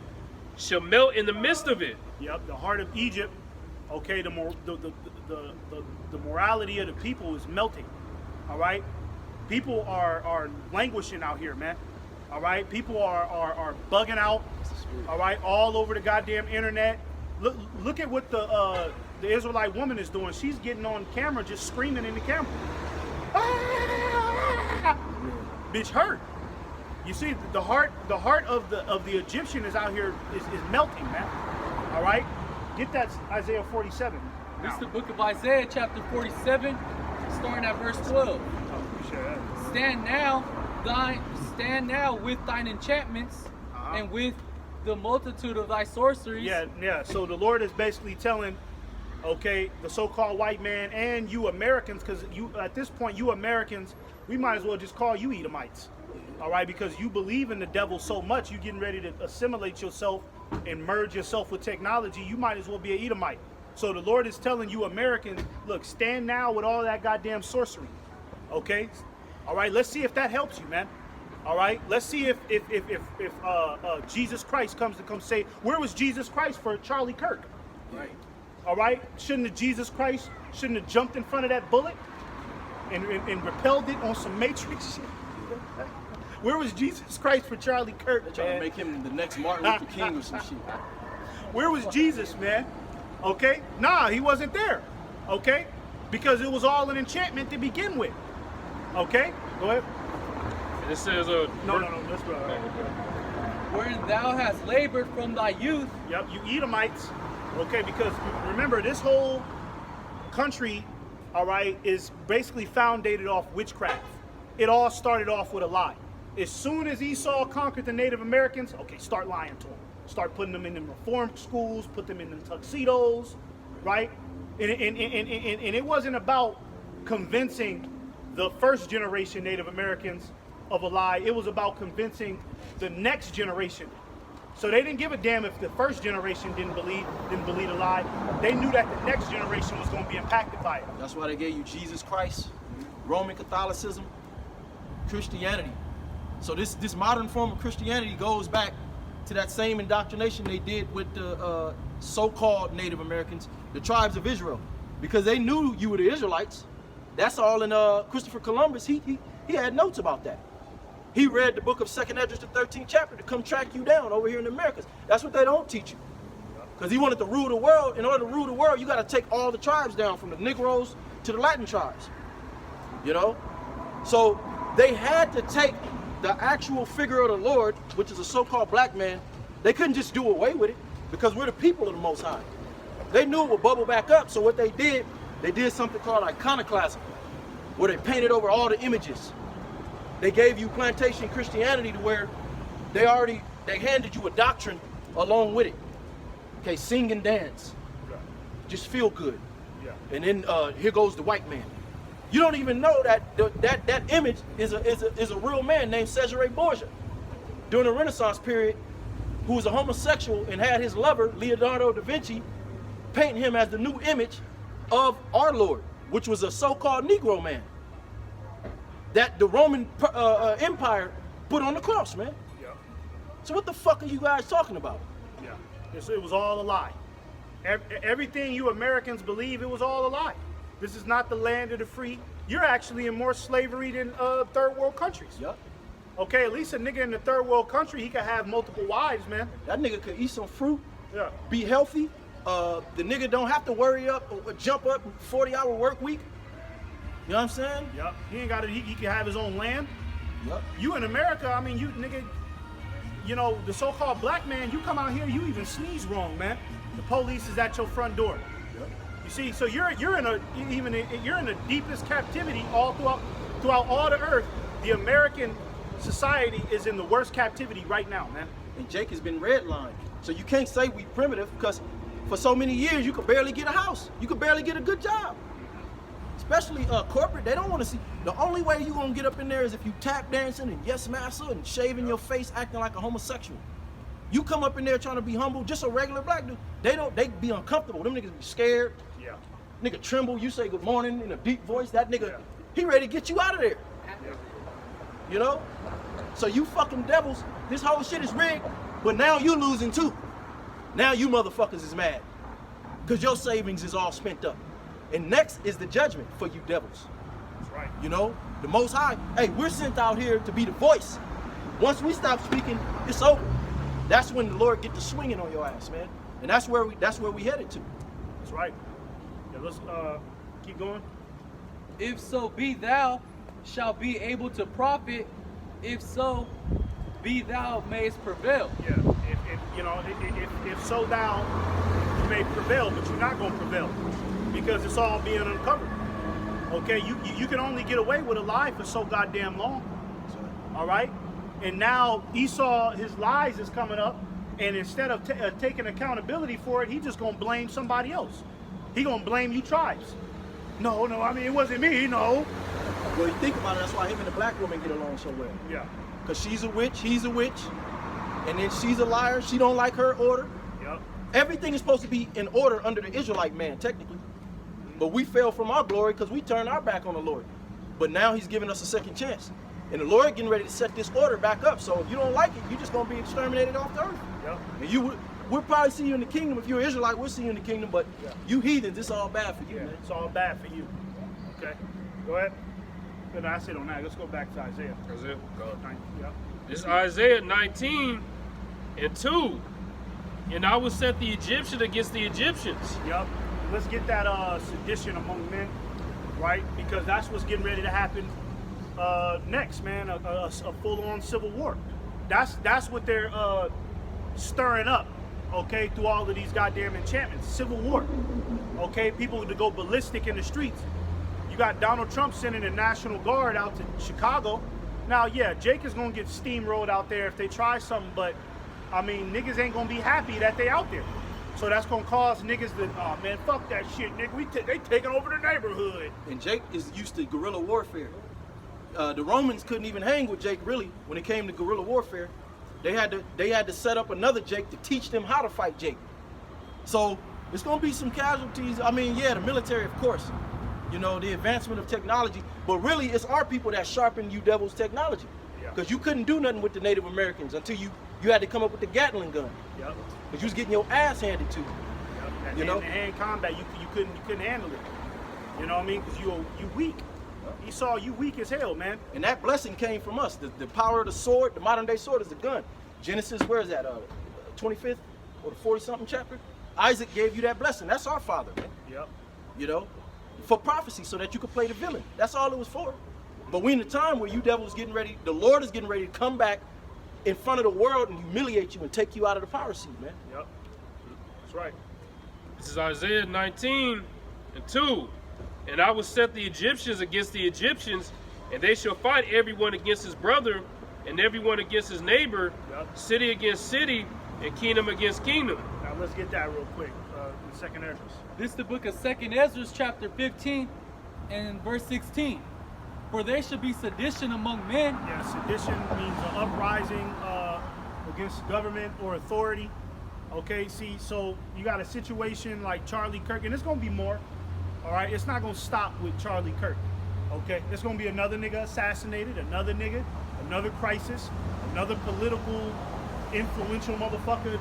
shall melt in the midst of it. Yep, the heart of Egypt, okay, the morality of the people is melting. All right? People are languishing out here, man. All right? People are bugging out. All right, all over the goddamn internet. Look at what the Israelite woman is doing. She's getting on camera, just screaming in the camera. Ah! Bitch hurt. You see, the heart of the Egyptian is out here is melting, man. All right, get that Isaiah 47. This is Now. the book of Isaiah, chapter 47, starting at verse 12. Oh, appreciate that. Stand now with thine enchantments Uh-huh. and with the multitude of thy sorceries. Yeah. So the Lord is basically telling, okay, the so-called white man and you Americans, because you at this point, you Americans, we might as well just call you Edomites. All right, because you believe in the devil so much, you getting ready to assimilate yourself and merge yourself with technology, you might as well be an Edomite. So the Lord is telling you Americans, look, stand now with all that goddamn sorcery. Okay? All right, let's see if that helps you, man. All right, let's see if Jesus Christ comes to come say, where was Jesus Christ for Charlie Kirk? Right. All right, shouldn't Jesus Christ shouldn't have jumped in front of that bullet and repelled it on some Matrix shit? Where was Jesus Christ for Charlie Kirk? They're trying to make him the next Martin Luther King or some shit. Where was Jesus, man? Okay, nah, he wasn't there. Okay, because it was all an enchantment to begin with. Okay, go ahead. And it says, No, let's go. Wherein thou hast labored from thy youth. Yep, you Edomites. Okay, because remember, this whole country, all right, is basically founded off witchcraft. It all started off with a lie. As soon as Esau conquered the Native Americans, okay, start lying to them. Start putting them in them reform schools, put them in them tuxedos, right? And it wasn't about convincing the first generation Native Americans of a lie. It was about convincing the next generation. So they didn't give a damn if the first generation didn't believe a lie. They knew that the next generation was going to be impacted by it. That's why they gave you Jesus Christ, Roman Catholicism, Christianity. So this modern form of Christianity goes back to that same indoctrination they did with the so-called Native Americans, the tribes of Israel, because they knew you were the Israelites. That's all in Christopher Columbus. He had notes about that. He read the book of 2nd Esdras, the 13th chapter, to come track you down over here in the Americas. That's what they don't teach you. Because he wanted to rule the world. In order to rule the world, you got to take all the tribes down, from the Negroes to the Latin tribes. You know? So they had to take the actual figure of the Lord, which is a so-called black man. They couldn't just do away with it, because we're the people of the Most High. They knew it would bubble back up, so what they did something called iconoclasm, where they painted over all the images. They gave you plantation Christianity to where they handed you a doctrine along with it. Okay, sing and dance. Just feel good. Yeah. And then here goes the white man. You don't even know that that image is a real man named Cesare Borgia during the Renaissance period, who was a homosexual and had his lover, Leonardo da Vinci, painting him as the new image of our Lord, which was a so-called Negro man that the Roman Empire put on the cross, man. Yeah. So what the fuck are you guys talking about? Yeah. It was all a lie. Everything you Americans believe, it was all a lie. This is not the land of the free. You're actually in more slavery than third world countries. Yep. Okay, at least a nigga in the third world country, he could have multiple wives, man. That nigga could eat some fruit, Yeah. be healthy. The nigga don't have to worry up or jump up 40-hour work week. You know what I'm saying? Yep. He ain't got to, he can have his own land. Yep. You in America, I mean, you nigga, you know, the so-called black man, you come out here, you even sneeze wrong, man. The police is at your front door. Yep. You see, so you're in the deepest captivity all throughout all the earth. The American society is in the worst captivity right now, man. And Jake has been redlined. So you can't say we primitive, because for so many years you could barely get a house. You could barely get a good job. Especially corporate, they don't want to see. The only way you gonna get up in there is if you tap dancing and yes massa and shaving your face, acting like a homosexual. You come up in there trying to be humble, just a regular black dude, they be uncomfortable. Them niggas be scared. Yeah. Nigga tremble, you say good morning in a deep voice, that nigga, he ready to get you out of there. You know? So you fucking devils, this whole shit is rigged, but now you losing too. Now you motherfuckers is mad, because your savings is all spent up. And next is the judgment for you devils. That's right. You know, the Most High, hey, we're sent out here to be the voice. Once we stop speaking, it's over. That's when the Lord get to swinging on your ass, man. And that's where we headed to. That's right. Yeah, let's keep going. If so be thou shalt be able to profit, if so be thou mayest prevail. Yeah. If so thou you may prevail, but you're not gonna prevail, because it's all being uncovered. Okay, you can only get away with a lie for so goddamn long. All right, and now Esau, his lies is coming up, and instead of taking accountability for it, he just gonna blame somebody else. He gonna blame you tribes. No, I mean, it wasn't me. No. Well, you think about it, that's why him and the black woman get along so well. Yeah. Because she's a witch, he's a witch, and then she's a liar. She don't like her order. Yep. Everything is supposed to be in order under the Israelite man, technically. But we fell from our glory because we turned our back on the Lord. But now he's giving us a second chance. And the Lord getting ready to set this order back up. So if you don't like it, you're just going to be exterminated off the earth. Yep. And we'll probably see you in the kingdom. If you're an Israelite, we'll see you in the kingdom. But you heathens, it's all bad for you, Yeah, man. it's all bad for you. Okay. Go ahead. No, that's it on that. Let's go back to Isaiah. Isaiah. Yep. This is Isaiah 19 and 2. And I will set the Egyptian against the Egyptians. Yep. Let's get that sedition among men, right? Because that's what's getting ready to happen next, man. A full-on civil war. That's what they're stirring up, okay, through all of these goddamn enchantments. Civil war. Okay, people to go ballistic in the streets. You got Donald Trump sending the National Guard out to Chicago. Now, yeah, Jake is gonna get steamrolled out there if they try something, but I mean, niggas ain't gonna be happy that they out there. So that's gonna cause niggas to, oh man, fuck that shit, nigga. They taking over the neighborhood. And Jake is used to guerrilla warfare. The Romans couldn't even hang with Jake really when it came to guerrilla warfare. They had to set up another Jake to teach them how to fight Jake. So it's gonna be some casualties. I mean, yeah, the military, of course. You know, the advancement of technology, but really it's our people that sharpen you devil's technology. Because you couldn't do nothing with the Native Americans until you had to come up with the Gatling gun. Yep. Because you was getting your ass handed to you. Yep. And You know? hand combat, you couldn't handle it. You know what I mean? Because you weak. Esau, you weak as hell, man. And that blessing came from us. The power of the sword, the modern day sword is the gun. Genesis, where is that? 25th or the 40-something chapter? Isaac gave you that blessing. That's our father, man. Yep. You know? For prophecy, so that you could play the villain. That's all it was for. But we in the time where you devils getting ready, the Lord is getting ready to come back in front of the world and humiliate you and take you out of the power seat, man. Yep. That's right. This is Isaiah 19 and 2. And I will set the Egyptians against the Egyptians, and they shall fight everyone against his brother, and everyone against his neighbor, Yep. city against city, and kingdom against kingdom. Now let's get that real quick. In Second Ezra. This is the book of 2nd Ezra, chapter 15 and verse 16. For there shall be sedition among men. Yeah, sedition means an uprising against government or authority. Okay, see, so you got a situation like Charlie Kirk, and it's gonna be more. All right, it's not gonna stop with Charlie Kirk. Okay, it's gonna be another nigga assassinated, another nigga, another crisis, another political influential motherfucker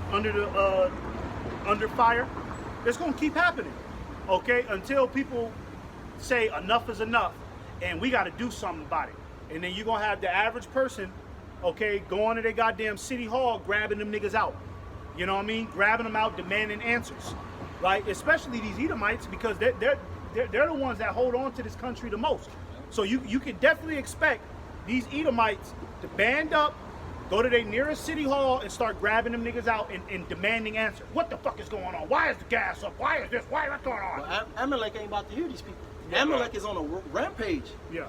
under fire. It's gonna keep happening. Okay, until people say enough is enough, and we got to do something about it. And then you're gonna have the average person, okay, going to their goddamn city hall, grabbing them niggas out. You know what I mean? Grabbing them out, demanding answers, right? Especially these Edomites, because they're the ones that hold on to this country the most. So you could definitely expect these Edomites to band up, go to their nearest city hall, and start grabbing them niggas out and demanding answers. What the fuck is going on? Why is the gas up? Why is this? Why is that going on? Well, Amalek ain't about to hear these people. Amalek is on a rampage. Yeah.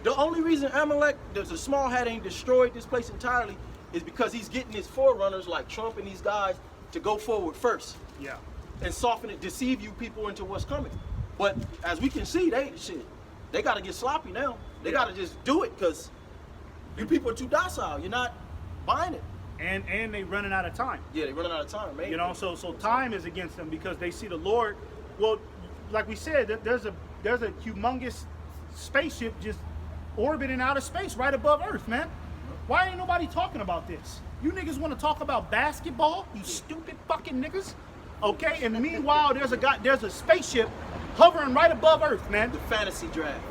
The only reason Amalek, there's a small hat, ain't destroyed this place entirely is because he's getting his forerunners like Trump and these guys to go forward first Yeah. and soften it, deceive you people into what's coming. But as we can see, they got to get sloppy now. They got to just do it because you people are too docile. You're not buying it. And they running out of time. Yeah, they're running out of time, man. You know, so time is against them because they see the Lord. Well, like we said, there's a humongous spaceship just orbiting out of space right above Earth, man. Why ain't nobody talking about this? You niggas want to talk about basketball? You stupid fucking niggas. Okay, and meanwhile, there's a spaceship hovering right above Earth, man. The fantasy draft.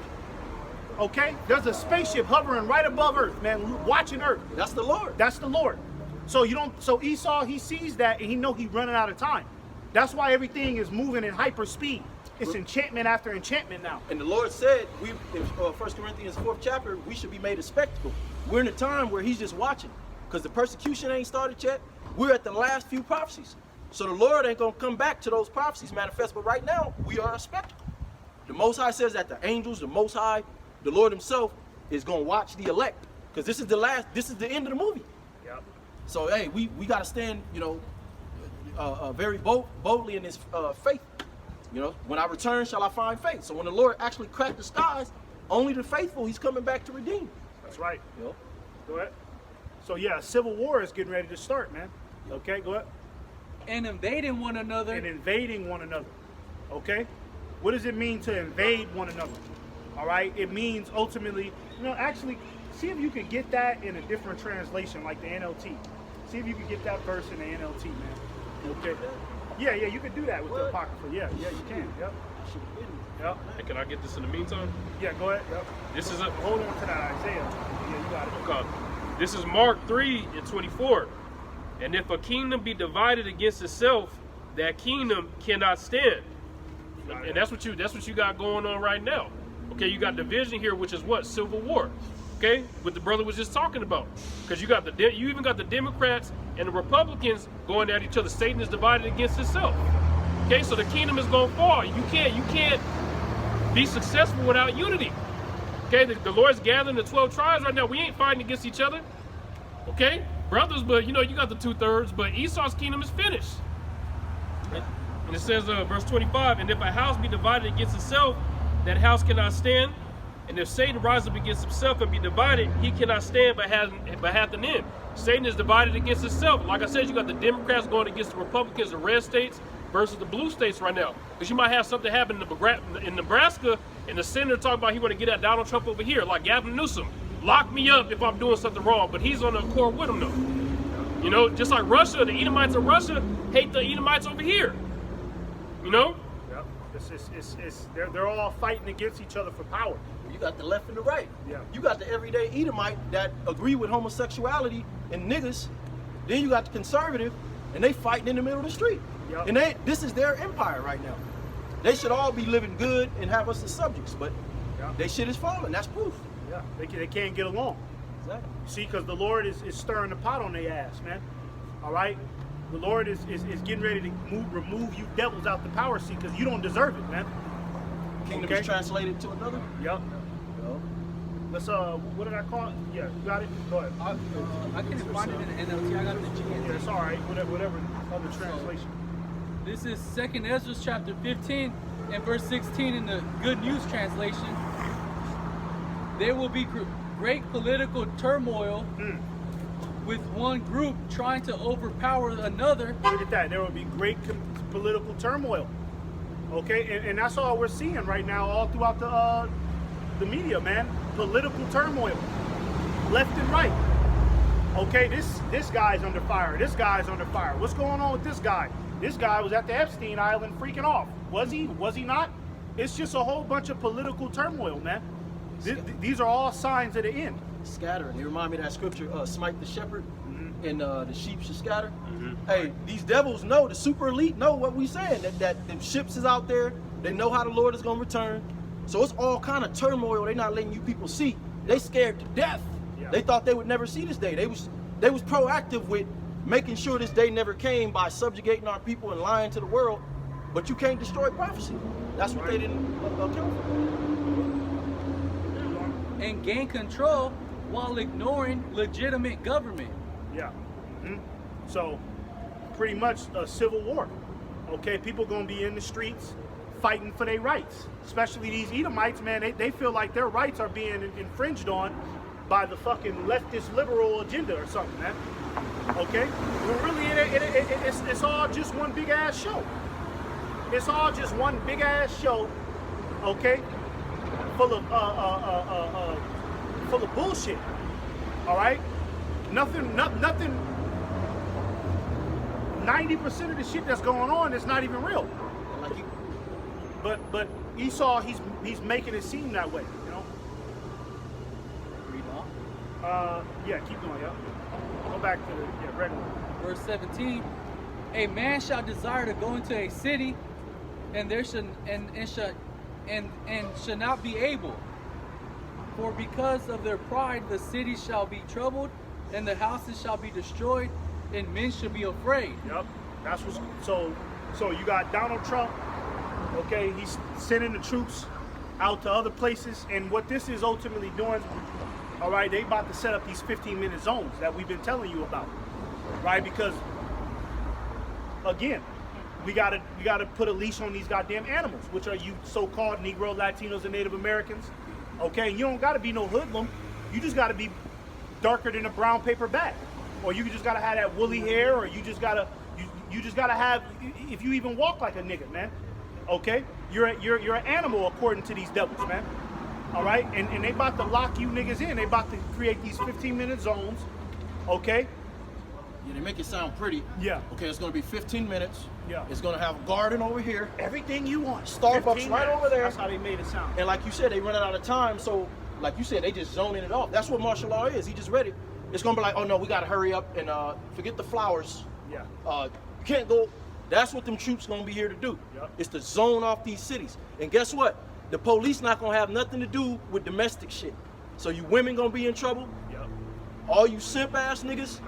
Okay, there's a spaceship hovering right above Earth, man, watching Earth. That's the Lord. That's the Lord. So so Esau, he sees that and he know he's running out of time. That's why everything is moving in hyper speed. It's enchantment after enchantment now. And the Lord said, in 1 Corinthians 4th chapter, we should be made a spectacle. We're in a time where he's just watching because the persecution ain't started yet. We're at the last few prophecies. So the Lord ain't going to come back to those prophecies manifest. But right now, we are a spectacle. The Most High says that the angels, the Most High, the Lord himself is going to watch the elect because this is the end of the movie. Yep. So, hey, we got to stand, very boldly in this faith. You know, when I return, shall I find faith? So when the Lord actually cracked the skies, only the faithful he's coming back to redeem. That's right. You know? Go ahead. So yeah, a civil war is getting ready to start, man. Okay, go ahead. And invading one another. And invading one another. Okay? What does it mean to invade one another? All right? It means ultimately, actually, see if you can get that in a different translation, like the NLT. See if you can get that verse in the NLT, man. Okay? Yeah, you can do that with the Apocrypha. Yeah, you can. Yep. Yep. Hey, can I get this in the meantime? Yeah, go ahead. Yep. This is Hold on to that Isaiah. Yeah, you got it. Okay. This is Mark 3:24. And if a kingdom be divided against itself, that kingdom cannot stand. And that's what you got going on right now. Okay, you got division here, which is what? Civil war. Okay, what the brother was just talking about. Because you even got the Democrats and the Republicans going at each other. Satan is divided against itself. Okay, so the kingdom is going to fall. You can't be successful without unity. Okay, the Lord's gathering the 12 tribes right now. We ain't fighting against each other. Okay, brothers, but you got the 2/3. But Esau's kingdom is finished. And it says, verse 25, and if a house be divided against itself, that house cannot stand. And if Satan rise up against himself and be divided, he cannot stand but hath an end. Satan is divided against itself. Like I said, you got the Democrats going against the Republicans, the red states versus the blue states right now. Because you might have something happen in Nebraska, and the senator talking about he want to get at Donald Trump over here, like Gavin Newsom. Lock me up if I'm doing something wrong, but he's on the accord with him though. Just like Russia, the Edomites of Russia hate the Edomites over here. Yep. They're all fighting against each other for power. You got the left and the right. Yeah. You got the everyday Edomite that agree with homosexuality and niggas. Then you got the conservative, and they fighting in the middle of the street. Yep. And this is their empire right now. They should all be living good and have us as subjects, but they shit is falling. That's proof. Yeah, they can't get along. Exactly. See, because the Lord is stirring the pot on their ass, man. All right? The Lord is getting ready to remove you devils out the power seat because you don't deserve it, man. Kingdom Okay. is translated to another. Yep. Let's what did I call it? Yeah, you got it? Go ahead. I can't find it in the NLT. I got the GNT. Yeah, it's all right. Whatever other translation. This is 2nd Ezra chapter 15 and verse 16 in the Good News translation. There will be great political turmoil with one group trying to overpower another. Look at that. There will be great political turmoil. Okay, and that's all we're seeing right now all throughout the media, man. Political turmoil, left and right. Okay, this guy's under fire. This guy's under fire. What's going on with this guy? This guy was at the Epstein Island freaking off. Was he? Was he not? It's just a whole bunch of political turmoil, man. These are all signs of the end. Scattering. They remind me of that scripture, smite the shepherd and the sheep should scatter. Hey, these devils know, the super elite know what we saying, that the ships is out there. They know how the Lord is going to return. So it's all kind of turmoil they're not letting you people see. They scared to death. Yeah. They thought they would never see this day. They was proactive with making sure this day never came by subjugating our people and lying to the world. But you can't destroy prophecy. That's what they didn't account for. And gain control while ignoring legitimate government. Yeah. So, pretty much a civil war. Okay, people gonna be in the streets fighting for their rights. Especially these Edomites, man. They feel like their rights are being infringed on by the fucking leftist liberal agenda or something, man. Okay? But really, it's all just one big ass show. It's all just one big ass show. Okay? Full of bullshit. All right? Nothing. 90% of the shit that's going on is not even real. But Esau, he's making it seem that way, Read on. Yeah, keep going, yeah. Go back to the regular. Verse 17. A man shall desire to go into a city, and there should should not be able. For because of their pride, the city shall be troubled, and the houses shall be destroyed, and men shall be afraid. Yep. That's what's so you got Donald Trump, okay, he's sending the troops out to other places, and what this is ultimately doing, all right, they about to set up these 15-minute zones that we've been telling you about. Right? Because again, we gotta put a leash on these goddamn animals, which are you so-called Negro, Latinos, and Native Americans. Okay, and you don't gotta be no hoodlum. You just gotta be darker than a brown paper bag, or you just gotta have that woolly hair, or you just gotta have, if you even walk like a nigga, man. Okay, you're an animal according to these devils, man. All right, and they about to lock you niggas in. They about to create these 15-minute zones. Okay. Yeah, they make it sound pretty. Yeah. Okay, it's gonna be 15 minutes. Yeah. It's gonna have a garden over here. Everything you want. Starbucks 15 right minutes. over there. That's how they made it sound. And like you said, they running out of time. So, like you said, they just zoning it off. That's what martial law is. He just read it. It's gonna be like, oh no, we gotta hurry up and forget the flowers. Yeah. You can't go. That's what them troops gonna be here to do. Yep. It's to zone off these cities. And guess what? The police not gonna have nothing to do with domestic shit. So you women gonna be in trouble. Yep. All you simp ass niggas.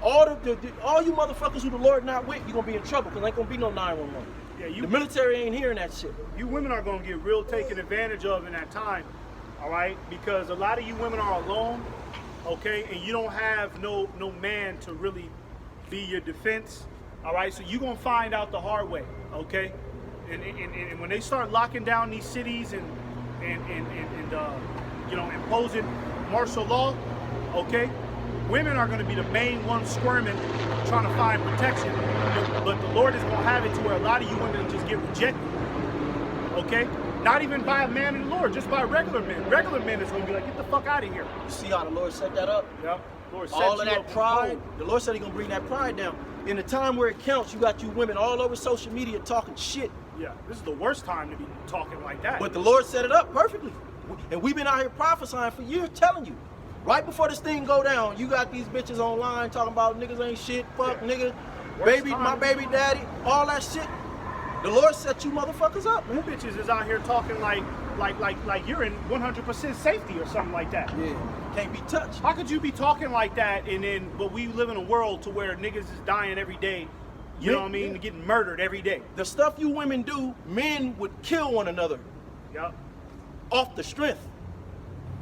All you motherfuckers who the Lord not with, you gonna be in trouble because ain't gonna be no 911. Yeah, the military ain't hearing that shit. You women are gonna get real taken advantage of in that time, all right? Because a lot of you women are alone, okay, and you don't have no man to really be your defense, all right? So you're gonna find out the hard way, okay? And when they start locking down these cities and you know, imposing martial law, okay, women are going to be the main ones squirming, trying to find protection. But the Lord is going to have it to where a lot of you women just get rejected. Okay? Not even by a man in the Lord, just by regular men. Regular men is going to be like, get the fuck out of here. You see how the Lord set that up? Yep. Lord set All of you that up pride, cold. the Lord said He's going to bring that pride down. In a time where it counts, you got you women all over social media talking shit. Yeah, this is the worst time to be talking like that. But the Lord set it up perfectly. And we've been out here prophesying for years, telling you. Right before this thing go down, you got these bitches online talking about niggas ain't shit, fuck nigga, baby, my baby daddy, all that shit. The Lord set you motherfuckers up, man. You bitches is out here talking like you're in 100% safety or something like that. Yeah, can't be touched. How could you be talking like that but we live in a world to where niggas is dying every day, you know what I mean, Yeah. getting murdered every day. The stuff you women do, men would kill one another Yep. off the strength.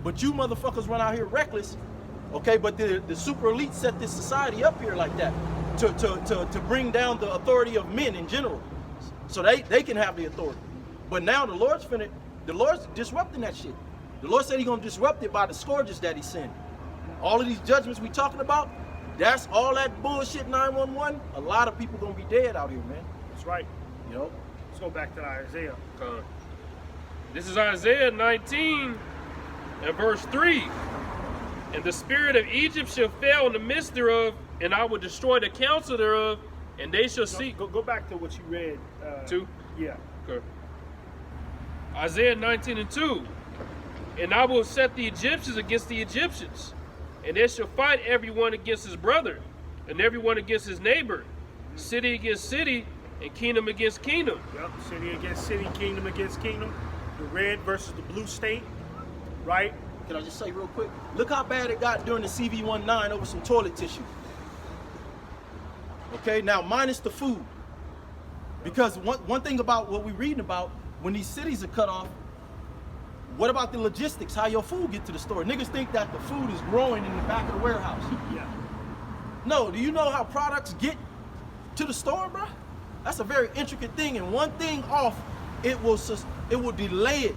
But you motherfuckers run out here reckless, okay? But the super elite set this society up here like that to bring down the authority of men in general, so they can have the authority. But now the Lord's disrupting that shit. The Lord said He's gonna disrupt it by the scourges that He sent. All of these judgments we talking about, that's all that bullshit 911. A lot of people gonna be dead out here, man. That's right. You know? Let's go back to Isaiah. This is Isaiah 19 and verse 3. And the spirit of Egypt shall fail in the midst thereof, and I will destroy the counsel thereof, and they shall see. Go back to what you read. 2? Yeah. Okay. Isaiah 19 and 2. And I will set the Egyptians against the Egyptians, and they shall fight everyone against his brother, and everyone against his neighbor, city against city, and kingdom against kingdom. Yep. City against city, kingdom against kingdom. The red versus the blue state, right? Can I just say real quick? Look how bad it got during the CV-19 over some toilet tissue. Okay, now minus the food. Because one thing about what we're reading about, when these cities are cut off, what about the logistics, how your food get to the store? Niggas think that the food is growing in the back of the warehouse. Yeah. No, do you know how products get to the store, bro? That's a very intricate thing, and one thing off, it will delay it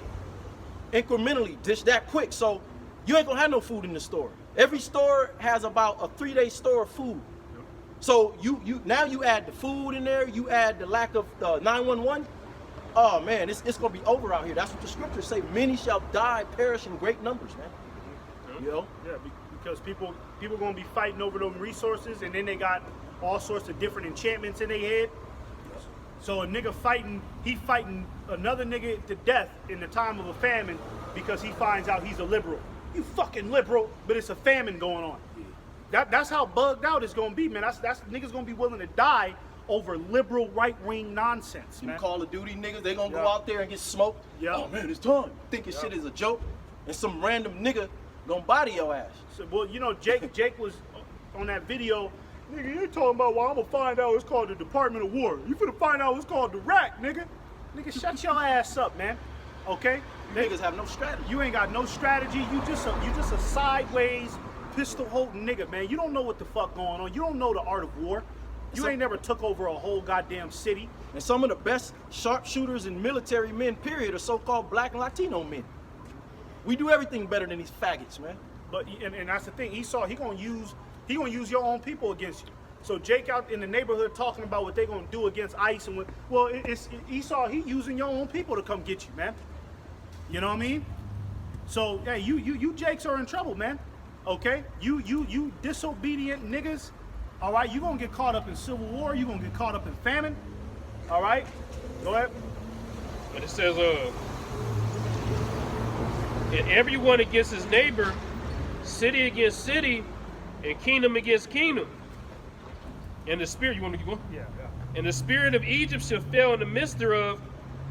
incrementally, just that quick. So you ain't gonna have no food in the store. Every store has about a 3-day store of food. So you now you add the food in there, you add the lack of 911. Oh man, it's gonna be over out here. That's what the scriptures say. Many shall die, perish in great numbers, man. You know? Yeah, because people gonna be fighting over them resources, and then they got all sorts of different enchantments in their head. So a nigga fighting another nigga to death in the time of a famine because he finds out he's a liberal. You fucking liberal, but it's a famine going on. That's how bugged out it's gonna be, man. That's niggas gonna be willing to die over liberal right-wing nonsense, man. Them Call of Duty niggas, they gonna go out there and get smoked. Yeah. Oh man, it's time. Thinking shit is a joke, and some random nigga gonna body your ass. So, well, you know, Jake was on that video. Nigga, you ain't talking about, well, I'm gonna find out it's called the Department of War. You finna find out it's called the RAC, nigga. Nigga, shut your ass up, man. Okay? Niggas have no strategy. You ain't got no strategy. You just a sideways pistol holding nigga, man. You don't know what the fuck going on. You don't know the art of war. You ain't never took over a whole goddamn city. And some of the best sharpshooters and military men, period, are so-called black and Latino men. We do everything better than these faggots, man. But and that's the thing. Esau, he gonna use your own people against you. So Jake out in the neighborhood talking about what they gonna do against ICE and it's Esau. He using your own people to come get you, man. You know what I mean? So yeah, you Jakes are in trouble, man. Okay, you disobedient niggas. All right, you gonna get caught up in civil war. You gonna get caught up in famine. All right, go ahead. And it says, and everyone against his neighbor, city against city, and kingdom against kingdom. And the spirit, you want me to keep going? Yeah. And the spirit of Egypt shall fail in the midst thereof,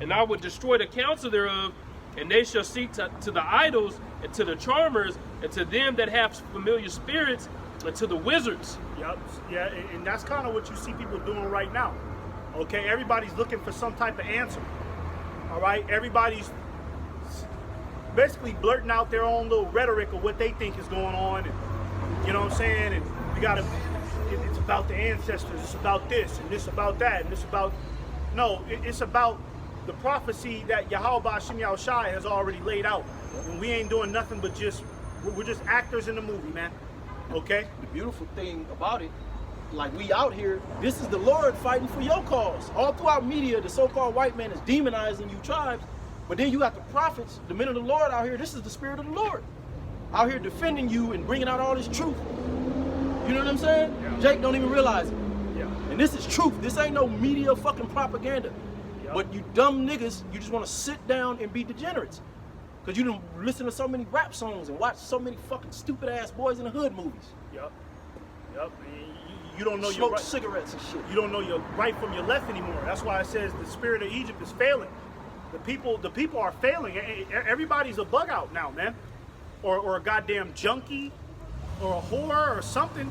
and I will destroy the counsel thereof, and they shall seek to the idols, and to the charmers, and to them that have familiar spirits, and to the wizards. Yep. Yeah, and that's kind of what you see people doing right now. Okay, everybody's looking for some type of answer. All right, everybody's basically blurting out their own little rhetoric of what they think is going on, and you know what I'm saying? And we gotta, it's about the ancestors, it's about this, and this about that, and this about, no, it's about the prophecy that Yahweh Hashem Yahushai has already laid out. And we ain't doing nothing but we're just actors in the movie, man. Okay? The beautiful thing about it, like we out here, this is the Lord fighting for your cause. All throughout media, the so-called white man is demonizing you tribes, but then you got the prophets, the men of the Lord out here. This is the spirit of the Lord out here defending you and bringing out all this truth. You know what I'm saying? Yeah. Jake don't even realize it. Yeah. And this is truth. This ain't no media fucking propaganda. Yep. But you dumb niggas, you just want to sit down and be degenerates. Because you done listen to so many rap songs and watch so many fucking stupid ass Boys in the Hood movies. Yep. You don't know your Smoke right. cigarettes and shit. You don't know your right from your left anymore. That's why it says the spirit of Egypt is failing. The people are failing. Everybody's a bug out now, man. Or a goddamn junkie, or a whore, or something.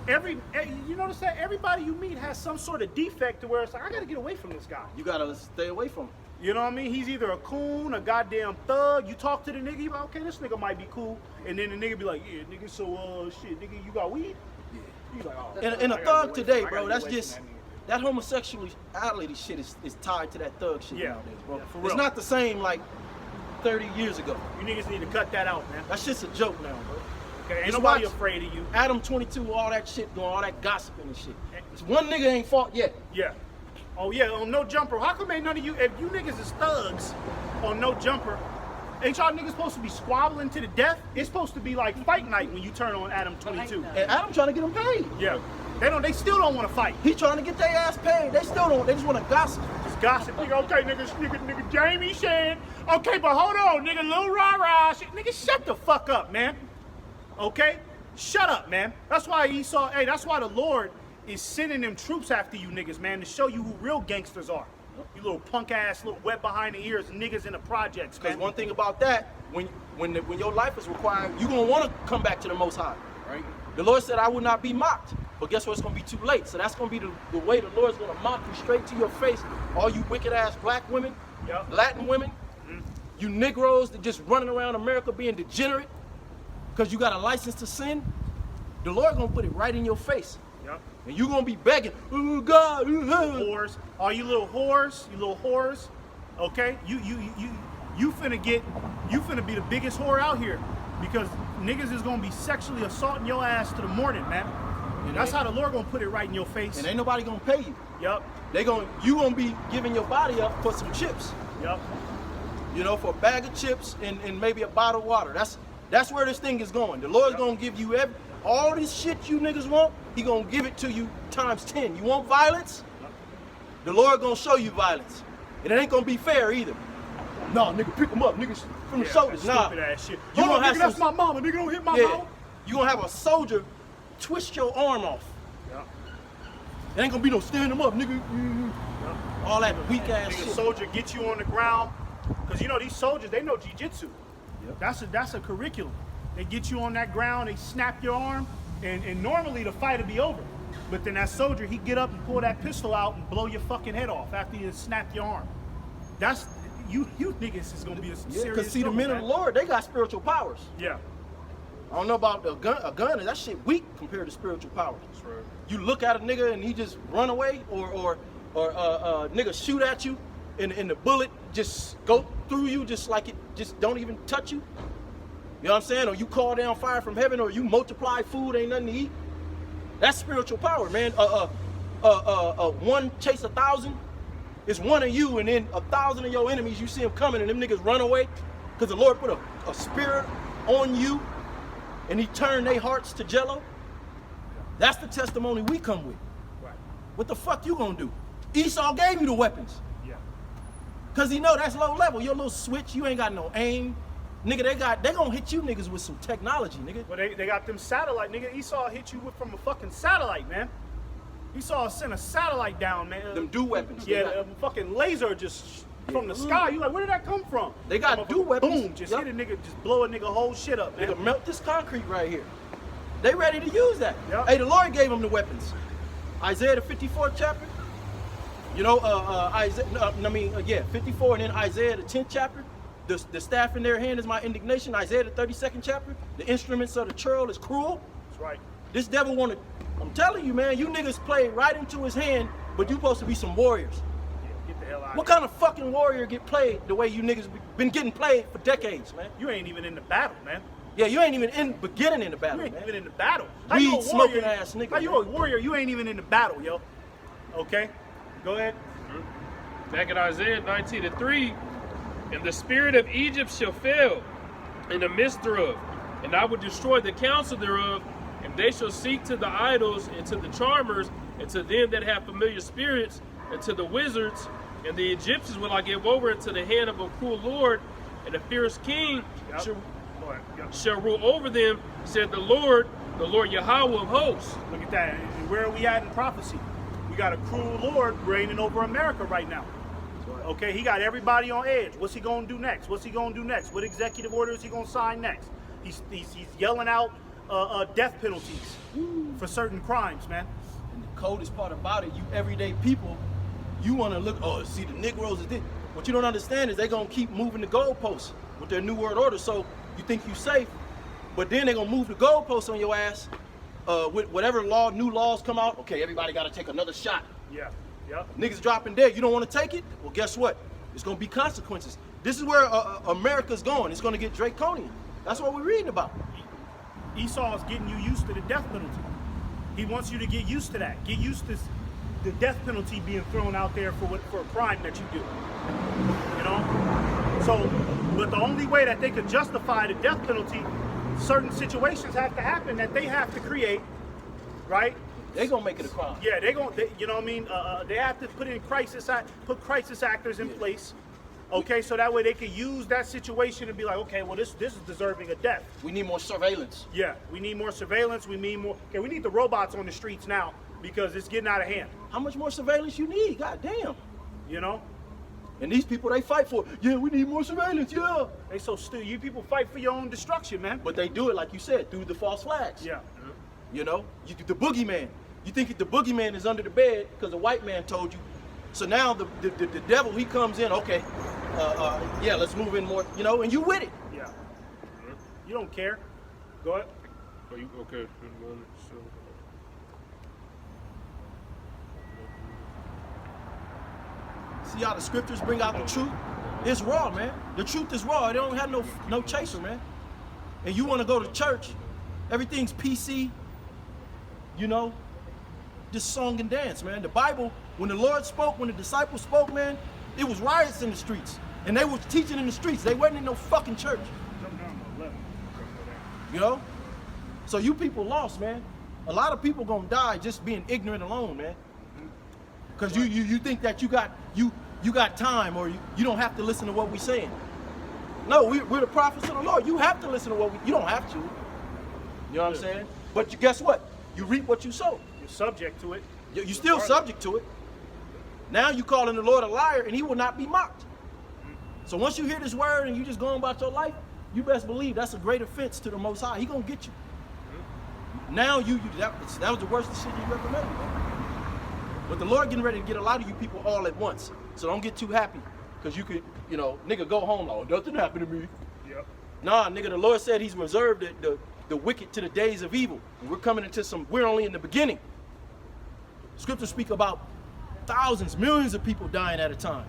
You notice that everybody you meet has some sort of defect to where it's like, I gotta get away from this guy. You gotta stay away from him. You know what I mean? He's either a coon, a goddamn thug. You talk to the nigga, you be like, okay, this nigga might be cool. And then the nigga be like, yeah, nigga, so shit, nigga, you got weed? Yeah. He's like, oh, And a I gotta thug get away today, from- I bro, gotta that's get away just, from that homosexuality shit is tied to that thug shit Yeah. nowadays, bro. Yeah, for It's real. not the same like 30 years ago. that nigga. You niggas need to cut that out, man. That shit's a joke now, bro. Okay, ain't Just nobody watch afraid of you. Adam 22, all that shit, doing all that gossiping and shit. One nigga ain't fought yet. Yeah. Oh yeah, on No Jumper. How come ain't none of you, if you niggas is thugs on No Jumper, ain't y'all niggas supposed to be squabbling to the death? It's supposed to be like fight night when you turn on Adam 22. And Adam trying to get him paid. Yeah. They still don't want to fight. He trying to get their ass paid. They still don't. They just want to gossip. Just gossip. Nigga, okay, nigga, Jamie said, okay, but hold on, nigga, little rah-rah shit. Nigga, shut the fuck up, man. Okay? Shut up, man. That's why Esau, that's why the Lord is sending them troops after you niggas, man, to show you who real gangsters are. You little punk ass, little wet behind the ears niggas in the projects, Because man. one thing about that, when your life is required, you're going to want to come back to the Most High, right? The Lord said, I will not be mocked. But guess what? It's going to be too late. So that's going to be the way the Lord's going to mock you straight to your face. All you wicked-ass black women, Yep. Latin women, you Negroes that just running around America being degenerate because you got a license to sin, the Lord going to put it right in your face. Yep. And you're going to be begging, oh, God. Whores. All you little whores, okay? You finna be the biggest whore out here because niggas is gonna be sexually assaulting your ass to the morning, man. And that's how the Lord gonna put it right in your face. And ain't nobody going to pay you. Yup. You going to be giving your body up for some chips. Yup. You know, for a bag of chips and maybe a bottle of water. That's where this thing is going. The Lord's going to give you all this shit you niggas want. He going to give it to you times 10. You want violence? The Lord going to show you violence. And it ain't going to be fair either. No, nigga, pick them up. Niggas from the shoulders. That Nah. stupid ass shit. You Hold on, gonna have nigga, that's some- my mama. Nigga, don't hit my Yeah. mama. You going to have a soldier twist your arm off. Yup. It ain't going to be no stand them up, nigga. All that weak ass Nigga, shit. soldier get you on the ground. Because you know these soldiers, they know jiu-jitsu. Yep. That's a curriculum. They get you on that ground, they snap your arm, and normally the fight will be over. But then that soldier, he get up and pull that pistol out and blow your fucking head off after you snap your arm. That's you niggas is gonna be a serious Because see, the trouble, men of man. the Lord, they got spiritual powers. Yeah. I don't know about a gun, that shit weak compared to spiritual powers. That's right. You look at a nigga and he just run away, or nigga shoot at you, and the bullet just go through you just like it just don't even touch you. You know what I'm saying? Or you call down fire from heaven, or you multiply food, ain't nothing to eat. That's spiritual power, man. One chase 1,000 is one of you, and then 1,000 of your enemies, you see them coming, and them niggas run away because the Lord put a spirit on you, and he turned their hearts to jello. That's the testimony we come with. Right. What the fuck you gonna do? Esau gave you the weapons. Yeah. Cause he know that's low level. Your little switch, you ain't got no aim. Nigga, they gonna hit you niggas with some technology, nigga. But they got them satellite, nigga. Esau hit you from a fucking satellite, man. Esau sent a satellite down, man. Them do weapons. Yeah, a fucking laser just from the sky. You like, where did that come from? They got do weapons. Boom, just hit a nigga, just blow a nigga whole shit up, man. Nigga, melt this concrete right here. They ready to use that. Yep. Hey, the Lord gave them the weapons. Isaiah the 54th chapter. You know, Isaiah, 54, and then Isaiah the 10th chapter. The staff in their hand is my indignation. Isaiah the 32nd chapter. The instruments of the churl is cruel. That's right. This devil wanted, I'm telling you, man, you niggas play right into his hand, but you supposed to be some warriors. Yeah, get the hell out What of here. kind of fucking warrior get played the way you niggas been getting played for decades, man? You ain't even in the battle, man. Yeah, you ain't even beginning in the battle, You ain't man. even in the battle. Weed you a smoking warrior? ass nigga, How you man. a warrior? You ain't even in the battle, yo. Okay? Go ahead. Back in Isaiah 19:3, and the spirit of Egypt shall fail in the midst thereof, and I will destroy the counsel thereof, and they shall seek to the idols and to the charmers and to them that have familiar spirits and to the wizards, and the Egyptians will I give over into the hand of a cruel lord, and a fierce king Yep. shall, Go ahead. Yep. shall rule over them, said the Lord Yahweh of hosts. Look at that. And where are we at in prophecy? We got a cruel Lord reigning over America right now. Okay, he got everybody on edge. What's he gonna do next? What's he gonna do next? What executive order is he gonna sign next? He's yelling out death penalties for certain crimes, man. And the coldest part about it, you everyday people, you want to look, oh, see, the Negroes is this. What you don't understand is they going to keep moving the goalposts with their New World Order. So you think you safe, but then they're going to move the goalposts on your ass with whatever new laws come out. Okay, everybody got to take another shot. Yeah, yeah. Niggas dropping dead. You don't want to take it? Well, guess what? It's going to be consequences. This is where America's going. It's going to get draconian. That's what we're reading about. Esau is getting you used to the death penalty. He wants you to get used to that. Get used to the death penalty being thrown out there for a crime that you do. You know? So, but the only way that they could justify the death penalty, certain situations have to happen that they have to create, right? They going to make it a crime. Yeah, you know what I mean? They have to put crisis actors in place. Okay, so that way they can use that situation and be like, okay, well, this is deserving of death. We need more surveillance. Yeah, we need more surveillance. We need more. Okay, we need the robots on the streets now because it's getting out of hand. How much more surveillance you need? God damn. You know? And these people, they fight for it. Yeah, we need more surveillance, yeah. They so stupid. You people fight for your own destruction, man. But they do it, like you said, through the false flags. Yeah. You know? The boogeyman. You think the boogeyman is under the bed because the white man told you. So now the devil, he comes in, okay, yeah, let's move in more, you know, and you with it. Yeah. You don't care. Go ahead. Are you okay? See how the scriptures bring out the truth? It's raw, man. The truth is raw. It don't have no chaser, man. And you want to go to church, everything's PC, you know, just song and dance, man. The Bible, when the Lord spoke, when the disciples spoke, man, it was riots in the streets. And they were teaching in the streets. They wasn't in no fucking church. You know? So you people lost, man. A lot of people gonna die just being ignorant alone, man. Because you think that you got time or you don't have to listen to what we're saying. No, we're the prophets of the Lord. You have to listen to you don't have to. You know what I'm saying? But guess what? You reap what you sow. You're subject to it. You're still subject to it. Now you calling the Lord a liar and he will not be mocked. So once you hear this word and you just going about your life, you best believe that's a great offense to the Most High. He gonna get you. Now that was the worst decision you ever made, man. But the Lord getting ready to get a lot of you people all at once. So don't get too happy. Because you could, you know, nigga go home, oh, nothing happened to me. Yep. Nah, nigga, the Lord said he's reserved the wicked to the days of evil. And we're only in the beginning. Scriptures speak about thousands, millions of people dying at a time.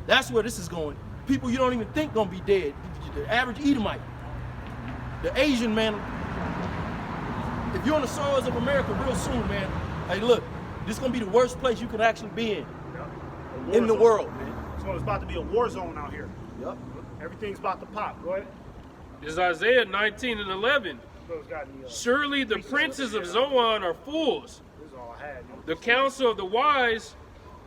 That's where this is going. People you don't even think gonna be dead. The average Edomite. the Asian man. If you're on the soils of America real soon, man, hey, look, this is gonna be the worst place you can actually be in the zone. world, man. So it's about to be a war zone out here. Yep. Everything's about to pop. Go ahead. This is Isaiah 19 and 11. Bro's got any, Surely the princes of Zoan are fools. This is all I had. The counsel of the wise,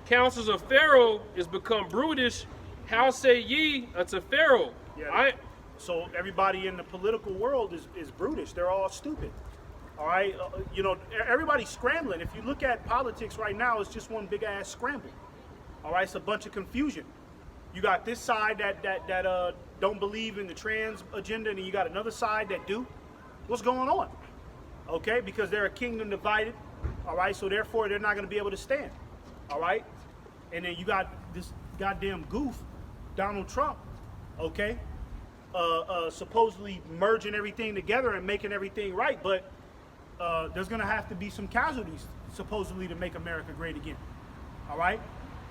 counsels of Pharaoh, is become brutish. How say ye unto Pharaoh? Yeah. So everybody in the political world is brutish. They're all stupid. All right, you know, everybody's scrambling. If you look at politics right now, it's just one big ass scramble. All right, it's a bunch of confusion. You got this side that don't believe in the trans agenda, and then you got another side that do. What's going on? Okay, because they're a kingdom divided. All right, so therefore they're not going to be able to stand. All right, and then you got this goddamn goof, Donald Trump. Okay, supposedly merging everything together and making everything right, but there's going to have to be some casualties supposedly to make America great again. All right.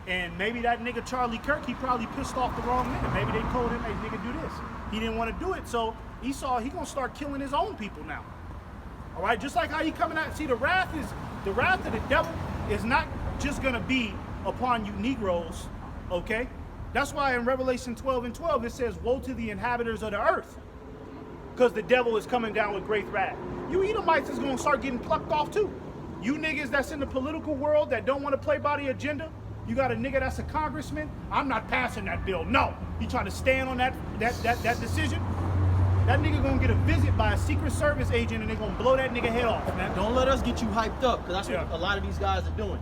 And maybe that nigga Charlie Kirk, he probably pissed off the wrong nigga. Maybe they told him, hey, nigga, do this. He didn't want to do it, so Esau, he gonna start killing his own people now. All right, just like how he coming out. See, the wrath of the devil is not just gonna be upon you Negroes, okay? That's why in Revelation 12 and 12 it says, woe to the inhabitants of the earth, because the devil is coming down with great wrath. You Edomites is gonna start getting plucked off too. You niggas that's in the political world that don't want to play by the agenda. You got a nigga that's a congressman. I'm not passing that bill. No, he trying to stand on that decision. That nigga gonna get a visit by a Secret Service agent, and they gonna blow that nigga head off, man. Don't let us get you hyped up, because that's what a lot of these guys are doing.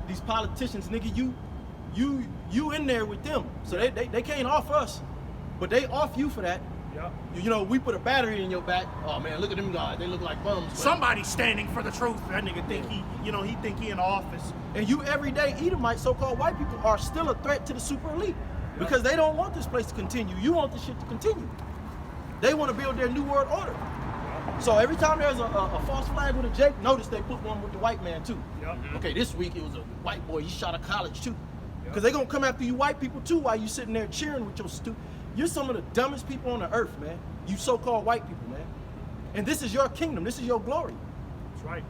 These politicians, nigga, you in there with them, so they can't off us, but they off you for that. Yeah. You know, we put a battery in your back. Oh man, look at them guys. They look like bums. But Somebody's standing for the truth. That nigga think he think he in the office. And you everyday Edomite, so-called white people, are still a threat to the super elite because they don't want this place to continue. You want this shit to continue. They want to build their new world order. So every time there's a false flag with a Jake, notice they put one with the white man too. Yep. Okay, this week it was a white boy. He shot a college too. Because they gonna come after you white people too while you sitting there cheering with your stupid. You're some of the dumbest people on the earth, man. You so-called white people, man. And this is your kingdom. This is your glory. That's right.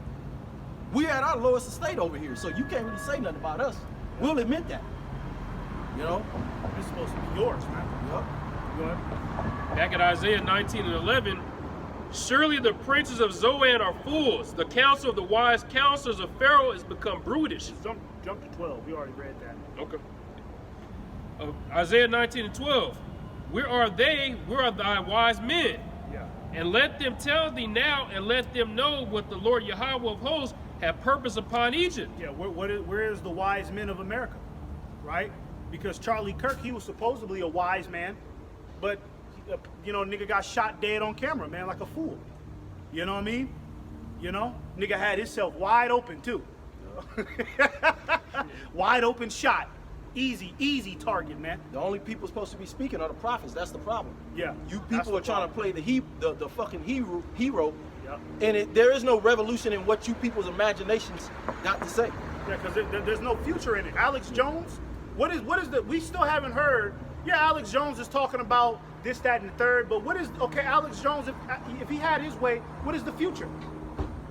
We're at our lowest estate over here, so you can't really say nothing about us. We'll admit that. You know? This is supposed to be yours, man. Yep. Go ahead. Back at Isaiah 19 and 11, surely the princes of Zoan are fools. The counsel of the wise counselors of Pharaoh is become brutish. Jump to 12. We already read that. Okay. Isaiah 19 and 12. Where are they? Where are thy wise men? Yeah. And let them tell thee now, and let them know what the Lord Yahweh of hosts have purpose upon Egypt. Yeah. Where is the wise men of America? Right? Because Charlie Kirk, he was supposedly a wise man, but you know, nigga got shot dead on camera, man, like a fool. You know what I mean? You know, nigga had himself wide open too. Wide open shot. Easy target, man. The only people supposed to be speaking are the prophets. That's the problem. Yeah. You people are trying to play the fucking hero. Yeah. And there is no revolution in what you people's imaginations got to say. Yeah, because there's no future in it. Alex Jones, what is we still haven't heard. Yeah, Alex Jones is talking about this, that, and the third, but what is, okay, Alex Jones, if he had his way, what is the future?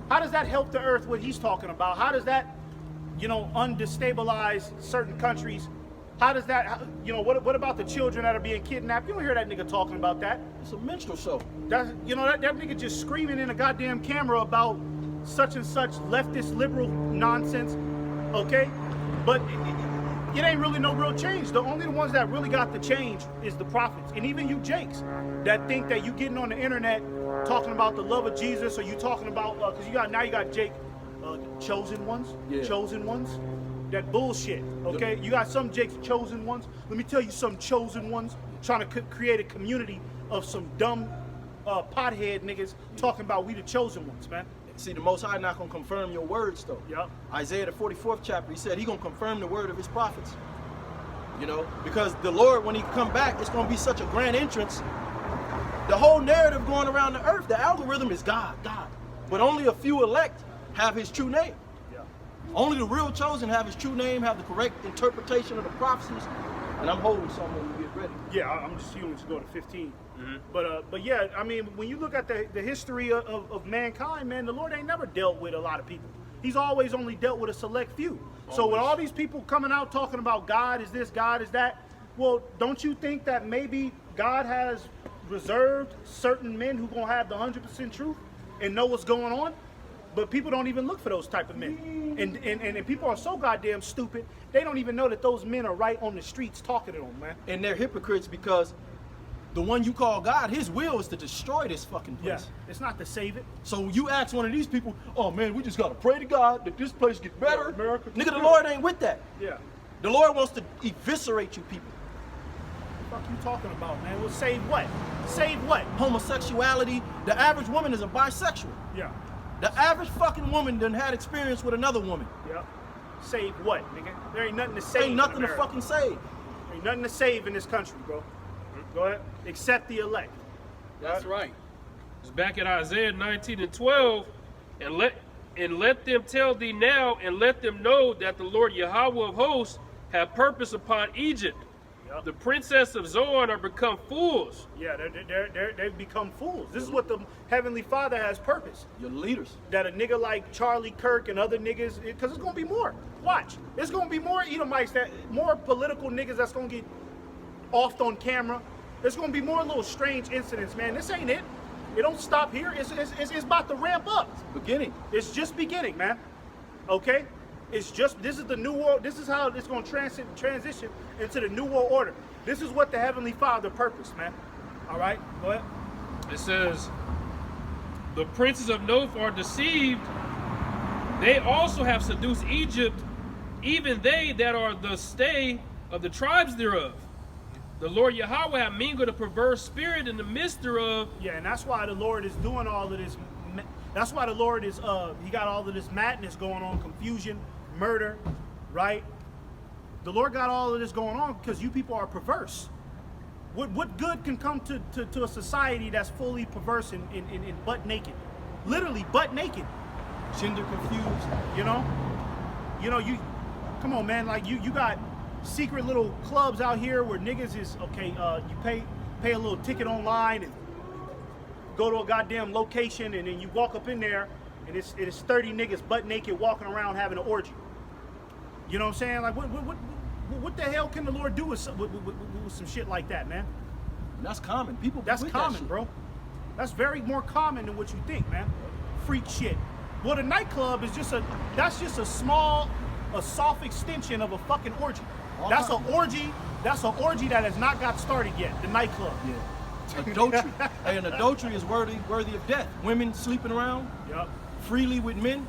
How does that help the earth, what he's talking about? How does that, you know, undestabilize certain countries? How does that, you know, what about the children that are being kidnapped? You don't hear that nigga talking about that. It's a minstrel show. That's, you know, that nigga just screaming in a goddamn camera about such and such leftist liberal nonsense, okay? But it ain't really no real change. The only ones that really got the change is the prophets. And even you Jakes that think that you getting on the internet talking about the love of Jesus, or you talking about, because you got Jake, chosen ones, yeah. Chosen ones. That bullshit, okay? You got some Jake's chosen ones. Let me tell you some chosen ones trying to create a community of some dumb pothead niggas talking about we the chosen ones, man. See, the Most High not going to confirm your words, though. Yep. Isaiah, the 44th chapter, he said he going to confirm the word of his prophets. You know, because the Lord, when he come back, it's going to be such a grand entrance. The whole narrative going around the earth, the algorithm is God. But only a few elect have his true name. Only the real chosen have his true name, have the correct interpretation of the prophecies, And I'm holding some when you get ready. Yeah, I'm just healing to go to 15. But yeah, I mean, when you look at the history of mankind, man, the Lord ain't never dealt with a lot of people. He's always only dealt with a select few. So with all these people coming out talking about God is this, God is that, well, don't you think that maybe God has reserved certain men who gonna have the 100% truth and know what's going on? But people don't even look for those type of men. And people are so goddamn stupid, they don't even know that those men are right on the streets talking to them, man. And they're hypocrites because the one you call God, his will is to destroy this fucking place. Yeah, it's not to save it. So you ask one of these people, oh man, we just gotta pray to God that this place gets better. Yeah, America. Nigga, the Lord ain't with that. Yeah. The Lord wants to eviscerate you people. What the fuck you talking about, man? Well, save what? Save what? Homosexuality, the average woman is a bisexual. Yeah. The average fucking woman done had experience with another woman. Yeah. Save what, nigga? There ain't nothing to save. Ain't nothing in to America. fucking save. Ain't nothing to save in this country, bro. Go ahead. Except the elect. That's right. It's back at Isaiah 19 and 12, and let them tell thee now, and let them know that the Lord Yahweh of hosts have purpose upon Egypt. Yep. The princess of Zoan are become fools. Yeah, they've become fools. This is what the Heavenly Father has purpose. Your leaders. That a nigga like Charlie Kirk and other niggas, because it's gonna be more. Watch, it's gonna be more Edomites, more political niggas that's gonna get offed on camera. There's gonna be more little strange incidents, man. This ain't it. It don't stop here. It's about to ramp up. Beginning. It's just beginning, man. Okay? This is the new world. This is how it's gonna transition into the new world order. This is what the Heavenly Father purposed, man. All right, go ahead. It says, the princes of Noph are deceived. They also have seduced Egypt, even they that are the stay of the tribes thereof. The Lord Yahweh have mingled a perverse spirit in the midst thereof. Yeah, and that's why the Lord is doing all of this. That's why the Lord is, he got all of this madness going on, confusion, murder, right? The Lord got all of this going on because you people are perverse. What good can come to a society that's fully perverse and butt naked? Literally butt naked. Gender confused. You know, you come on, man. Like you got secret little clubs out here where niggas is okay. You pay a little ticket online and go to a goddamn location, and then you walk up in there, and it's 30 niggas butt naked walking around having an orgy. You know what I'm saying? Like what the hell can the Lord do with some shit like that, man? And that's common. People. That's with common, that shit. bro. That's very more common than what you think, man. Freak shit. Well, the nightclub is just a soft extension of a fucking orgy. That's an orgy. That's an orgy that has not got started yet. The nightclub. Yeah. Adultery. Hey, and adultery is worthy of death. Women sleeping around Yep. freely with men.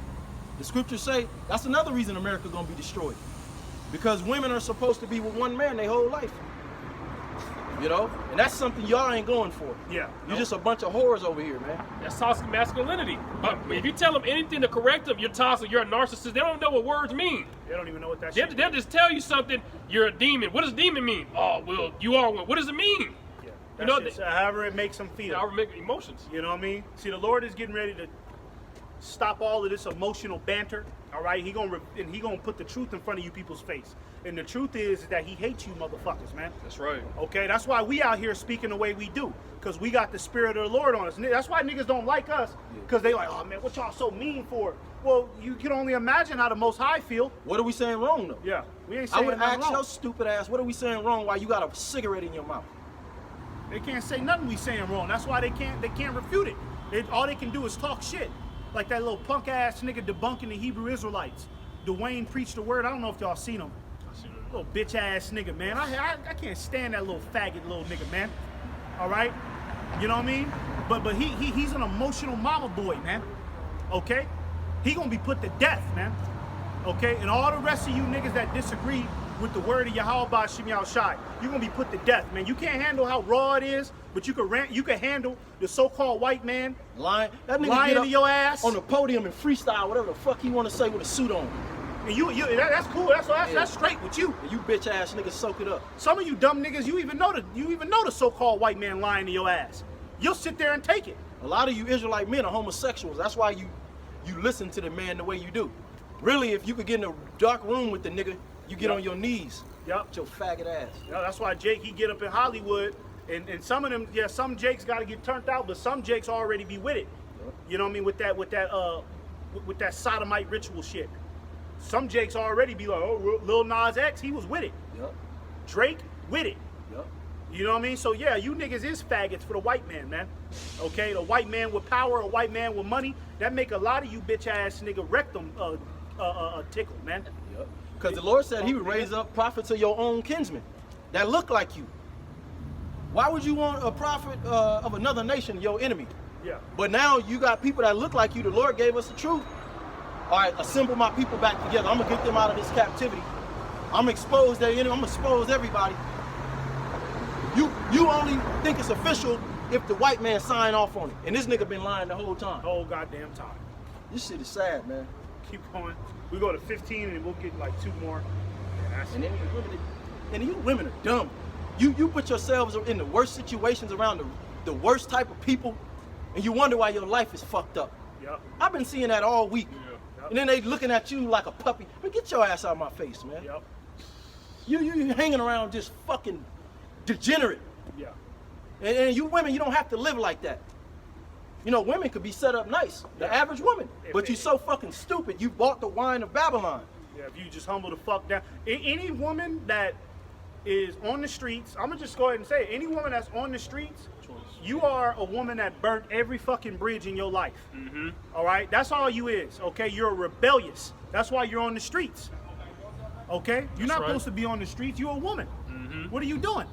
The scriptures say that's another reason America's gonna be destroyed. Because women are supposed to be with one man their whole life. You know? And that's something y'all ain't going for. Yeah. You're just a bunch of whores over here, man. That's toxic masculinity. But if you tell them anything to correct them, you're toxic, you're a narcissist. They don't know what words mean. They don't even know what that They'll, shit they'll just tell you something, you're a demon. What does demon mean? Oh, well, you are one. What does it mean? Yeah. You know, That's just however it makes them feel. Our emotions. You know what I mean? See, the Lord is getting ready to stop all of this emotional banter. All right, he gonna put the truth in front of you people's face. And the truth is that he hates you motherfuckers, man. That's right. Okay, that's why we out here speaking the way we do, because we got the spirit of the Lord on us. That's why niggas don't like us, because they like, oh man, what y'all so mean for? Well, you can only imagine how the Most High feel. What are we saying wrong though? Yeah, we ain't I saying would nothing ask wrong. your stupid ass, what are we saying wrong while you got a cigarette in your mouth? They can't say nothing we saying wrong. That's why they can't refute it. All they can do is talk shit. Like that little punk ass nigga debunking the Hebrew Israelites. Dwayne preached the word. I don't know if y'all seen him. Little bitch ass nigga, man. I can't stand that little faggot little nigga, man. All right, you know what I mean? But he's an emotional mama boy, man. Okay, he gonna be put to death, man. Okay, and all the rest of you niggas that disagree with the word of Yahweh Ba'Shem Yahushai, you gonna be put to death, man. You can't handle how raw it is, but you can handle the so-called white man Lying. That nigga lying get to up your ass. on the podium and freestyle whatever the fuck he want to say with a suit on. And that's cool. That's straight with you. And you bitch ass niggas soak it up. Some of you dumb niggas, you even know the so-called white man lying to your ass. You'll sit there and take it. A lot of you Israelite men are homosexuals. That's why you listen to the man the way you do. Really, if you could get in a dark room with the nigga You get on your knees. Yep. With your faggot ass. Yeah, that's why Jake, he get up in Hollywood, and some of them, yeah, some Jakes got to get turned out, but some Jakes already be with it. You know what I mean? With that sodomite ritual shit. Some Jakes already be like, oh, Lil Nas X, he was with it. Yep. Drake, with it. Yep. You know what I mean? So yeah, you niggas is faggots for the white man, man. Okay, the white man with power, a white man with money, that make a lot of you bitch ass nigga rectum tickle, man. Yep. Because the Lord said He would raise up prophets of your own kinsmen that look like you. Why would you want a prophet of another nation, your enemy? Yeah. But now you got people that look like you. The Lord gave us the truth. All right, assemble my people back together. I'm gonna get them out of this captivity. I'm gonna expose their enemy. I'm gonna expose everybody. You only think it's official if the white man sign off on it. And this nigga been lying the whole time. The whole goddamn time. This shit is sad, man. Keep going. We go to 15 and we'll get like 2 more. And then you women are dumb. You put yourselves in the worst situations around the worst type of people, and you wonder why your life is fucked up. Yep. I've been seeing that all week. Yep. And then they looking at you like a puppy. Man, get your ass out of my face, man. Yep. You hanging around just fucking degenerate. Yeah. And you women, you don't have to live like that. You know, women could be set up nice, the average woman. But you're so fucking stupid, you bought the wine of Babylon. Yeah, if you just humble the fuck down. Any woman that is on the streets, I'm gonna just go ahead and say it, any woman that's on the streets, you are a woman that burnt every fucking bridge in your life. Mm-hmm. All right? That's all you is, okay? You're rebellious. That's why you're on the streets. Okay? You're not supposed to be on the streets. You're a woman. Mm-hmm. What are you doing?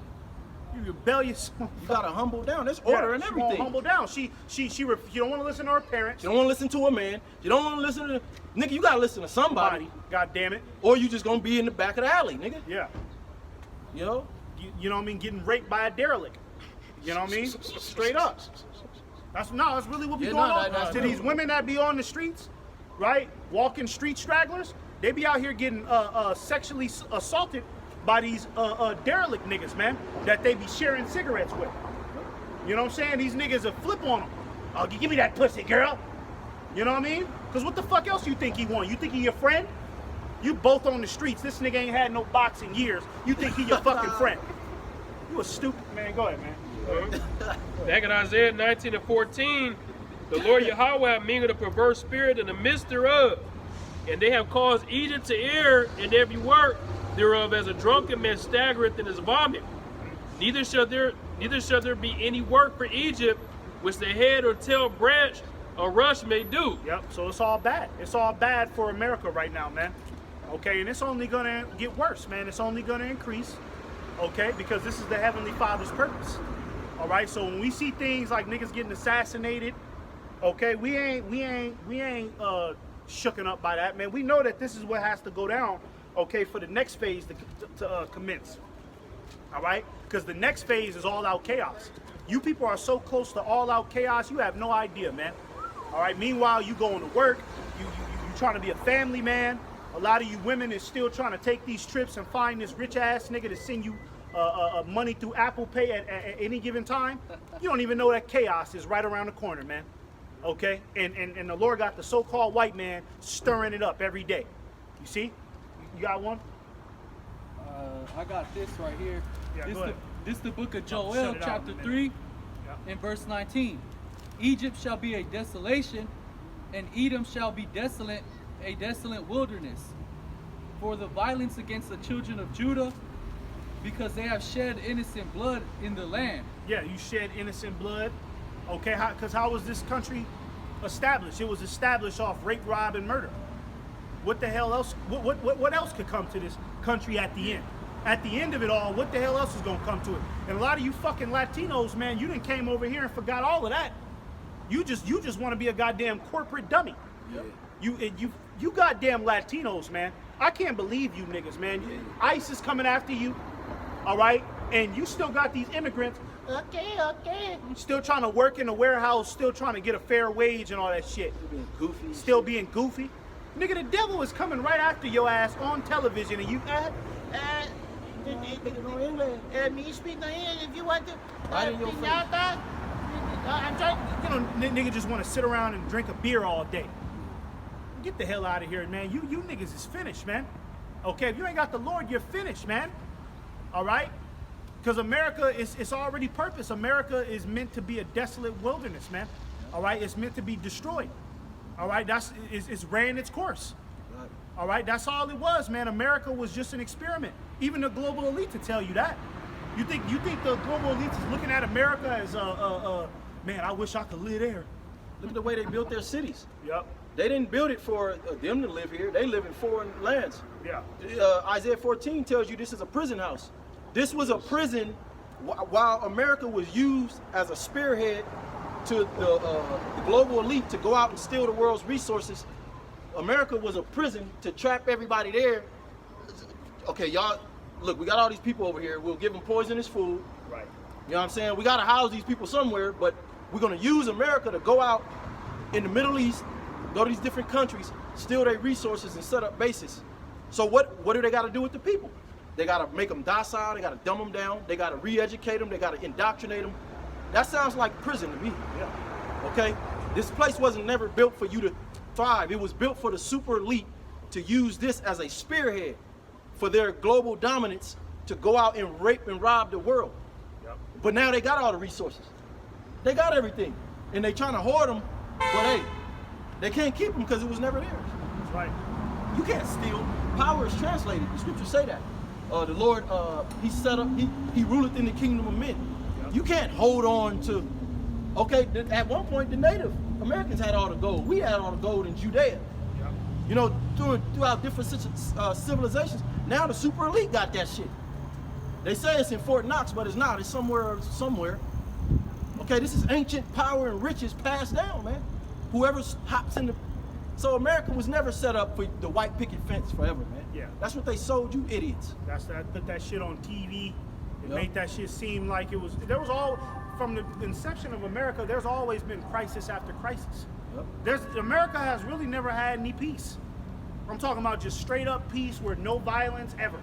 You're rebellious. You gotta humble down. There's order and she everything. won't humble down. She don't want to listen to her parents. You don't want to listen to a man. You don't want to listen to nigga. You gotta listen to somebody. God damn it. Or you just gonna be in the back of the alley, nigga. Yeah. You know. You know what I mean? Getting raped by a derelict. You know what I mean? Straight up. That's really what be going on. To these women that be on the streets, right? Walking street stragglers, they be out here getting sexually assaulted by these derelict niggas, man, that they be sharing cigarettes with. You know what I'm saying? These niggas will flip on them. Oh, give me that pussy, girl. You know what I mean? Because what the fuck else you think he want? You think he your friend? You both on the streets. This nigga ain't had no box in years. You think he your fucking friend? You a stupid man. Go ahead, man. Back in Isaiah 19 and 14, the Lord Yahweh mingled a perverse spirit in the midst thereof, and they have caused Egypt to err in every work thereof, as a drunken man staggereth in his vomit. Neither shall there be any work for Egypt which the head or tail branch or rush may do. Yep. So it's all bad. It's all bad for America right now, man. Okay, and it's only gonna get worse, man. It's only gonna increase. Okay, because this is the Heavenly Father's purpose. All right. So when we see things like niggas getting assassinated, okay, we ain't shooken up by that, man. We know that this is what has to go down. Okay, for the next phase to commence. All right, because the next phase is all out chaos. You people are so close to all out chaos, you have no idea, man. All right. Meanwhile, you going to work. You trying to be a family man. A lot of you women is still trying to take these trips and find this rich ass nigga to send you money through Apple Pay at any given time. You don't even know that chaos is right around the corner, man. Okay, and the Lord got the so-called white man stirring it up every day. You see? You got one? I got this right here. Yeah, go ahead. This the book of Shut Joel, it out chapter in a 3, Yeah. and verse 19. Egypt shall be a desolation, and Edom shall be desolate, a desolate wilderness. For the violence against the children of Judah, because they have shed innocent blood in the land. Yeah, you shed innocent blood. Okay, because how was this country established? It was established off rape, rob, and murder. What the hell else? What else could come to this country at the end? At the end of it all, what the hell else is gonna come to it? And a lot of you fucking Latinos, man, you done came over here and forgot all of that. You just want to be a goddamn corporate dummy. Yep. You goddamn Latinos, man. I can't believe you niggas, man. ICE is coming after you, all right? And you still got these immigrants, okay, still trying to work in a warehouse, still trying to get a fair wage and all that shit. Still being goofy. Nigga, the devil is coming right after your ass on television, and you, me speak no English if you want to. I'm trying, nigga just want to sit around and drink a beer all day. Get the hell out of here, man. You niggas is finished, man. Okay, if you ain't got the Lord, you're finished, man. All right? Because America it's already purpose. America is meant to be a desolate wilderness, man. All right? It's meant to be destroyed. All right? It's ran its course. Right. All right? That's all it was, man. America was just an experiment. Even the global elite to tell you that. You think the global elite is looking at America as man, I wish I could live there. Look at the way they built their cities. Yep. They didn't build it for them to live here. They live in foreign lands. Yeah. Isaiah 14 tells you this is a prison house. This was a prison while America was used as a spearhead to the global elite to go out and steal the world's resources. America was a prison to trap everybody there. Okay, y'all, look, we got all these people over here. We'll give them poisonous food. Right. You know what I'm saying? We got to house these people somewhere, but we're going to use America to go out in the Middle East, go to these different countries, steal their resources and set up bases. So what do they got to do with the people? They got to make them docile. They got to dumb them down. They got to re-educate them. They got to indoctrinate them. That sounds like prison to me. Yeah. Okay? This place wasn't never built for you to thrive. It was built for the super elite to use this as a spearhead for their global dominance to go out and rape and rob the world. Yep. But now they got all the resources. They got everything. And they trying to hoard them, but hey, they can't keep them because it was never theirs. That's right. You can't steal. Power is translated. The scriptures say that. The Lord, he set up, he ruleth in the kingdom of men. Yep. You can't hold on to, okay, at one point the Native Americans had all the gold. We had all the gold in Judea. Yep. You know, throughout different civilizations. Now the super elite got that shit. They say it's in Fort Knox, but it's not. It's somewhere. Okay, this is ancient power and riches passed down, man. Whoever hops in the... So America was never set up for the white picket fence forever, man. Yeah. That's what they sold you idiots. That's that. Put that shit on TV. It Yep. made that shit seem like it was. There was all from the inception of America. There's always been crisis after crisis. Yep. America has really never had any peace. I'm talking about just straight up peace where no violence ever.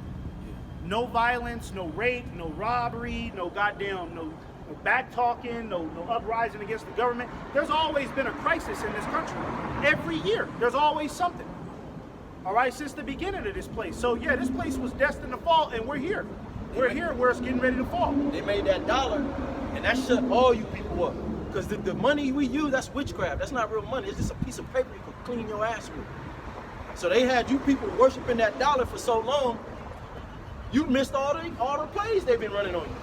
No violence, no rape, no robbery, no goddamn, no back talking, no uprising against the government. There's always been a crisis in this country. Every year, there's always something. All right, since the beginning of this place. So yeah, this place was destined to fall, and we're here. We're here where it's getting ready to fall. They made that dollar, and that shut all you people up. Because the money we use, that's witchcraft. That's not real money. It's just a piece of paper you can clean your ass with. So they had you people worshiping that dollar for so long, you missed all the plays they've been running on you.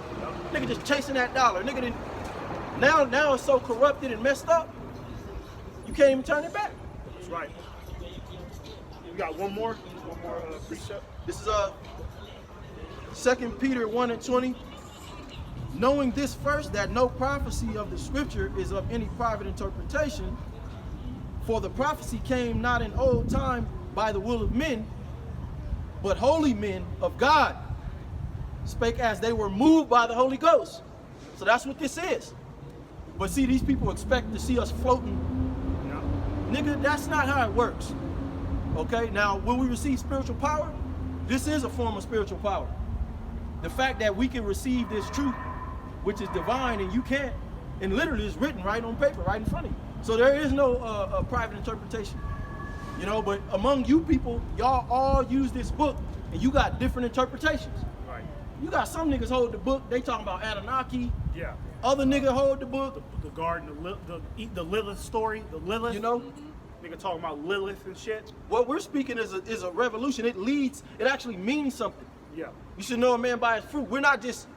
Nigga just chasing that dollar. Nigga didn't. Now it's so corrupted and messed up, you can't even turn it back. That's right. We got one more precept. This is 2 Peter 1:20. Knowing this first, that no prophecy of the scripture is of any private interpretation, for the prophecy came not in old time by the will of men, but holy men of God spake as they were moved by the Holy Ghost. So that's what this is. But see, these people expect to see us floating. Yeah. Nigga, that's not how it works. Okay, now when we receive spiritual power, this is a form of spiritual power. The fact that we can receive this truth, which is divine, and you can't, and literally is written right on paper, right in front of you. So there is no private interpretation. You know, but among you people, y'all all use this book, and you got different interpretations. Right. You got some niggas hold the book, they talking about Anunnaki. Yeah. Other nigga hold the book. The garden, the Lilith story, the Lilith. You know? Nigga talking about Lilith and shit. What we're speaking is a revolution. It actually means something. Yeah. You should know a man by his fruit. We're not just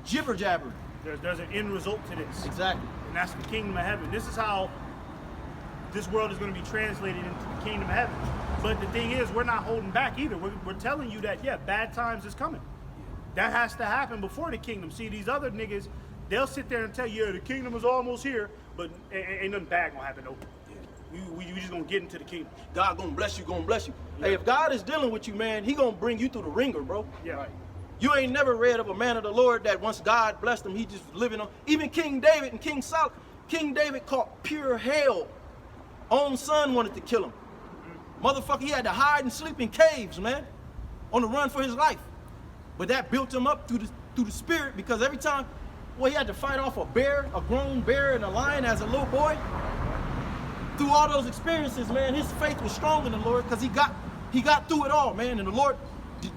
jibber jabber. There's an end result to this. Exactly. And that's the kingdom of heaven. This is how this world is going to be translated into the kingdom of heaven. But the thing is, we're not holding back either. We're telling you that, yeah, bad times is coming. That has to happen before the kingdom. See, these other niggas, they'll sit there and tell you, yeah, the kingdom is almost here, but ain't nothing bad gonna happen, though. We just gonna get into the kingdom. God gonna bless you, gonna bless you. Yeah. Hey, if God is dealing with you, man, he gonna bring you through the ringer, bro. Yeah. Right. You ain't never read of a man of the Lord that once God blessed him, he just living on. Even King David and King Saul, King David caught pure hell. Own son wanted to kill him. Motherfucker, he had to hide and sleep in caves, man, on the run for his life. But that built him up through the spirit, because every time, well, he had to fight off a bear, a grown bear, and a lion as a little boy. Through all those experiences, man, his faith was strong in the Lord, because he got He got through it all, man, and the Lord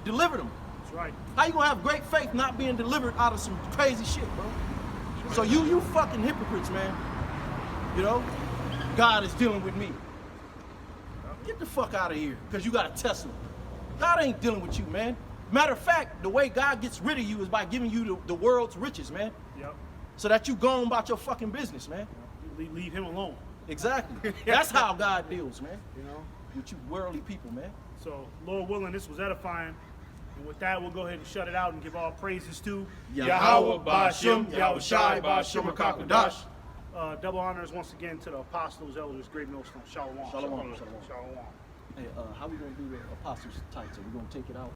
delivered him. That's right. How you gonna have great faith not being delivered out of some crazy shit, bro? So you fucking hypocrites, man. You know, God is dealing with me. Get the fuck out of here, because you got a Tesla. God ain't dealing with you, man. Matter of fact, the way God gets rid of you is by giving you the world's riches, man. Yep. So that you go on about your fucking business, man. Leave him alone. Exactly. That's how God deals, man. You know? With you worldly people, man. So, Lord willing, this was edifying. And with that, we'll go ahead and shut it out and give all praises to Yahweh Ba'Shem, Yahweh Shai Ba'Shem HaKakodash. Double honors once again to the apostles, elders, great millstone. Shalom. Shalom. Shalom. Hey, how we gonna do the apostles' title? We gonna take it out?